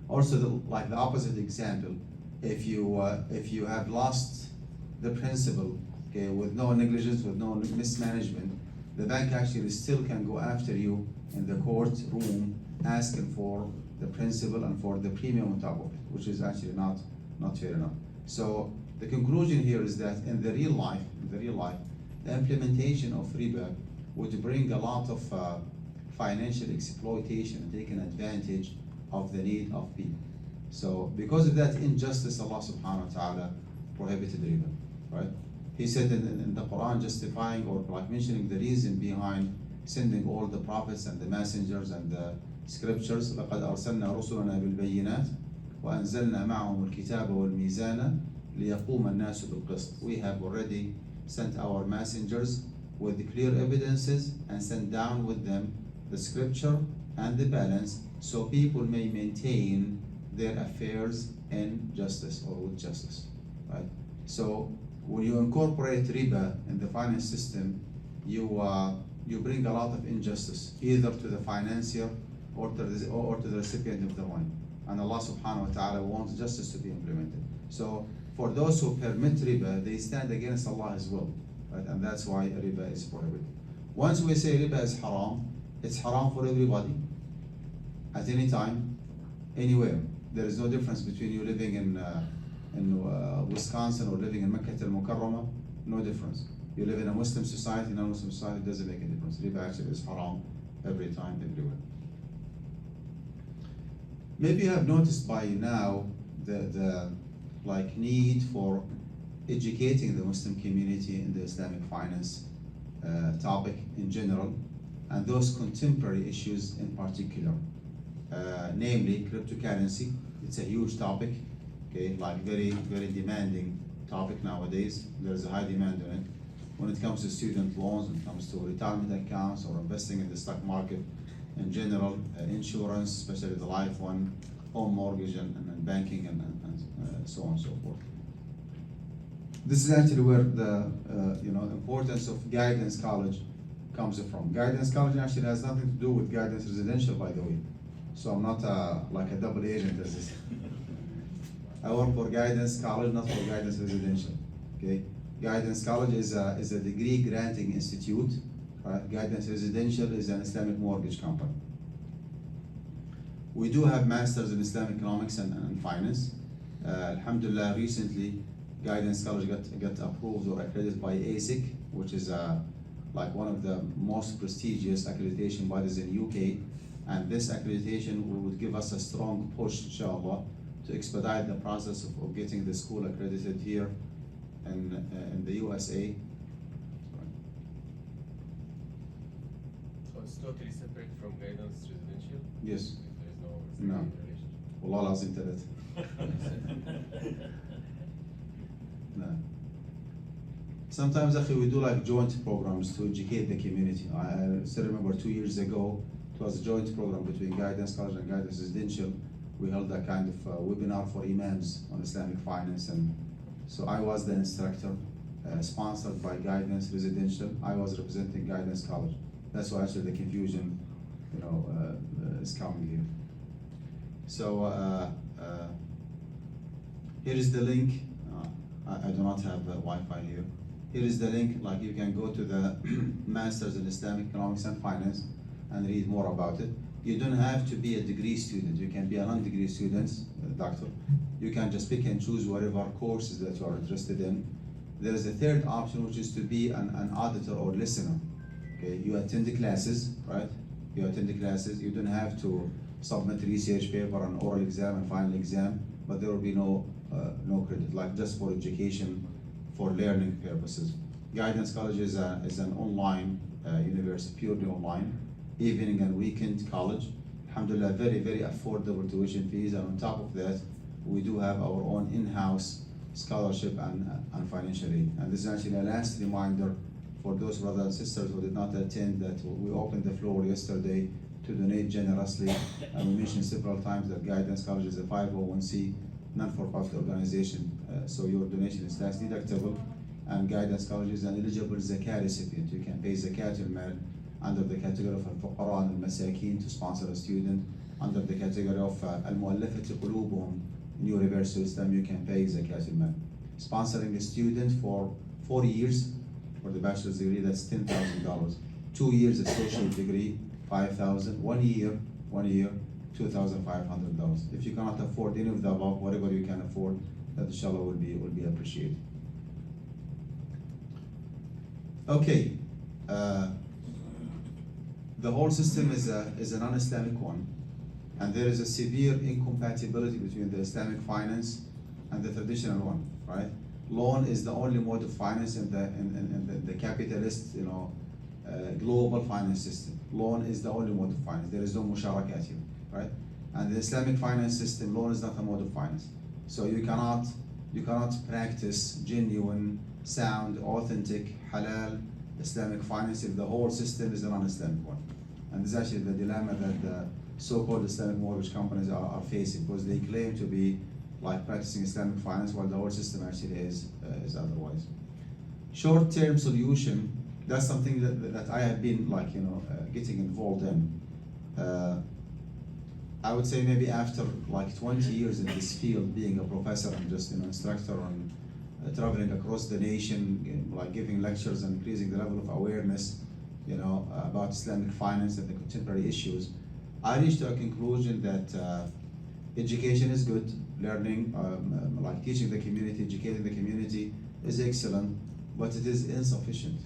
Speaker 2: Also, like the opposite example, if you have lost the principal, okay, with no negligence, with no mismanagement, the bank actually still can go after you in the courtroom asking for the principal and for the premium on top of it, which is actually not fair enough. So the conclusion here is that in the real life, the implementation of riba would bring a lot of financial exploitation and taking advantage of the need of people. So because of that injustice, Allah subhanahu wa ta'ala prohibited riba, right? He said in the Quran, justifying or like mentioning the reason behind sending all the prophets and the messengers and the scriptures. لقد أرسلنا رسلنا بالبينات وأنزلنا معهم الكتاب والميزان ليقوم الناس بالقسط. We have already sent our messengers with clear evidences and sent down with them the scripture and the balance, so people may maintain their affairs in justice or with justice, right? So when you incorporate riba in the finance system, you bring a lot of injustice, either to the financier or to the recipient of the money. And Allah subhanahu wa ta'ala wants justice to be implemented. So for those who permit riba, they stand against Allah as well, right? And that's why riba is prohibited. Once we say riba is haram, it's haram for everybody, at any time, anywhere. There is no difference between you living in Wisconsin or living in Makkah al-Mukarramah, no difference. You live in a Muslim society, non-Muslim society, it doesn't make any difference. Riba actually is haram every time, everywhere. Maybe you have noticed by now the like need for educating the Muslim community in the Islamic finance topic in general, and those contemporary issues in particular, namely cryptocurrency. It's a huge topic, okay, like very, very demanding topic nowadays. There's a high demand on it. When it comes to student loans, when it comes to retirement accounts or investing in the stock market, in general, insurance, especially the life one, home mortgage and banking and so on and so forth. This is actually where the importance of guidance college comes from. Guidance college actually has nothing to do with guidance residential, by the way. So I'm not like a double agent as this. I work for guidance college, not for guidance residential. Okay, guidance college is a degree granting institute. Right? Guidance residential is an Islamic mortgage company. We do have masters in Islamic economics and finance. Alhamdulillah, recently Guidance College got approved or accredited by ASIC, which is like one of the most prestigious accreditation bodies in UK. And this accreditation would give us a strong push, inshallah, to expedite the process of getting the school accredited here in the USA.
Speaker 10: So it's totally separate from guidance residential?
Speaker 2: Yes.
Speaker 10: There's no
Speaker 2: No.
Speaker 10: relationship.
Speaker 2: Wallah lazim talat. No. Sometimes actually we do like joint programs to educate the community. I still remember 2 years ago, it was a joint program between Guidance College and Guidance Residential. We held a kind of webinar for imams on Islamic finance, and so I was the instructor, sponsored by Guidance Residential. I was representing Guidance College. That's why actually the confusion, is coming here. So here is the link. I do not have Wi-Fi here. Here is the link, like you can go to the Masters in Islamic Economics and Finance and read more about it. You don't have to be a degree student. You can be a non-degree student, doctor. You can just pick and choose whatever courses that you are interested in. There is a third option, which is to be an auditor or listener. Okay, you attend the classes, right? You attend the classes. You don't have to submit research paper, an oral exam, and final exam, but there will be no credit, like just for education, for learning purposes. Guidance College is an online university, purely online, evening and weekend college. Alhamdulillah, very, very affordable tuition fees, and on top of that, we do have our own in-house scholarship and financial aid. And this is actually a last reminder for those brothers and sisters who did not attend, that we opened the floor yesterday to donate generously. And we mentioned several times that Guidance College is a 501c non-for-profit organization, so your donation is tax deductible, and Guidance College is an eligible zakat recipient. You can pay zakat al-mal under the category of al-fuqara and al-masakin to sponsor a student. Under the category of al-mu'allafati qulubuhum in University of Islam, you can pay zakat al-mal. Sponsoring a student for 4 years for the bachelor's degree, that's $10,000. 2 years associate degree, $5,000. 1 year, $2,500. If you cannot afford any of the above, whatever you can afford, that inshallah will be appreciated. Okay, the whole system is a non-Islamic one, and there is a severe incompatibility between the Islamic finance and the traditional one, right? Loan is the only mode of finance in the capitalist, global finance system. Loan is the only mode of finance. There is no musharakat here, right? And the Islamic finance system, loan is not a mode of finance. So you cannot practice genuine, sound, authentic, halal Islamic finance if the whole system is a non-Islamic one. And this is actually the dilemma that the so-called Islamic mortgage companies are facing, because they claim to be like practicing Islamic finance while the whole system actually is otherwise. Short-term solution, that's something that I have been getting involved in. I would say maybe after like 20 years in this field, being a professor and just instructor and traveling across the nation, like giving lectures and increasing the level of awareness, about Islamic finance and the contemporary issues, I reached to a conclusion that education is good, learning, like teaching the community, educating the community is excellent, but it is insufficient.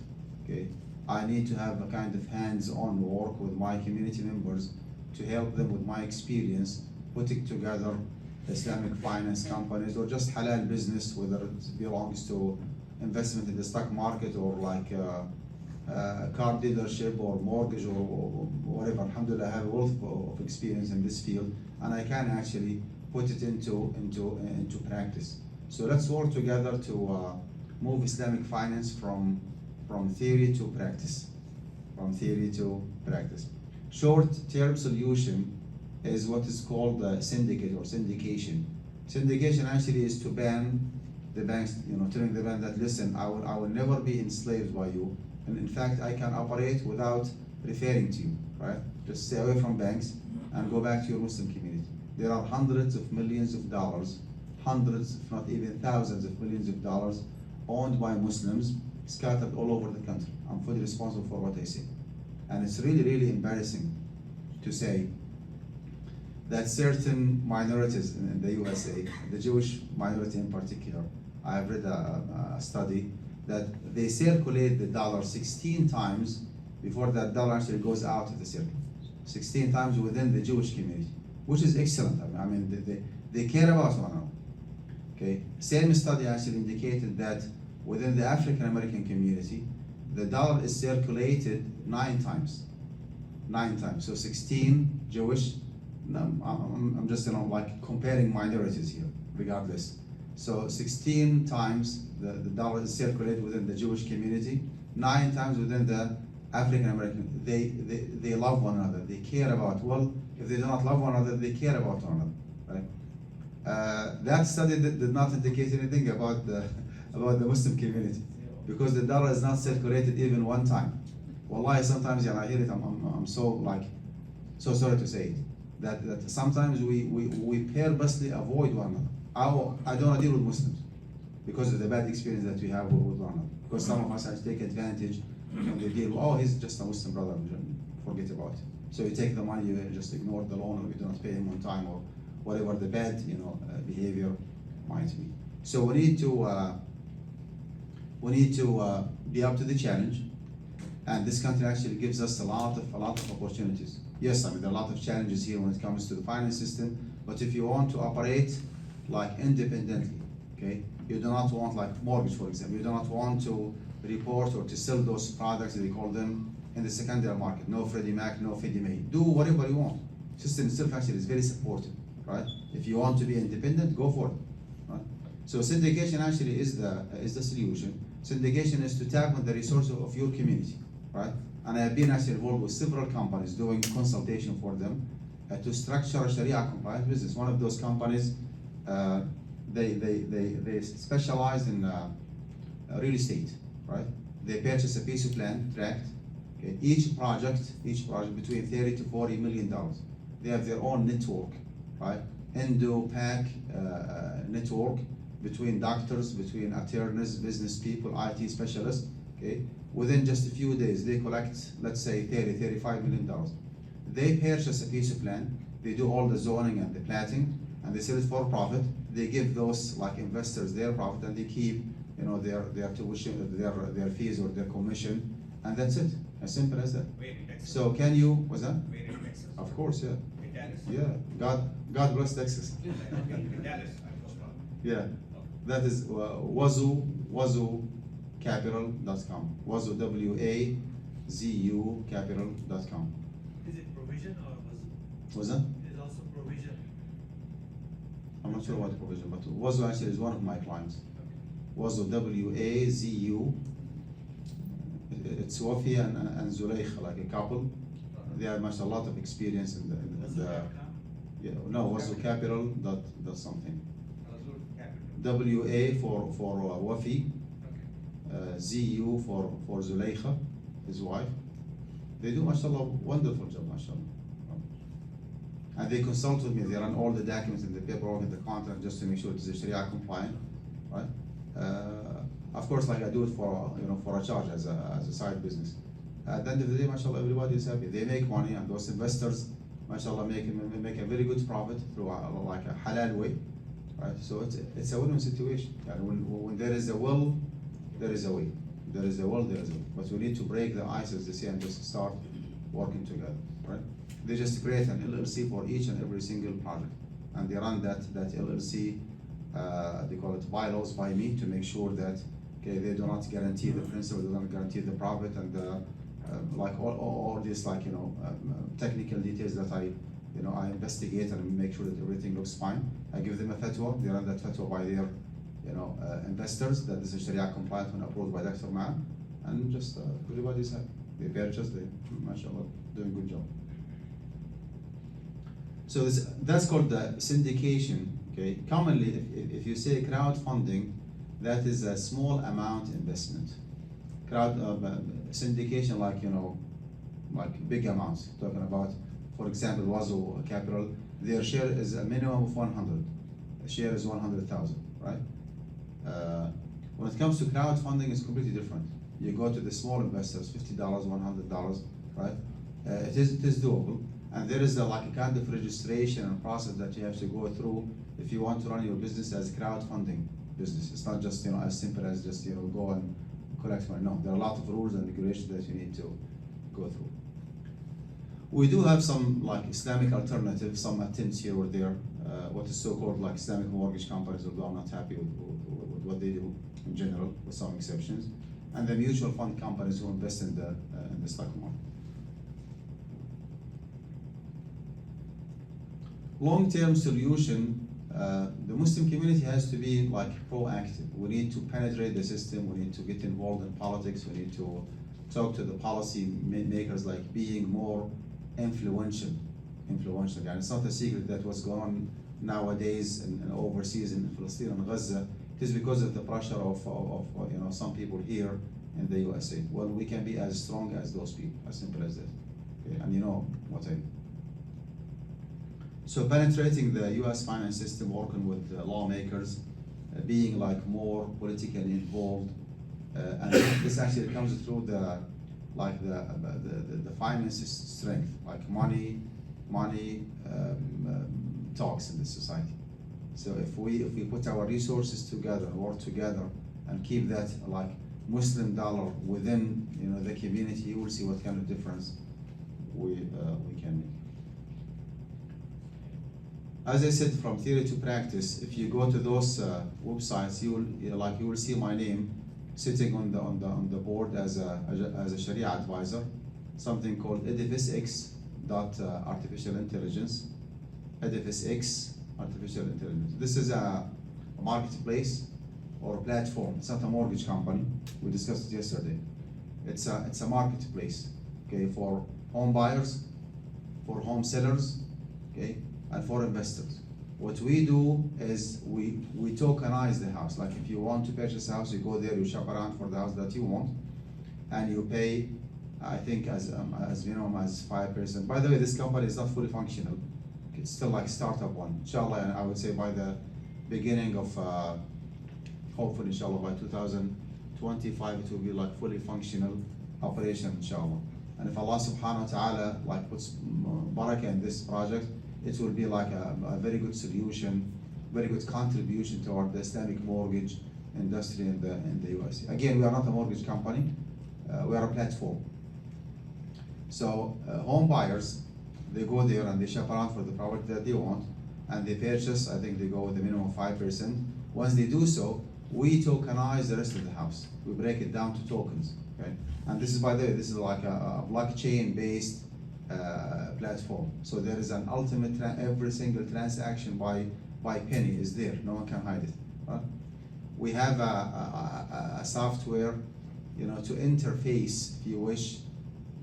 Speaker 2: Okay, I need to have a kind of hands-on work with my community members to help them with my experience, putting together Islamic finance companies or just halal business, whether it belongs to investment in the stock market or like car dealership or mortgage or whatever. Alhamdulillah, I have a wealth of experience in this field, and I can actually put it into practice. So let's work together to move Islamic finance from theory to practice. Short-term solution is what is called syndicate or syndication. Syndication actually is to ban the banks, telling the bank that, listen, I will never be enslaved by you, and in fact I can operate without referring to you, right? Just stay away from banks and go back to your Muslim community. There are hundreds of millions of dollars, hundreds, if not even thousands of millions of dollars owned by Muslims scattered all over the country. I'm fully responsible for what I say. And it's really, really embarrassing to say that certain minorities in the USA, the Jewish minority in particular, I have read a study that they circulate the dollar 16 times before that dollar actually goes out of the circle. 16 times within the Jewish community, which is excellent. I mean, they care about one another. Okay. Same study actually indicated that within the African American community, the dollar is circulated 9 times. 9 times. So 16 Jewish. I'm just like comparing minorities here, regardless. So 16 times the dollar is circulated within the Jewish community, 9 times within the African American. They love one another. They care about. Well, if they do not love one another, they care about one another, right? That study did not indicate anything about the Muslim community, because the dollar is not circulated even 1 time. Wallahi, sometimes I hear it, I'm so sorry to say it, that sometimes we purposely avoid one another. I don't want to deal with Muslims because of the bad experience that we have with one another. Because some of us actually take advantage when they deal with, oh, he's just a Muslim brother, forget about it. So you take the money, you just ignore the loan, or you do not pay him on time, or whatever the bad behavior might be. So we need to be up to the challenge, and this country actually gives us a lot of opportunities. Yes, there are a lot of challenges here when it comes to the finance system, but if you want to operate like independently, okay, you do not want like mortgage, for example, you do not want to report or to sell those products, they call them, in the secondary market. No Freddie Mac, no Fannie Mae. Do whatever you want. System itself actually is very supportive, right? If you want to be independent, go for it, right? So syndication actually is the solution. Syndication is to tap on the resources of your community, right? And I have been actually involved with several companies doing consultation for them to structure a Sharia compliant business. One of those companies, they specialize in real estate, right? They purchase a piece of land, tract. Okay. Each project between $30 to $40 million. They have their own network, right? Indo-Pac network between doctors, between attorneys, business people, IT specialists. Okay. Within just a few days, they collect, let's say, $35 million. They purchase a piece of land, they do all the zoning and the platting, and they sell it for profit. They give those like investors their profit, and they keep their tuition, their fees or their commission, and that's it. As simple as that.
Speaker 8: Where in Texas?
Speaker 2: So can you? What's that?
Speaker 8: Where in Texas?
Speaker 2: Of course, yeah.
Speaker 8: In Dallas?
Speaker 2: Yeah. God bless Texas.
Speaker 8: In Dallas, I was wrong.
Speaker 2: Yeah. That is wazucapital.com. Wazu WAZU capital.com.
Speaker 5: Is it provision or
Speaker 2: What's that?
Speaker 5: It is also provision.
Speaker 2: I'm not sure what provision, but Wazu actually is one of my clients. Wazu WAZU. It's Wafi and Zulaykha, like a couple. They have much a lot of experience in the no, Wazu capital dot something. WA for Wafi, ZU for Zulaykha, his wife. They do, mashallah, wonderful job, mashallah. And they consult with me. They run all the documents and the paperwork and the contract just to make sure it is Sharia compliant, right? Of course, like I do it for a charge as a side business. At the end of the day, mashallah, everybody is happy. They make money, and those investors, mashallah, make a very good profit through like a halal way, right? So it's a win-win situation. And when there is a will, there is a way. There is a will, there is a way. But we need to break the ice, as they say, and just start working together, right? They just create an LLC for each and every single project, and they run that LLC. They call it bylaws by me to make sure that they do not guarantee the principal, they do not guarantee the profit, and like all these technical details that I investigate and make sure that everything looks fine. I give them a fatwa. They run that fatwa by their investors that this is Sharia compliant when approved by Dr. Ma'am, and just everybody's happy. They purchase, mashallah, doing a good job. So that's called the syndication. Okay. Commonly, if you say crowdfunding, that is a small amount investment. Syndication, like big amounts. Talking about, for example, Wazo Capital, their share is a minimum of 100. A share is 100,000, right? When it comes to crowdfunding, it's completely different. You go to the small investors, $50, $100, right? It is doable, and there is like a kind of registration and process that you have to go through if you want to run your business as a crowdfunding business. It's not just as simple as just go and collect money. No, there are a lot of rules and regulations that you need to go through. We do have some like Islamic alternatives, some attempts here or there. What is so-called like Islamic mortgage companies, although I'm not happy with what they do in general, with some exceptions, and the mutual fund companies who invest in the stock market. Long-term solution, the Muslim community has to be like proactive. We need to penetrate the system, we need to get involved in politics, we need to talk to the policy makers, like being more influential. And it's not a secret that what's going on nowadays and overseas in Palestine and Gaza, it is because of the pressure of some people here in the USA. Well, we can be as strong as those people, as simple as that. Okay? And you know what I mean. So penetrating the US finance system, working with lawmakers, being like more politically involved, and this actually comes through the finances strength, like money talks in this society. So if we put our resources together, work together, and keep that like Muslim dollar within the community, you will see what kind of difference we can make. As I said, from theory to practice, if you go to those websites, you will see my name sitting on the board as a Sharia advisor, something called EdificeX artificial intelligence. EdificeX artificial intelligence. This is a marketplace or a platform. It's not a mortgage company. We discussed it yesterday. It's a marketplace, okay, for home buyers, for home sellers, okay, and for investors. What we do is we tokenize the house. Like if you want to purchase a house, you go there, you shop around for the house that you want, and you pay, I think as minimum as 5%. By the way, this company is not fully functional. It's still like startup one. Inshallah, and I would say by the beginning of, hopefully inshallah by 2025, it will be like fully functional operation inshallah. And if Allah subhanahu wa ta'ala like puts barakah in this project, it will be like a very good solution, very good contribution toward the Islamic mortgage industry in the US. Again, we are not a mortgage company, we are a platform. So home buyers, they go there and they shop around for the property that they want, and they purchase, I think they go with a minimum of 5%. Once they do so, we tokenize the rest of the house. We break it down to tokens, okay? And this is, by the way, this is like a blockchain-based platform. So there is an ultimate, every single transaction by penny is there. No one can hide it. Right? We have a software, to interface, if you wish,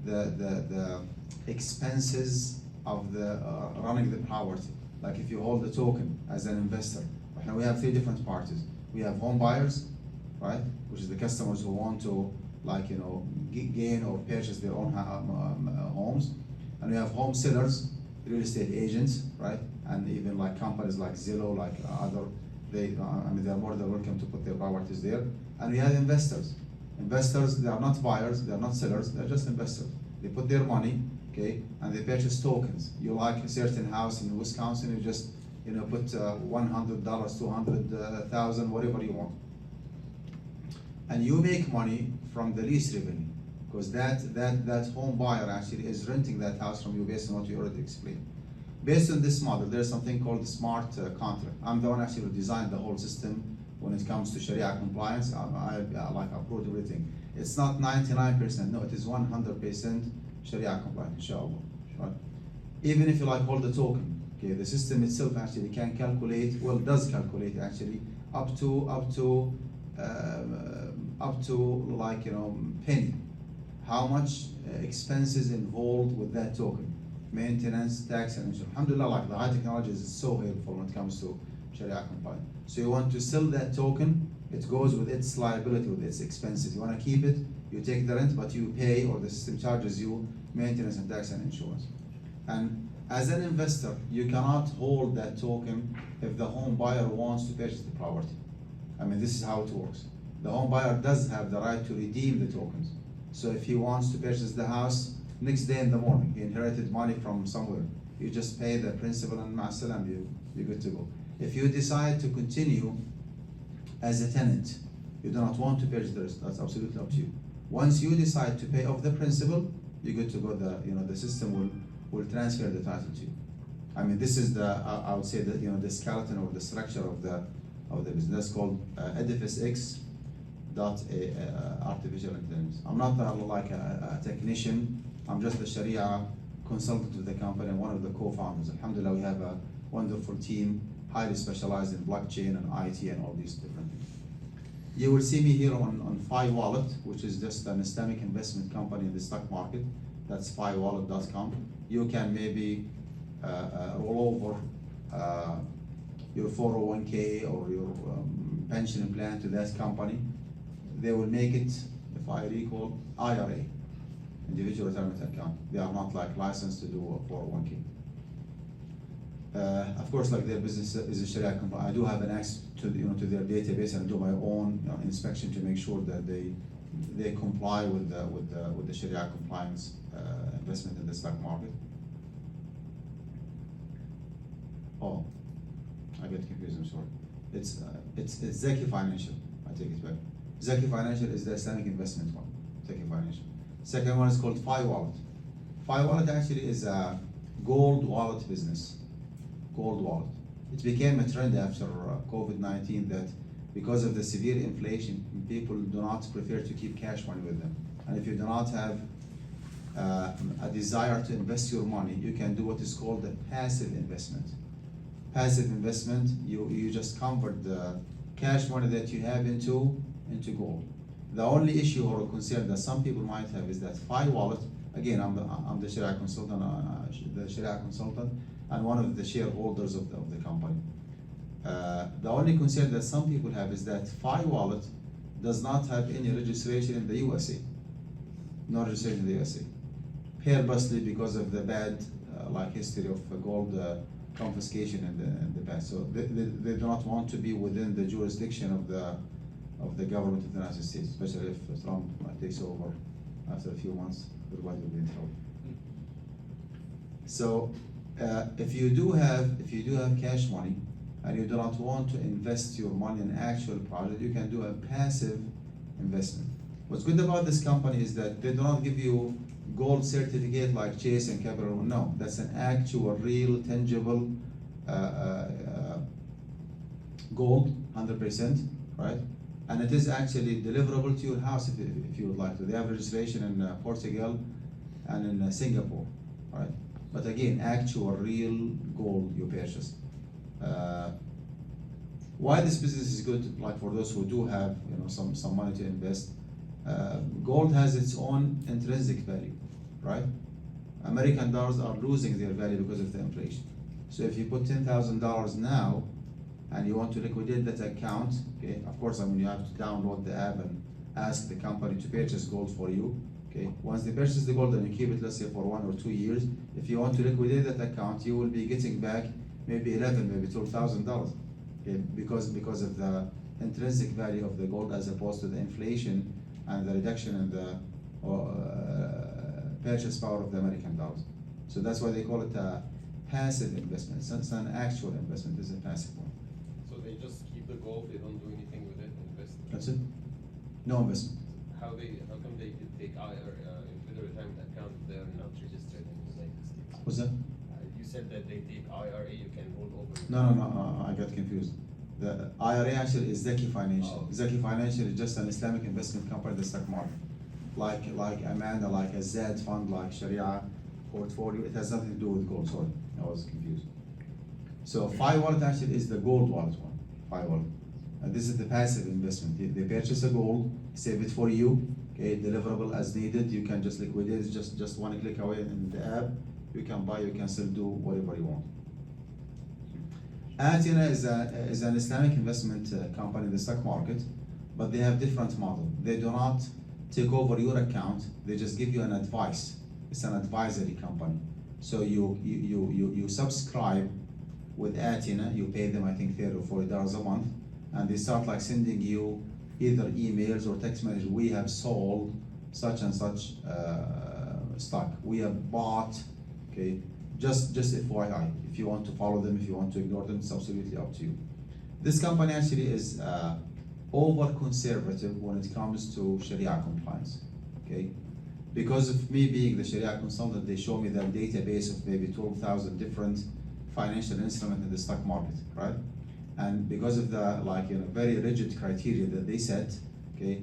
Speaker 2: the expenses of the running the property. Like if you hold the token as an investor. Right now we have 3 different parties. We have home buyers, right, which is the customers who want to gain or purchase their own homes. And we have home sellers, real estate agents, right? And even like companies like Zillow, like other, they are more than welcome to put their properties there. And we have investors. Investors, they are not buyers, they are not sellers, they're just investors. They put their money, okay, and they purchase tokens. You like a certain house in Wisconsin, you just put $100, $200,000, whatever you want. And you make money from the lease revenue, because that home buyer actually is renting that house from you based on what you already explained. Based on this model, there's something called the smart contract. I'm the one actually who designed the whole system when it comes to Sharia compliance. I approved everything. It's not 99%, no, it is 100% Sharia compliant, inshallah. Right? Even if you hold the token, okay, the system itself actually can calculate, does calculate actually up to penny, how much expenses involved with that token. maintenance, tax, and insurance. Alhamdulillah, like the high technology is so helpful when it comes to Sharia compliance. So you want to sell that token, it goes with its liability, with its expenses. You want to keep it, you take the rent, but you pay, or the system charges you maintenance and tax and insurance. And as an investor, you cannot hold that token if the home buyer wants to purchase the property. I mean, this is how it works. The home buyer does have the right to redeem the tokens. So if he wants to purchase the house, next day in the morning, he inherited money from somewhere, you just pay the principal and ma'asalam, you're good to go. If you decide to continue as a tenant, you do not want to purchase the rest, that's absolutely up to you. Once you decide to pay off the principal, you're good to go. The system will transfer the title to you. I mean, this is I would say that the skeleton or the structure of the business. That's called Edifice X dot artificial intelligence. I'm not like a technician. I'm just a Sharia consultant with the company and one of the co-founders. Alhamdulillah, we have a wonderful team, highly specialized in blockchain and IT and all these different things. You will see me here on Fi Wallet, which is just an Islamic investment company in the stock market. That's fiwallet.com. You can maybe roll over your 401k or your pension plan to that company. They will make it, if I recall, IRA, individual retirement account. They are not like licensed to do a 401k. Of course, like their business is a Sharia company. I do have an access to to their database and do my own inspection to make sure that they comply with the Sharia compliance investment in the stock market. Oh, I get confused. I'm sorry. It's Zaki Financial. I take it back. Zaki Financial is the Islamic investment one. Zaki Financial. Second one is called Fi Wallet. Fi Wallet actually is a gold wallet business. Gold wallet. It became a trend after COVID-19 that because of the severe inflation, people do not prefer to keep cash money with them. And if you do not have a desire to invest your money, you can do what is called a passive investment. Passive investment, you just convert the cash money that you have into gold. The only issue or concern that some people might have is that Fi Wallet, again, I'm the Sharia consultant, and one of the shareholders of the company. The only concern that some people have is that Fi Wallet does not have any registration in the USA. No registration in the USA. Purposely because of the bad history of gold confiscation in the past. So they do not want to be within the jurisdiction of the government of the United States, especially if Trump takes over after a few months. Everybody will be in trouble. So if you do have cash money and you do not want to invest your money in actual project, you can do a passive investment. What's good about this company is that they do not give you gold certificate like Chase and Capital. No, that's an actual, real, tangible gold, 100%, right? And it is actually deliverable to your house if you would like to. They have registration in Portugal and in Singapore, right? But again, actual, real gold you purchase. Why this business is good, like for those who do have some money to invest, gold has its own intrinsic value, right? American dollars are losing their value because of the inflation. So if you put $10,000 now and you want to liquidate that account, okay, of course, you have to download the app and ask the company to purchase gold for you. Okay, once they purchase the gold and you keep it, let's say for 1 or 2 years, if you want to liquidate that account, you will be getting back maybe maybe $12,000. Okay, because of the intrinsic value of the gold as opposed to the inflation and the reduction in the purchase power of the American dollars. So that's why they call it a passive investment. It's an actual investment, it's a passive one.
Speaker 10: So they just keep the gold, they don't do anything with it and invest?
Speaker 2: That's it. No investment.
Speaker 10: How come they take individual retirement account if they are not registered in the United States?
Speaker 2: What's that?
Speaker 10: You said that they take IRA, you can hold over.
Speaker 2: No, I got confused. The IRA actually is Zaki Financial.
Speaker 10: Oh.
Speaker 2: Zaki Financial is just an Islamic investment company in the stock market. Like Amanda, like a Z fund, like Sharia portfolio. It has nothing to do with gold, sorry. I was confused. So Fi Wallet actually is the gold wallet one, Fi Wallet. And this is the passive investment. They purchase a gold, save it for you, okay, deliverable as needed. You can just liquidate it just one click away in the app. You can buy, you can sell, do whatever you want. Alqudah is an Islamic investment company in the stock market, but they have different model. They do not take over your account. They just give you an advice. It's an advisory company. So you subscribe with Alqudah. You pay them, I think, $30 or $40 a month, and they start like sending you either emails or text messages. We have sold such and such stock. We have bought. Okay, just FYI. If you want to follow them, if you want to ignore them, it's absolutely up to you. This company actually is over conservative when it comes to Sharia compliance. Okay, because of me being the Sharia consultant, they show me their database of maybe 12,000 different financial instruments in the stock market, right? And because of the very rigid criteria that they set, okay,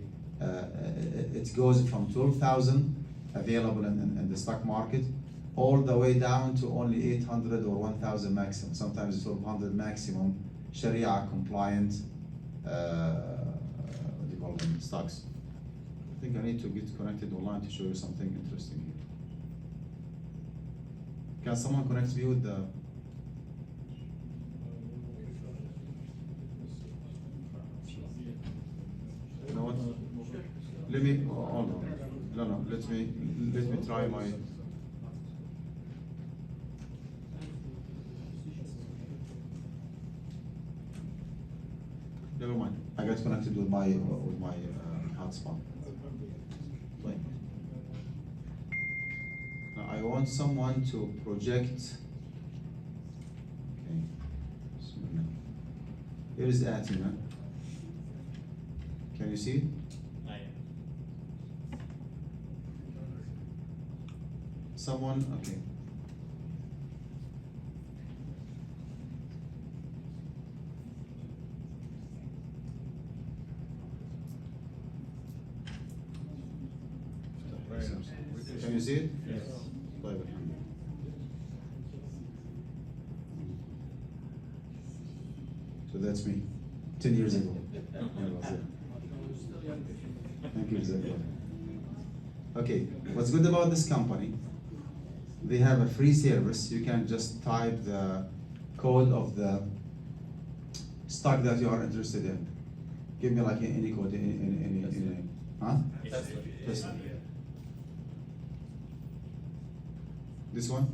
Speaker 2: it goes from 12,000 available in the stock market all the way down to only 800 or 1,000 maximum, sometimes 1,200 maximum Sharia compliant, what do you call them, stocks. I think I need to get connected online to show you something interesting here. Can someone connect me with the? You know what? Let me, hold on. No, let me try my. Never mind. I got connected with my hotspot. Wait. Now I want someone to project. Okay. Here is Alqudah. Can you see it? Someone, okay. Can you see it? Yes. So that's me, 10 years ago. Thank you, Zach. Okay, what's good about this company? They have a free service. You can just type the code of the stock that you are interested in. Give me like any code, any huh? Tesla. This one? This one.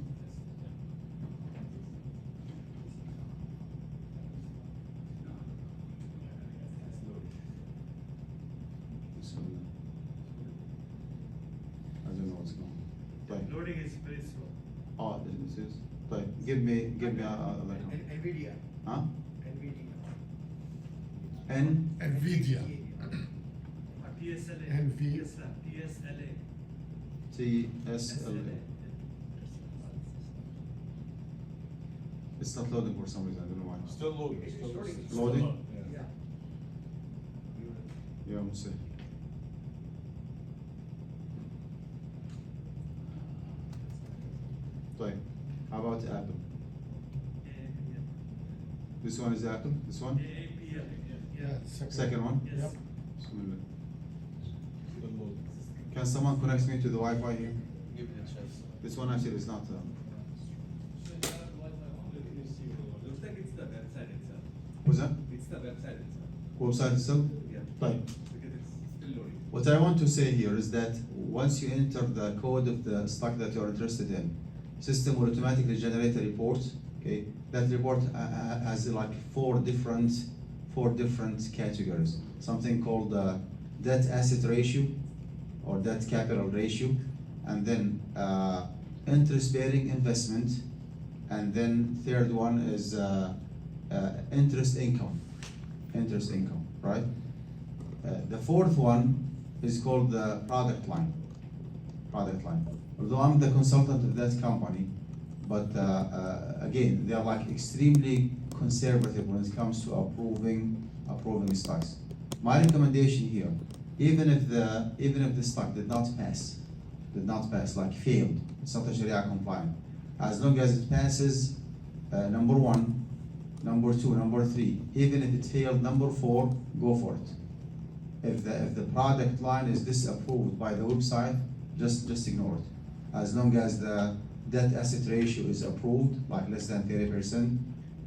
Speaker 2: I don't know what's going on. Right.
Speaker 5: Loading is very slow.
Speaker 2: Oh, this is. Right. Give me
Speaker 5: NVIDIA.
Speaker 2: Huh?
Speaker 5: NVIDIA.
Speaker 2: TSLA. It's not loading for some reason. I don't know why.
Speaker 6: Still loading.
Speaker 2: Loading?
Speaker 5: Yeah.
Speaker 2: Yeah, I'm saying. Right. How about Apple? This one is Apple. This one?
Speaker 5: Yeah.
Speaker 2: Second one?
Speaker 5: Yes.
Speaker 2: Bismillah. Can someone connect me to the Wi-Fi here?
Speaker 10: Give it a chance.
Speaker 2: This one actually is not.
Speaker 8: Looks like it's the website itself.
Speaker 2: What's that?
Speaker 8: It's the website itself.
Speaker 2: Website itself?
Speaker 8: Yeah.
Speaker 2: Right.
Speaker 8: Because it's still loading.
Speaker 2: What I want to say here is that once you enter the code of the stock that you're interested in, system will automatically generate a report. Okay, that report has like four different categories. Something called debt asset ratio or debt capital ratio, and then interest bearing investment, and then third one is interest income, right? The fourth one is called the product line. Although I'm the consultant of that company, but again, they are like extremely conservative when it comes to approving stocks. My recommendation here, even if the stock did not pass, like failed, it's not a Sharia compliant. As long as it passes number 1, number 2, number 3, even if it failed number 4, go for it. If the product line is disapproved by the website, just ignore it. As long as the debt asset ratio is approved, like less than 30%.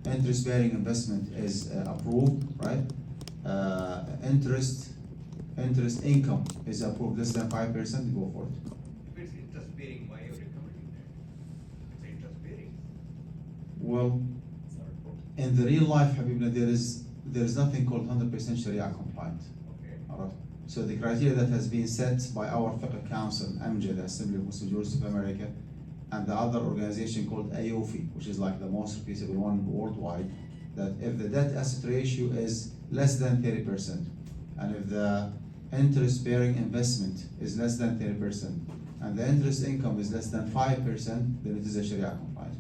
Speaker 2: Interest bearing investment is approved, right? Interest income is approved, less than 5%, go for it.
Speaker 8: If it's interest bearing, why are you recommending that? It's interest bearing.
Speaker 2: Well, in the real life, Habibna, there is nothing called 100% Sharia compliant.
Speaker 8: Okay.
Speaker 2: All right. So the criteria that has been set by our Fiqh Council, AMJA, the Assembly of Muslim Jurists of America, and the other organization called AOFI, which is like the most reputable one worldwide, that if the debt asset ratio is less than 30%, and if the interest bearing investment is less than 30%, and the interest income is less than 5%, then it is a Sharia compliant.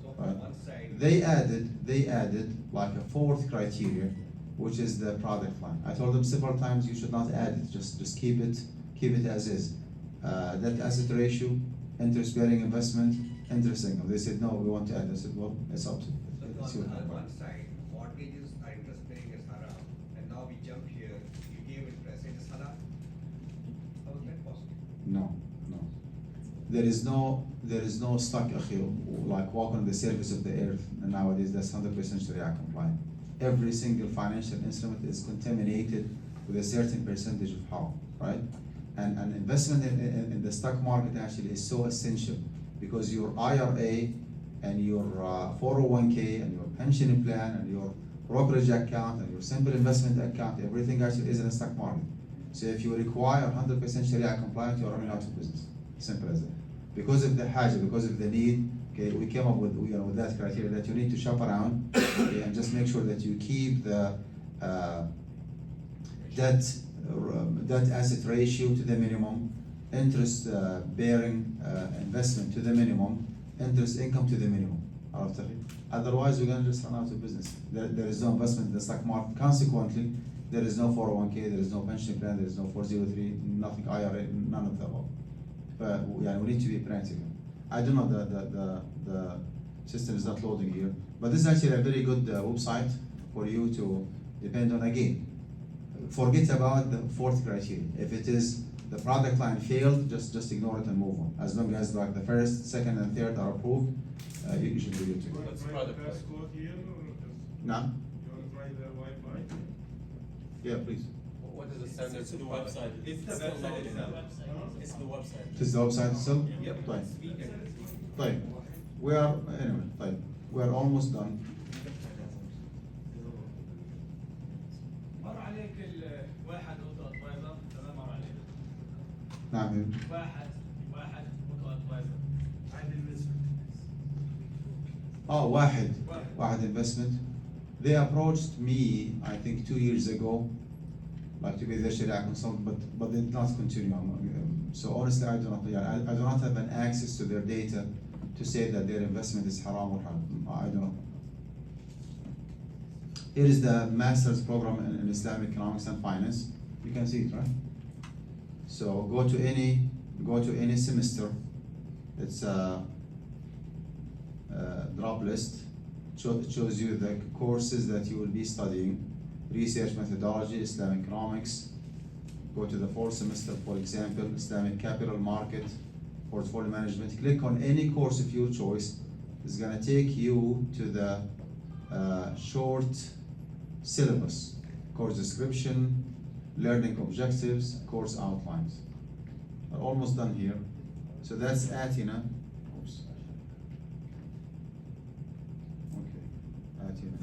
Speaker 8: So
Speaker 2: Right.
Speaker 8: on one side.
Speaker 2: They added like a fourth criteria, which is the product line. I told them several times you should not add it, just keep it as is. Debt asset ratio, interest bearing investment, interest income. They said no, we want to add. I said, well, it's up to you. It's your
Speaker 8: On
Speaker 2: call.
Speaker 8: one side, mortgages are interest bearing as haram, and now we jump here, you gave interest, it is halal. How is that possible?
Speaker 2: No. There is no stock like walk on the surface of the earth, and nowadays that's 100% Sharia compliant. Every single financial instrument is contaminated with a certain percentage of haram, right? And investment in the stock market actually is so essential, because your IRA and your 401k and your pension plan and your brokerage account and your simple investment account, everything actually is in the stock market. So if you require 100% Sharia compliant, you're running out of business. Simple as that. Because of the haja, because of the need, okay, we came up with with that criteria that you need to shop around, okay, and just make sure that you keep the debt asset ratio to the minimum, interest bearing investment to the minimum, interest income to the minimum. Otherwise, we're going to just run out of business. There is no investment in the stock market. Consequently, there is no 401k, there is no pension plan, there is no 403, nothing IRA, none of the above. We need to be practical. I don't know, the system is not loading here, but this is actually a very good website for you to depend on. Again, forget about the fourth criteria. If it is the product line failed, just ignore it and move on. As long as like the first, second, and third are approved, you should be good to go.
Speaker 6: What's the passcode here or just?
Speaker 2: Now?
Speaker 6: You want to try the Wi-Fi?
Speaker 2: Yeah, please.
Speaker 10: What is the standard?
Speaker 14: It's the website. It's the website itself. It's the website.
Speaker 2: This is the website itself?
Speaker 14: Yep.
Speaker 2: طيب. طيب. We are almost done.
Speaker 14: مر عليك الواحد اوتو ادفايزر تمام مر عليك
Speaker 2: نعم.
Speaker 14: واحد اوتو ادفايزر عند الانفستمنت
Speaker 2: واحد investment. They approached me, I think 2 years ago, like to be their Sharia consultant, but they did not continue. So honestly, I do not have an access to their data to say that their investment is haram or halal. I don't know. Here is the master's program in Islamic economics and finance. You can see it, right? So go to any semester. It's a drop list. It shows you the courses that you will be studying. Research methodology, Islamic economics. Go to the fourth semester, for example, Islamic capital market, portfolio management. Click on any course of your choice. It's going to take you to the short syllabus, course description, learning objectives, course outlines. We're almost done here. So that's Atina. Oops. Okay, Atina.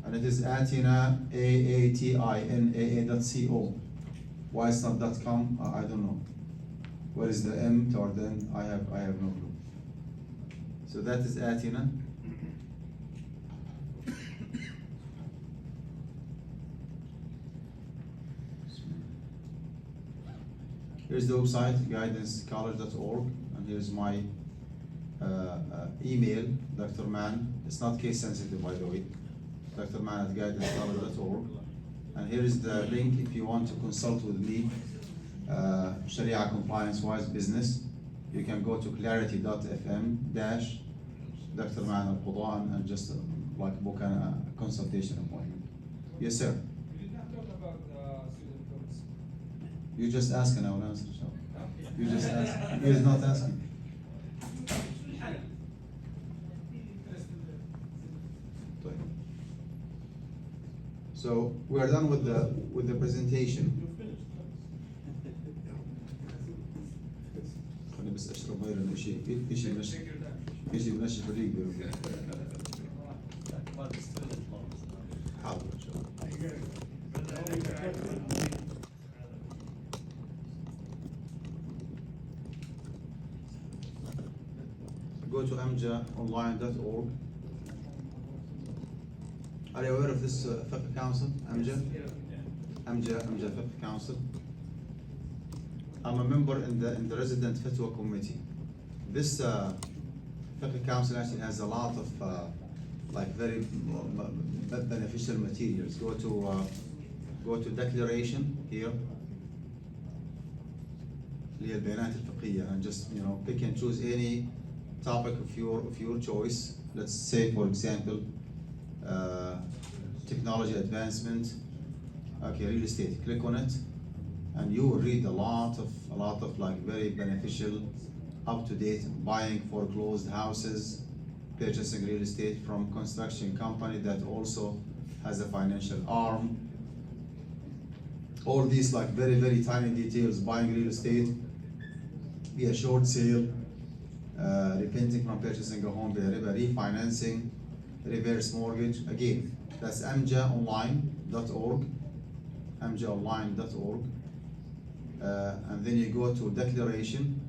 Speaker 2: And it is Atina, AATINAA.co. Why it's not .com? I don't know. What is the M toward the N? I have no clue. So that is Atina. Here's the website, guidancecollege.org, and here's my email, Dr. Mann. It's not case sensitive, by the way. Dr. Mann at guidancecollege.org. And here is the link if you want to consult with me, Sharia compliance-wise business. You can go to clarity.fm-Dr. Mann Alqudah and just like book a consultation appointment. Yes, sir.
Speaker 14: We did not talk about student loans.
Speaker 2: You just ask and I will answer. So you just ask. He is not asking. So we are done with the presentation. خليني بس اشرب ميه لانه شيء منشف الريق. حاضر ان شاء الله. Go to amjaonline.org. Are you aware of this Fiqh Council, Amja? Amja Fiqh Council. I'm a member in the Resident Fatwa Committee. This Fiqh Council actually has a lot of like very beneficial materials. Go to declaration here. البيانات الفقهية, and just pick and choose any topic of your choice. Let's say, for example, technology advancement. Okay, real estate. Click on it, and you will read a lot of like very beneficial, up-to-date buying foreclosed houses, purchasing real estate from construction company that also has a financial arm. All these like very tiny details: buying real estate, be a short sale, repenting from purchasing a home, refinancing, reverse mortgage. Again, that's amjaonline.org, amjaonline.org, and then you go to declaration.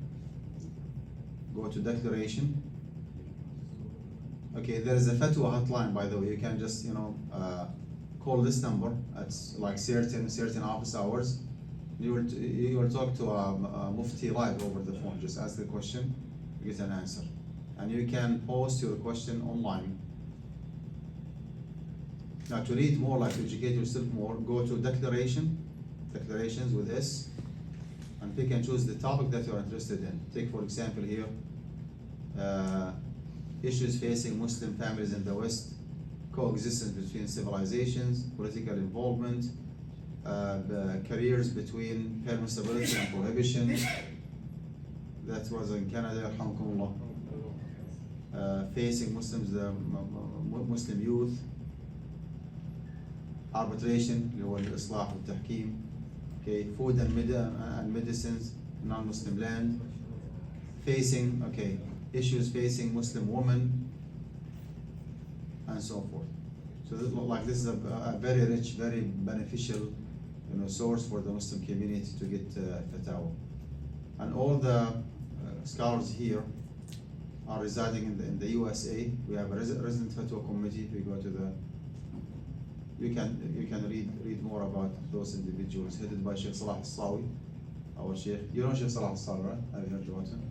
Speaker 2: Go to declaration. Okay, there is a fatwa hotline, by the way. You can just call this number at like certain office hours. You will talk to a mufti live over the phone. Just ask the question, you get an answer, and you can post your question online. Now, to read more, like to educate yourself more, go to declarations with S, and pick and choose the topic that you're interested in. Take, for example, here, issues facing Muslim families in the West, coexistence between civilizations, political involvement, the careers between permissibility and prohibition. That was in Canada, alhamdulillah. Facing Muslims, the Muslim youth, arbitration, اللي هو الإصلاح والتحكيم. Okay, food and medicines, non-Muslim land. Facing, okay, issues facing Muslim women, and so forth. So this is a very rich, very beneficial source for the Muslim community to get fatwa. And all the scholars here are residing in the USA. We have a resident fatwa committee. We go to you can read more about those individuals, headed by Sheikh Salah Al-Sawi, our Sheikh. You know Sheikh Salah Al-Sawi, right? Have you heard about him?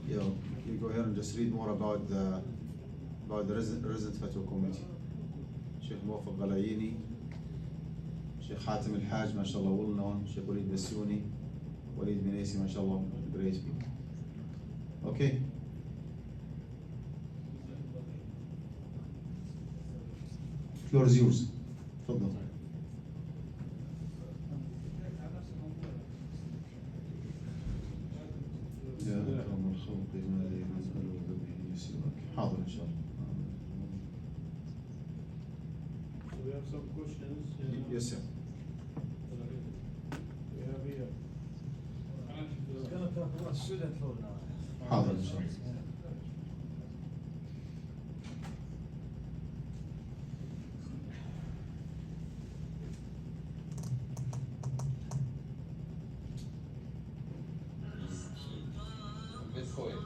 Speaker 2: You go ahead and just read more about the resident fatwa committee. Sheikh Muwafaq Galayini, Sheikh Hatim Al-Haj, mashallah, well known. Sheikh Walid Basuni, Walid Binesi, mashallah, great people. Okay. Floor is yours. تفضل. يا أكرم الخلق ماذا نسألك به سواك. حاضر إن شاء الله.
Speaker 1: We have some questions.
Speaker 2: Yes, sir.
Speaker 1: We have here.
Speaker 2: حاضر إن شاء الله.
Speaker 10: Bitcoin.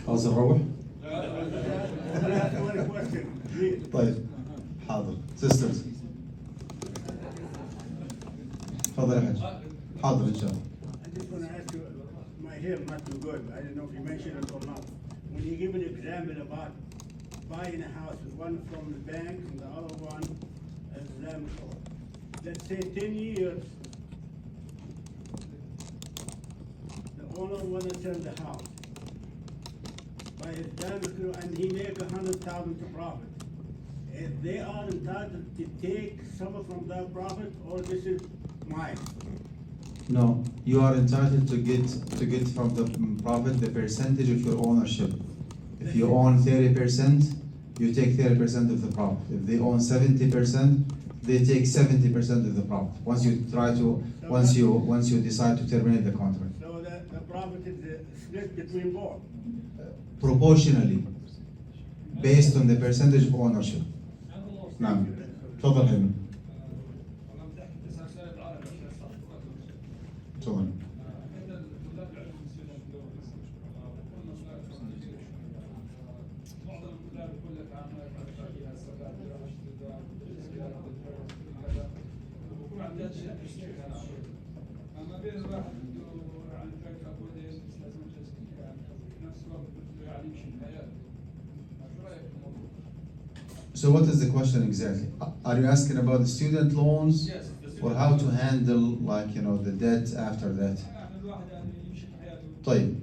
Speaker 2: خلاص نروح؟ طيب حاضر. Sisters.
Speaker 13: example about buying a house, one from the bank and the other one as Islamic law. Let's say 10 years, the owner wanna sell the house by Islamic law and he make 100,000 profit. If they are entitled to take some from that profit, or this is mine?
Speaker 2: No, you are entitled to get from the profit the percentage of your ownership. If you own 30%, you take 30% of the profit. If they own 70%, they take 70% of the profit. Once you decide to terminate the contract.
Speaker 13: So the profit is split between both.
Speaker 2: Proportionally, based on the percentage of ownership. نعم. تفضل حبيبي. تفضل. So what is the question exactly? Are you asking about the student loans?
Speaker 14: Yes.
Speaker 2: Or how to handle the debt after that? طيب.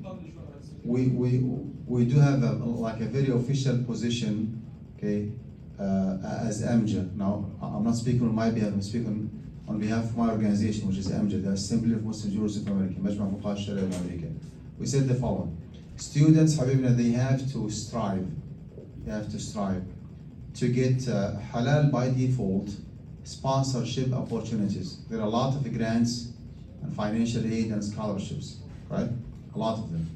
Speaker 2: We do have a very official position, okay, as AMJA. Now, I'm not speaking on my behalf, I'm speaking on behalf of my organization, which is AMJA, the Assembly of Muslim Jurists of America, مجمع فقهاء الشريعة الأمريكية. We said the following: students, حبيبنا, they have to strive to get halal by default sponsorship opportunities. There are a lot of grants and financial aid and scholarships, right? A lot of them.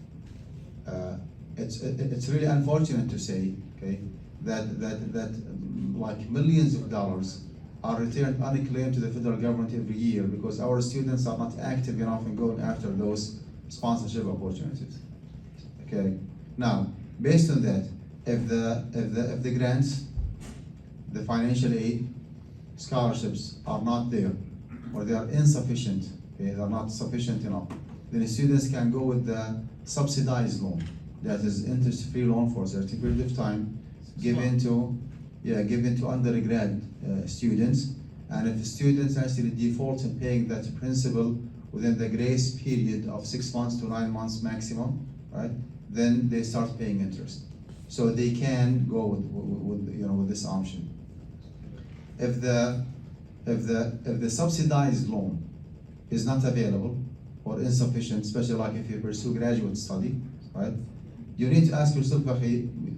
Speaker 2: It's really unfortunate to say, okay, that like millions of dollars are returned unclaimed to the federal government every year because our students are not active enough in going after those sponsorship opportunities. Okay. Now, based on that, if the grants, the financial aid, scholarships are not there, or they are insufficient, okay, they are not sufficient enough, then the students can go with the subsidized loan, that is interest-free loan for a certain period of time, given to undergrad students, and if the students actually default in paying that principal within the grace period of 6 months to 9 months maximum, right, then they start paying interest. So they can go with this option. If the subsidized loan is not available or insufficient, especially like if you pursue graduate study, right? You need to ask yourself,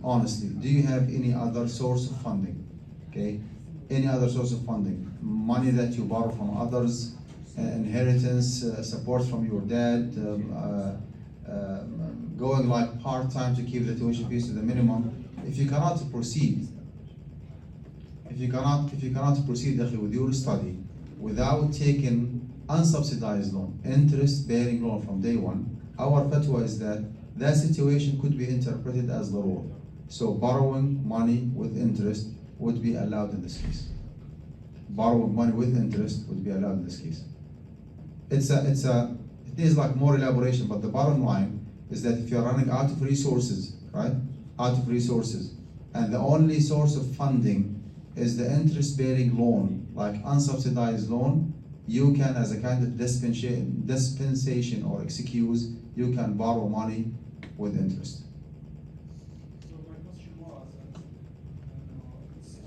Speaker 2: honestly, do you have any other source of funding? Okay, any other source of funding? Money that you borrow from others, inheritance, support from your dad, going like part-time to keep the tuition fees to the minimum. If you cannot proceed with your study without taking unsubsidized loan, interest-bearing loan from day one, our fatwa is that situation could be interpreted as the rule. So borrowing money with interest would be allowed in this case. Borrowing money with interest would be allowed in this case. It needs like more elaboration, but the bottom line is that if you're running out of resources, right? And the only source of funding is the interest-bearing loan, like unsubsidized loan, you can, as a kind of dispensation or excuse, you can borrow money with interest.
Speaker 14: So my question was,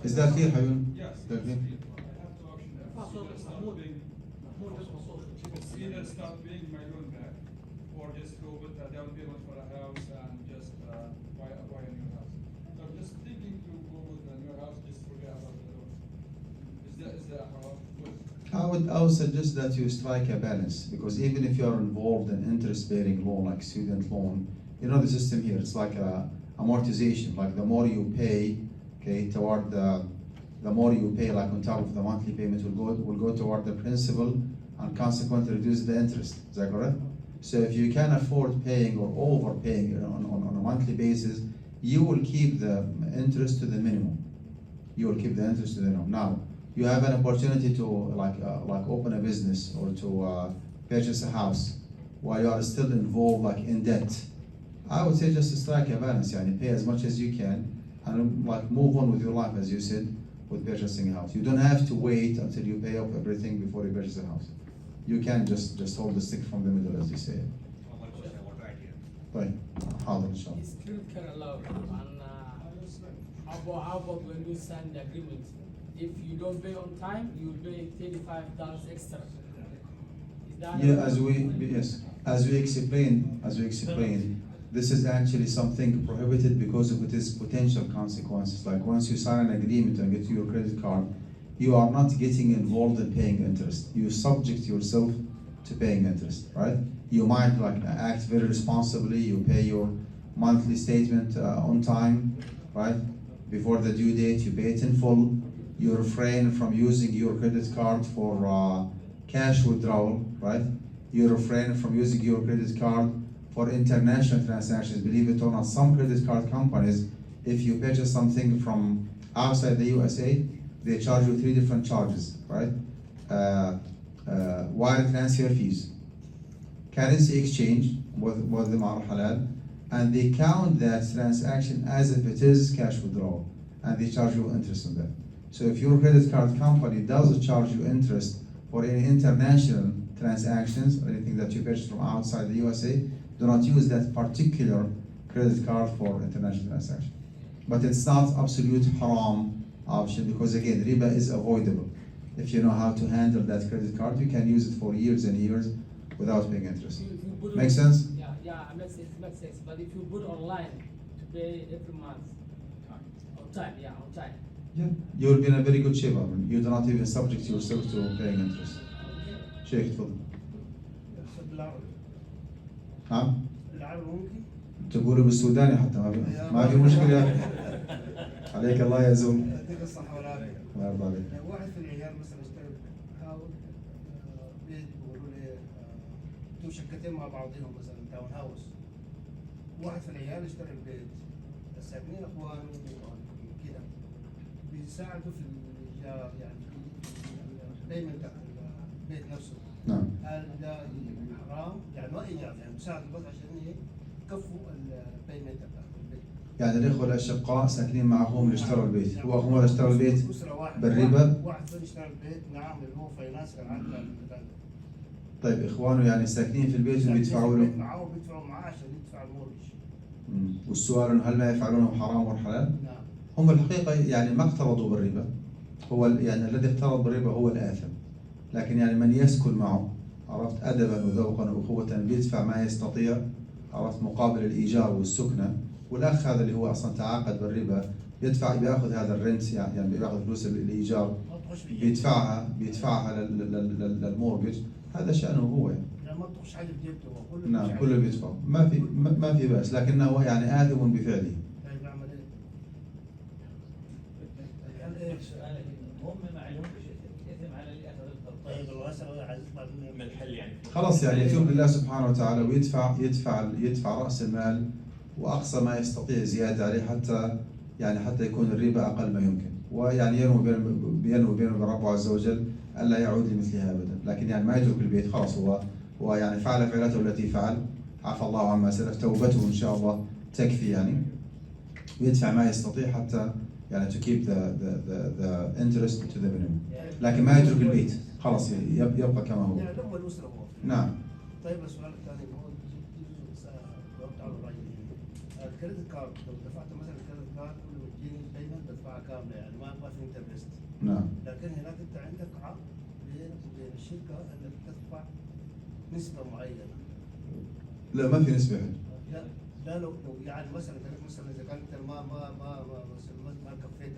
Speaker 2: Is that clear, Hayun?
Speaker 14: Yes.
Speaker 2: That clear?
Speaker 14: I have two options. Either start paying my loan back, or just go with a down payment for a house and just buy a new house. So I'm just thinking to go with a new house, just forget about the loan. Is that how?
Speaker 2: I would suggest that you strike a balance, because even if you are involved in interest-bearing loan, like student loan, you know the system here, it's like a amortization. Like the more you pay, okay, toward the more you pay, like on top of the monthly payment, will go toward the principal and consequently reduce the interest. Is that correct? So if you can afford paying or overpaying on a monthly basis, you will keep the interest to the minimum. Now, you have an opportunity to like open a business or to purchase a house while you are still involved like in debt, I would say just strike a balance, يعني pay as much as you can and like move on with your life as you said with purchasing a house. You don't have to wait until you pay off everything before you purchase a house. You can just hold the stick from the middle as you say. طيب حاضر إن شاء الله.
Speaker 15: Is credit card allowed? And how about when you sign the agreement? If you don't pay on time, you will pay $35 extra. Is that
Speaker 2: Yeah,
Speaker 15: allowed?
Speaker 2: as we explained, this is actually something prohibited because of its potential consequences. Like once you sign an agreement and get your credit card, you are not getting involved in paying interest. You subject yourself to paying interest, right? You might like act very responsibly. You pay your monthly statement on time, right? Before the due date, you pay it in full. You refrain from using your credit card for cash withdrawal, right? You refrain from using your credit card for international transactions. Believe it or not, some credit card companies, if you purchase something from outside the USA, they charge you 3 different charges, right? Wire transfer fees, currency exchange, both them are halal, and they count that transaction as if it is cash withdrawal, and they charge you interest on that. So if your credit card company does charge you interest for any international transactions or anything that you purchase from outside the USA, do not use that particular credit card for international transactions. But it's not absolute haram option because again, riba is avoidable. If you know how to handle that credit card, you can use it for years and years without paying interest. Make sense?
Speaker 15: Yeah, makes sense. But if you put online to pay every month, on time.
Speaker 2: Yeah, you'll be in a very good shape. You do not even subject yourself to paying interest. شيخ تفضل. نعم. تقولوا بالسوداني حتى ما في مشكلة. عليك الله يزول.
Speaker 5: يعطيك الصحة والعافية.
Speaker 2: الله يرضى عليك.
Speaker 5: واحد في العيال مثلا اشترى هاوس بيت بيقولوا لي تو شقتين مع بعضهم مثلا تاون هاوس. واحد في العيال اشترى البيت الساكنين اخوانه كذا بيساعدوا في الايجار يعني البيمنت البيت نفسه.
Speaker 2: نعم.
Speaker 5: هل ده حرام؟ يعني ما ايجار يعني بيساعدوا بس عشان يكفوا البيمنت بتاعت البيت.
Speaker 2: يعني الإخوة الأشقاء ساكنين مع أخوهم اللي اشتروا البيت، هو أخوهم اللي اشتروا البيت بالربا.
Speaker 5: واحد اشترى البيت نعم اللي هو فاينانس كان عنده.
Speaker 2: طيب إخوانه يعني ساكنين في البيت وبيدفعوا له.
Speaker 5: معاه وبيدفعوا معاه عشان يدفع المورتج.
Speaker 2: والسؤال إنه هل ما يفعلونه حرام ولا حلال؟
Speaker 5: نعم.
Speaker 2: هم الحقيقة يعني ما اقترضوا بالربا. هو يعني الذي اقترض بالربا هو الآثم. لكن يعني من يسكن معه عرفت أدبا وذوقا وأخوة بيدفع ما يستطيع عرفت مقابل الإيجار والسكنة. والأخ هذا اللي هو أصلا تعاقد بالربا بياخذ هذا الرنت يعني بياخذ فلوس الإيجار بيدفعها للمورجج. هذا شأنه هو يعني.
Speaker 5: ما تخش حاجة في جيبته.
Speaker 2: نعم كله بيدفع ما في بأس لكنه يعني آثم بفعله.
Speaker 5: طيب أعمل إيه؟
Speaker 3: هم ما عليهمش إثم على اللي أخذ القرض.
Speaker 5: طيب الواسع عايز يطلع من
Speaker 3: الحل يعني.
Speaker 2: خلاص يعني يتوب لله سبحانه وتعالى ويدفع رأس المال وأقصى ما يستطيع زيادة عليه حتى يكون الربا أقل ما يمكن. ويعني ينوي بينه وبين ربه عز وجل ألا يعود لمثلها أبدا. لكن يعني ما يترك البيت خلاص هو يعني فعل فعلته التي فعل عفى الله عما سلف توبته إن شاء الله تكفي يعني. ويدفع ما يستطيع حتى يعني to keep the interest to the minimum. لكن ما يترك البيت خلاص يبقى كما هو.
Speaker 5: يعني لما الأسرة هو.
Speaker 2: نعم.
Speaker 5: طيب السؤال الثاني هو جاوبت على الرأي. الكريدت كارد لو دفعت مثلا الكريدت كارد كل ما تجيني البيمنت بدفعها كاملة يعني ما في انترست.
Speaker 2: نعم.
Speaker 5: لكن هناك أنت عندك عقد بينك وبين الشركة أنك تدفع نسبة معينة.
Speaker 2: لا ما في نسبة.
Speaker 5: لا لو يعني مثلا إذا كان أنت ما كفيت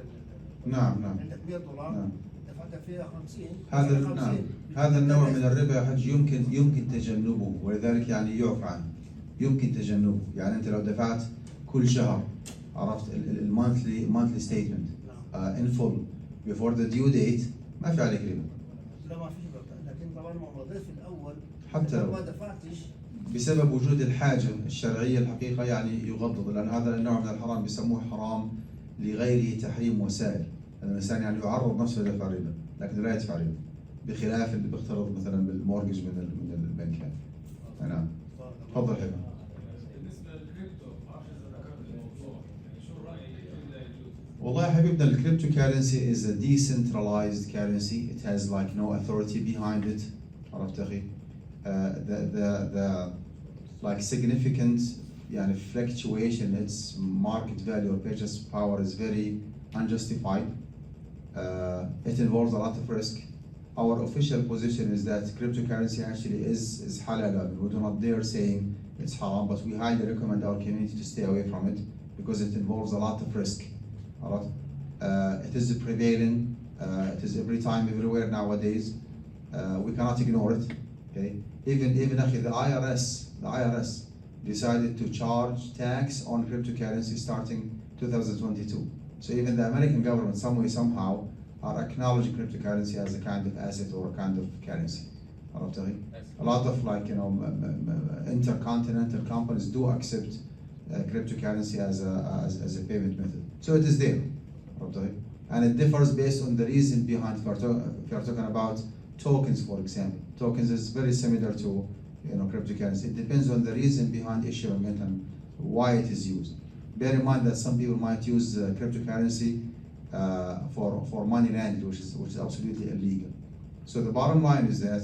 Speaker 2: نعم
Speaker 5: عندك $100
Speaker 2: نعم.
Speaker 5: دفعت فيها 50.
Speaker 2: هذا النوع من الربا يا حج يمكن تجنبه ولذلك يعني يعفى عنه. يمكن تجنبه يعني أنت لو دفعت كل شهر عرفت المانثلي ستيتمنت in full before the due date ما في عليك ربا.
Speaker 5: لا ما فيش ربا لكن طبعا ما مضيت في الأول
Speaker 2: حتى لو
Speaker 5: ما دفعتش
Speaker 2: بسبب وجود الحاجة الشرعية الحقيقة يعني يغضض لأن هذا النوع من الحرام بيسموه حرام لغيره تحريم وسائل. الإنسان يعني يعرض نفسه لدفع ربا لكن لا يدفع ربا بخلاف اللي بيقترض مثلا بالمورجج من البنك يعني. نعم. تفضل حبيبي.
Speaker 14: بالنسبة للكريبتو
Speaker 2: والله حبيبنا cryptocurrency is a decentralized currency. It has like no authority behind it. عرفت أخي؟ The like significant يعني fluctuation in its market value or purchase power is very unjustified. It involves a lot of risk. Our official position is that cryptocurrency actually is halal. We do not dare saying it's haram, but we highly recommend our community to stay away from it because it involves a lot of risk. Alright? It is prevailing. It is every time, everywhere nowadays. We cannot ignore it. Okay? Even the IRS decided to charge tax on cryptocurrency starting 2022. So even the American government, some way, somehow, are acknowledging cryptocurrency as a kind of asset or a kind of currency. A lot of intercontinental companies do accept cryptocurrency as a payment method. So it is there. And it differs based on the reason behind, if you're talking about tokens, for example. Tokens is very similar to cryptocurrency. It depends on the reason behind issuing it and why it is used. Bear in mind that some people might use cryptocurrency for money laundering, which is absolutely illegal. So the bottom line is that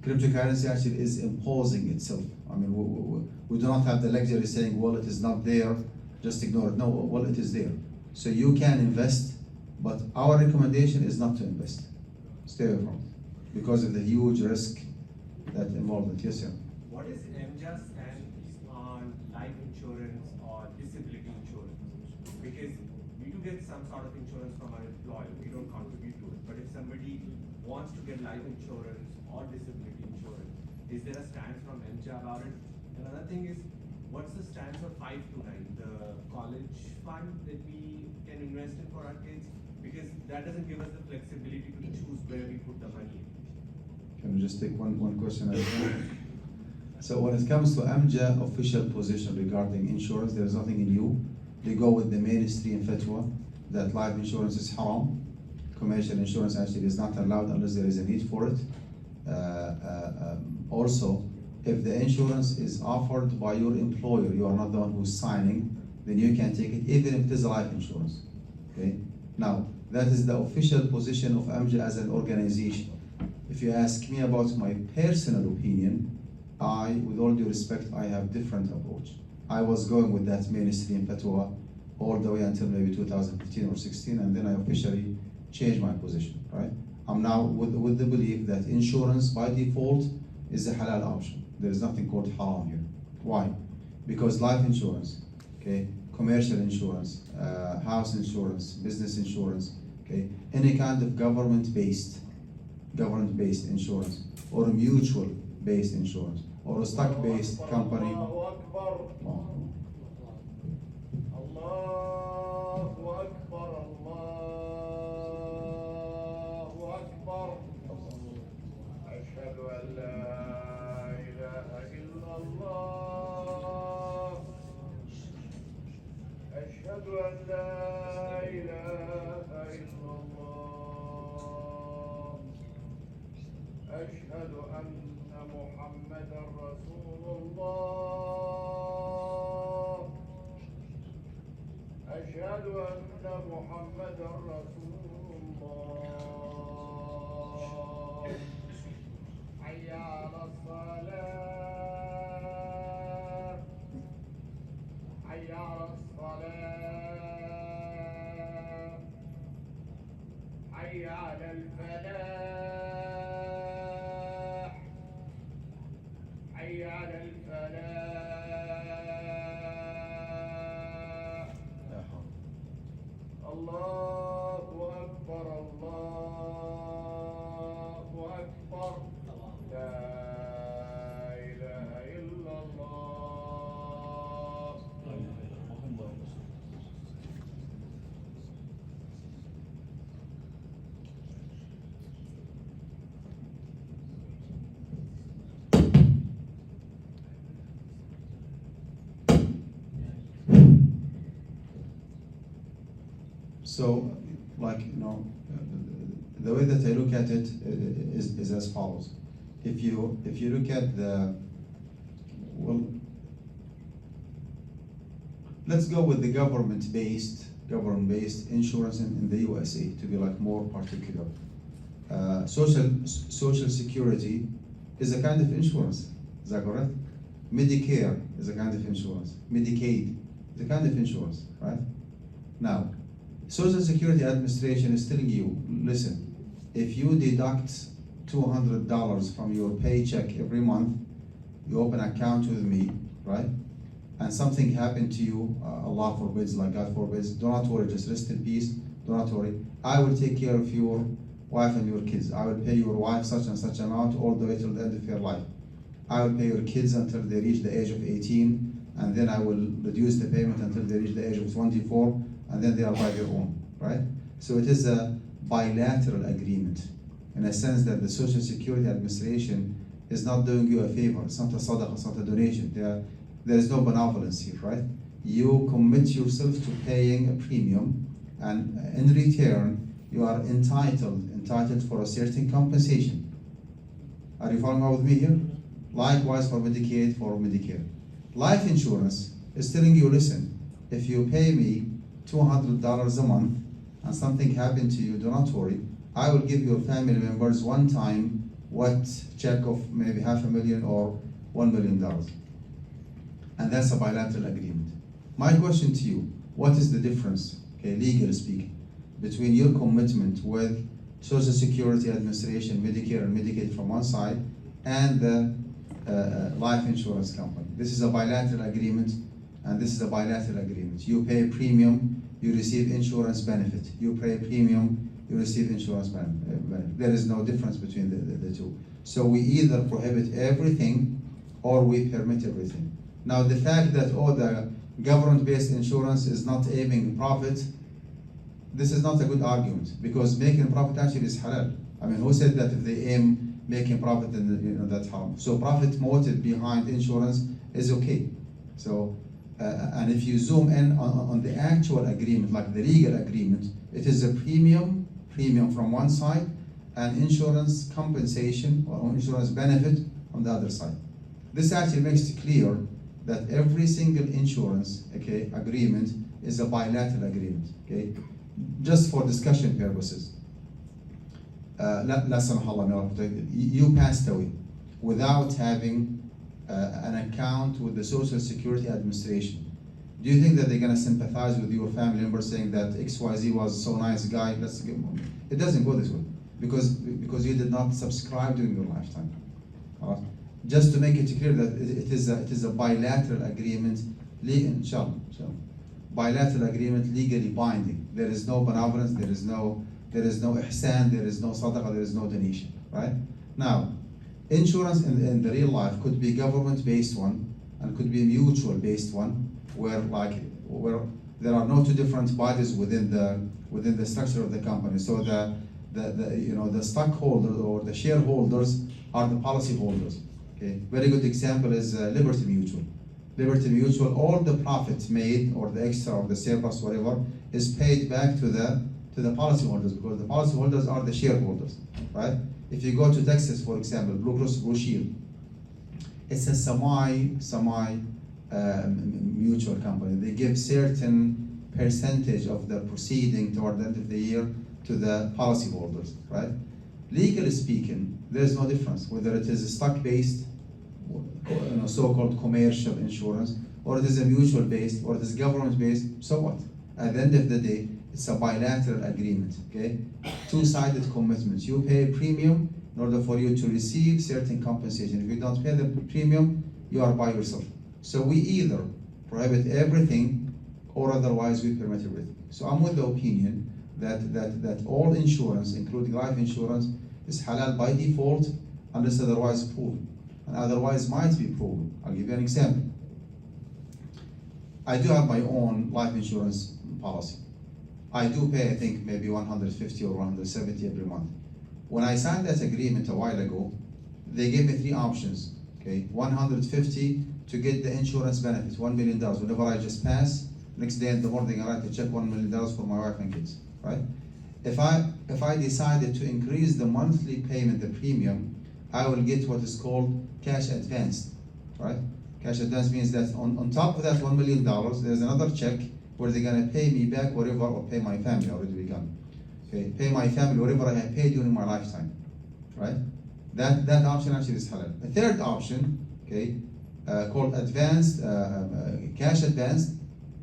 Speaker 2: cryptocurrency actually is imposing itself. I mean, we do not have the luxury of saying, well, it is not there, just ignore it. No, well, it is there. So you can invest, but our recommendation is not to invest. Stay away from it because of the huge risk that involved it. Yes, sir.
Speaker 8: What is MJA's stand on life insurance or disability insurance? Because we do get some sort of insurance from our employer, we don't contribute to it. But if somebody wants to get life insurance or disability insurance, is there a stance from MJA about it? Another thing is, what's the stance of 529, the college fund that we can invest in for our kids? Because that doesn't give us the flexibility to choose where we put the money.
Speaker 2: Can we just take one question at a time? So when it comes to AMJA official position regarding insurance, there is nothing new. They go with the mainstream fatwa that life insurance is haram. Commercial insurance actually is not allowed unless there is a need for it. Also, if the insurance is offered by your employer, you are not the one who's signing, then you can take it even if it is a life insurance. Okay? Now, that is the official position of AMJA as an organization. If you ask me about my personal opinion, with all due respect, I have different approach. I was going with that mainstream fatwa all the way until maybe 2015 or 16, and then I officially changed my position, right? I'm now with the belief that insurance by default is a halal option. There is nothing called haram here. Why? Because life insurance, okay, commercial insurance, house insurance, business insurance, okay, any kind of government-based insurance, or a mutual-based insurance, or a stock-based company.
Speaker 16: أشهد أن لا إله إلا الله أشهد أن محمدا رسول الله أشهد أن محمدا رسول الله حي على الصلاة حي على الصلاة حي على الفلاح حي على الفلاح الله أكبر الله أكبر لا إله إلا الله
Speaker 2: So, like, the way that I look at it is as follows. If you look at let's go with the government-based government-based insurance in the USA, to be like more particular. Social Security is a kind of insurance, is that correct? Medicare is a kind of insurance. Medicaid is a kind of insurance, right? Now, Social Security Administration is telling you, listen, if you deduct $200 from your paycheck every month, you open an account with me, right? And something happened to you, Allah forbids, like God forbids, do not worry, just rest in peace, do not worry. I will take care of your wife and your kids. I will pay your wife such and such amount all the way till the end of her life. I will pay your kids until they reach the age of 18, and then I will reduce the payment until they reach the age of 24, and then they are by their own, right? So it is a bilateral agreement, in a sense that the Social Security Administration is not doing you a favor. It's not a sadaqah, it's not a donation. There is no benevolence here, right? You commit yourself to paying a premium, and in return, you are entitled for a certain compensation. Are you following with me here? Likewise for Medicaid, for Medicare. Life insurance is telling you, listen, if you pay me $200 a month and something happened to you, do not worry. I will give your family members one time check of maybe $500,000 or $1 million. And that's a bilateral agreement. My question to you, what is the difference, okay, legally speaking, between your commitment with Social Security Administration, Medicare and Medicaid from one side, and the life insurance company? This is a bilateral agreement, and this is a bilateral agreement. You pay a premium, you receive insurance benefit. You pay a premium, you receive insurance benefit. There is no difference between the two. So we either prohibit everything or we permit everything. Now the fact that the government-based insurance is not aiming profit, this is not a good argument, because making profit actually is halal. I mean, who said that if they aim making profit, then that's haram? So profit motive behind insurance is okay. So, and if you zoom in on the actual agreement, like the legal agreement, it is a premium from one side, and insurance compensation or insurance benefit from the other side. This actually makes it clear that every single insurance, okay, agreement is a bilateral agreement, okay? Just for discussion purposes. You passed away without having an account with the Social Security Administration. Do you think that they're gonna sympathize with your family member saying that XYZ was so nice guy, let's give him? It doesn't go this way, because you did not subscribe during your lifetime. All right? Just to make it clear that it is a bilateral agreement, bilateral agreement, legally binding. There is no benevolence, there is no ihsan, there is no sadaqah, there is no donation, right? Now, insurance in the real life could be government-based one and could be mutual-based one, where there are no two different bodies within the structure of the company. So the stockholder or the shareholders are the policy holders. Okay, very good example is Liberty Mutual. Liberty Mutual, all the profits made or the extra or the surplus, whatever, is paid back to the policyholders, because the policyholders are the shareholders, right? If you go to Texas, for example, Blue Cross Blue Shield, it's a semi mutual company. They give certain percentage of the proceeding toward the end of the year to the policyholders, right? Legally speaking, there's no difference whether it is stock-based, so-called commercial insurance, or it is a mutual-based, or it is government-based. So what? At the end of the day, it's a bilateral agreement. Okay, two-sided commitment. You pay a premium in order for you to receive certain compensation. If you don't pay the premium, you are by yourself. So we either prohibit everything, or otherwise we permit everything. So I'm with the opinion that all insurance, including life insurance, is halal by default unless otherwise proven, and otherwise might be proven. I'll give you an example. I do have my own life insurance policy. I do pay, I think, maybe 150 or 170 every month. When I signed that agreement a while ago, they gave me three options. Okay, 150 to get the insurance benefits, $1 million. Whenever I just pass, next day in the morning I write a check, $1 million for my wife and kids. Right? If I decided to increase the monthly payment, the premium, I will get what is called cash advance. Right? Cash advance means that on top of that $1 million, there's another check where they're gonna pay me back whatever, or pay my family, already begun. Okay, pay my family whatever I have paid during my lifetime, right? That option actually is halal. A third option, okay, called advanced, cash advanced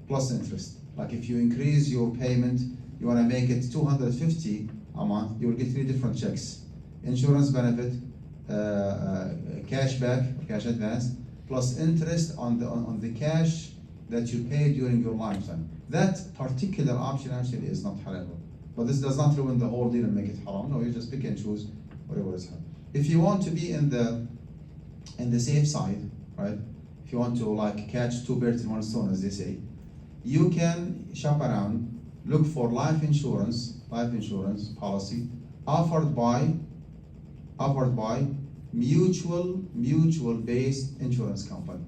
Speaker 2: plus interest. Like if you increase your payment, you wanna make it 250 a month, you will get 3 different checks. Insurance benefit, cash back, cash advance, plus interest on the cash that you paid during your lifetime. That particular option actually is not halal. But this does not ruin the whole deal and make it haram. No, you just pick and choose whatever is halal. If you want to be in the safe side, right? If you want to like catch 2 birds in 1 stone, as they say, you can shop around, look for life insurance policy offered by mutual based insurance company.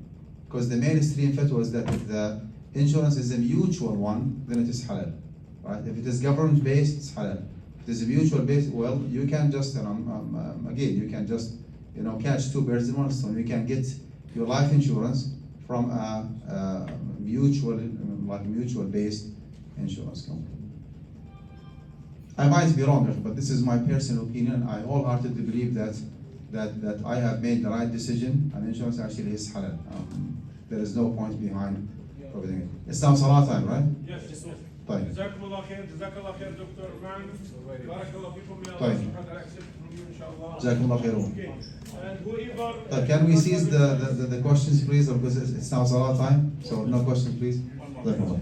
Speaker 2: Because the mainstream fatwa is that if the insurance is a mutual one, then it is halal, right? If it is government based, it's halal. If it is a mutual based, well, you can just again, you can just catch 2 birds in 1 stone. You can get your life insurance from a mutual based insurance company. I might be wrong, but this is my personal opinion. I wholeheartedly believe that I have made the right decision, and insurance actually is halal. There is no point behind prohibiting it. It's now salah time, right?
Speaker 1: Yes.
Speaker 2: طيب.
Speaker 1: جزاكم الله خير دكتور معن. بارك الله فيكم. May Allah
Speaker 2: طيب.
Speaker 1: subhanahu wa ta'ala accept from you, inshallah.
Speaker 2: جزاكم الله خير.
Speaker 1: Okay. And whoever.
Speaker 2: Can we cease the questions, please? Because it's now salah time, so no questions, please. جزاكم الله.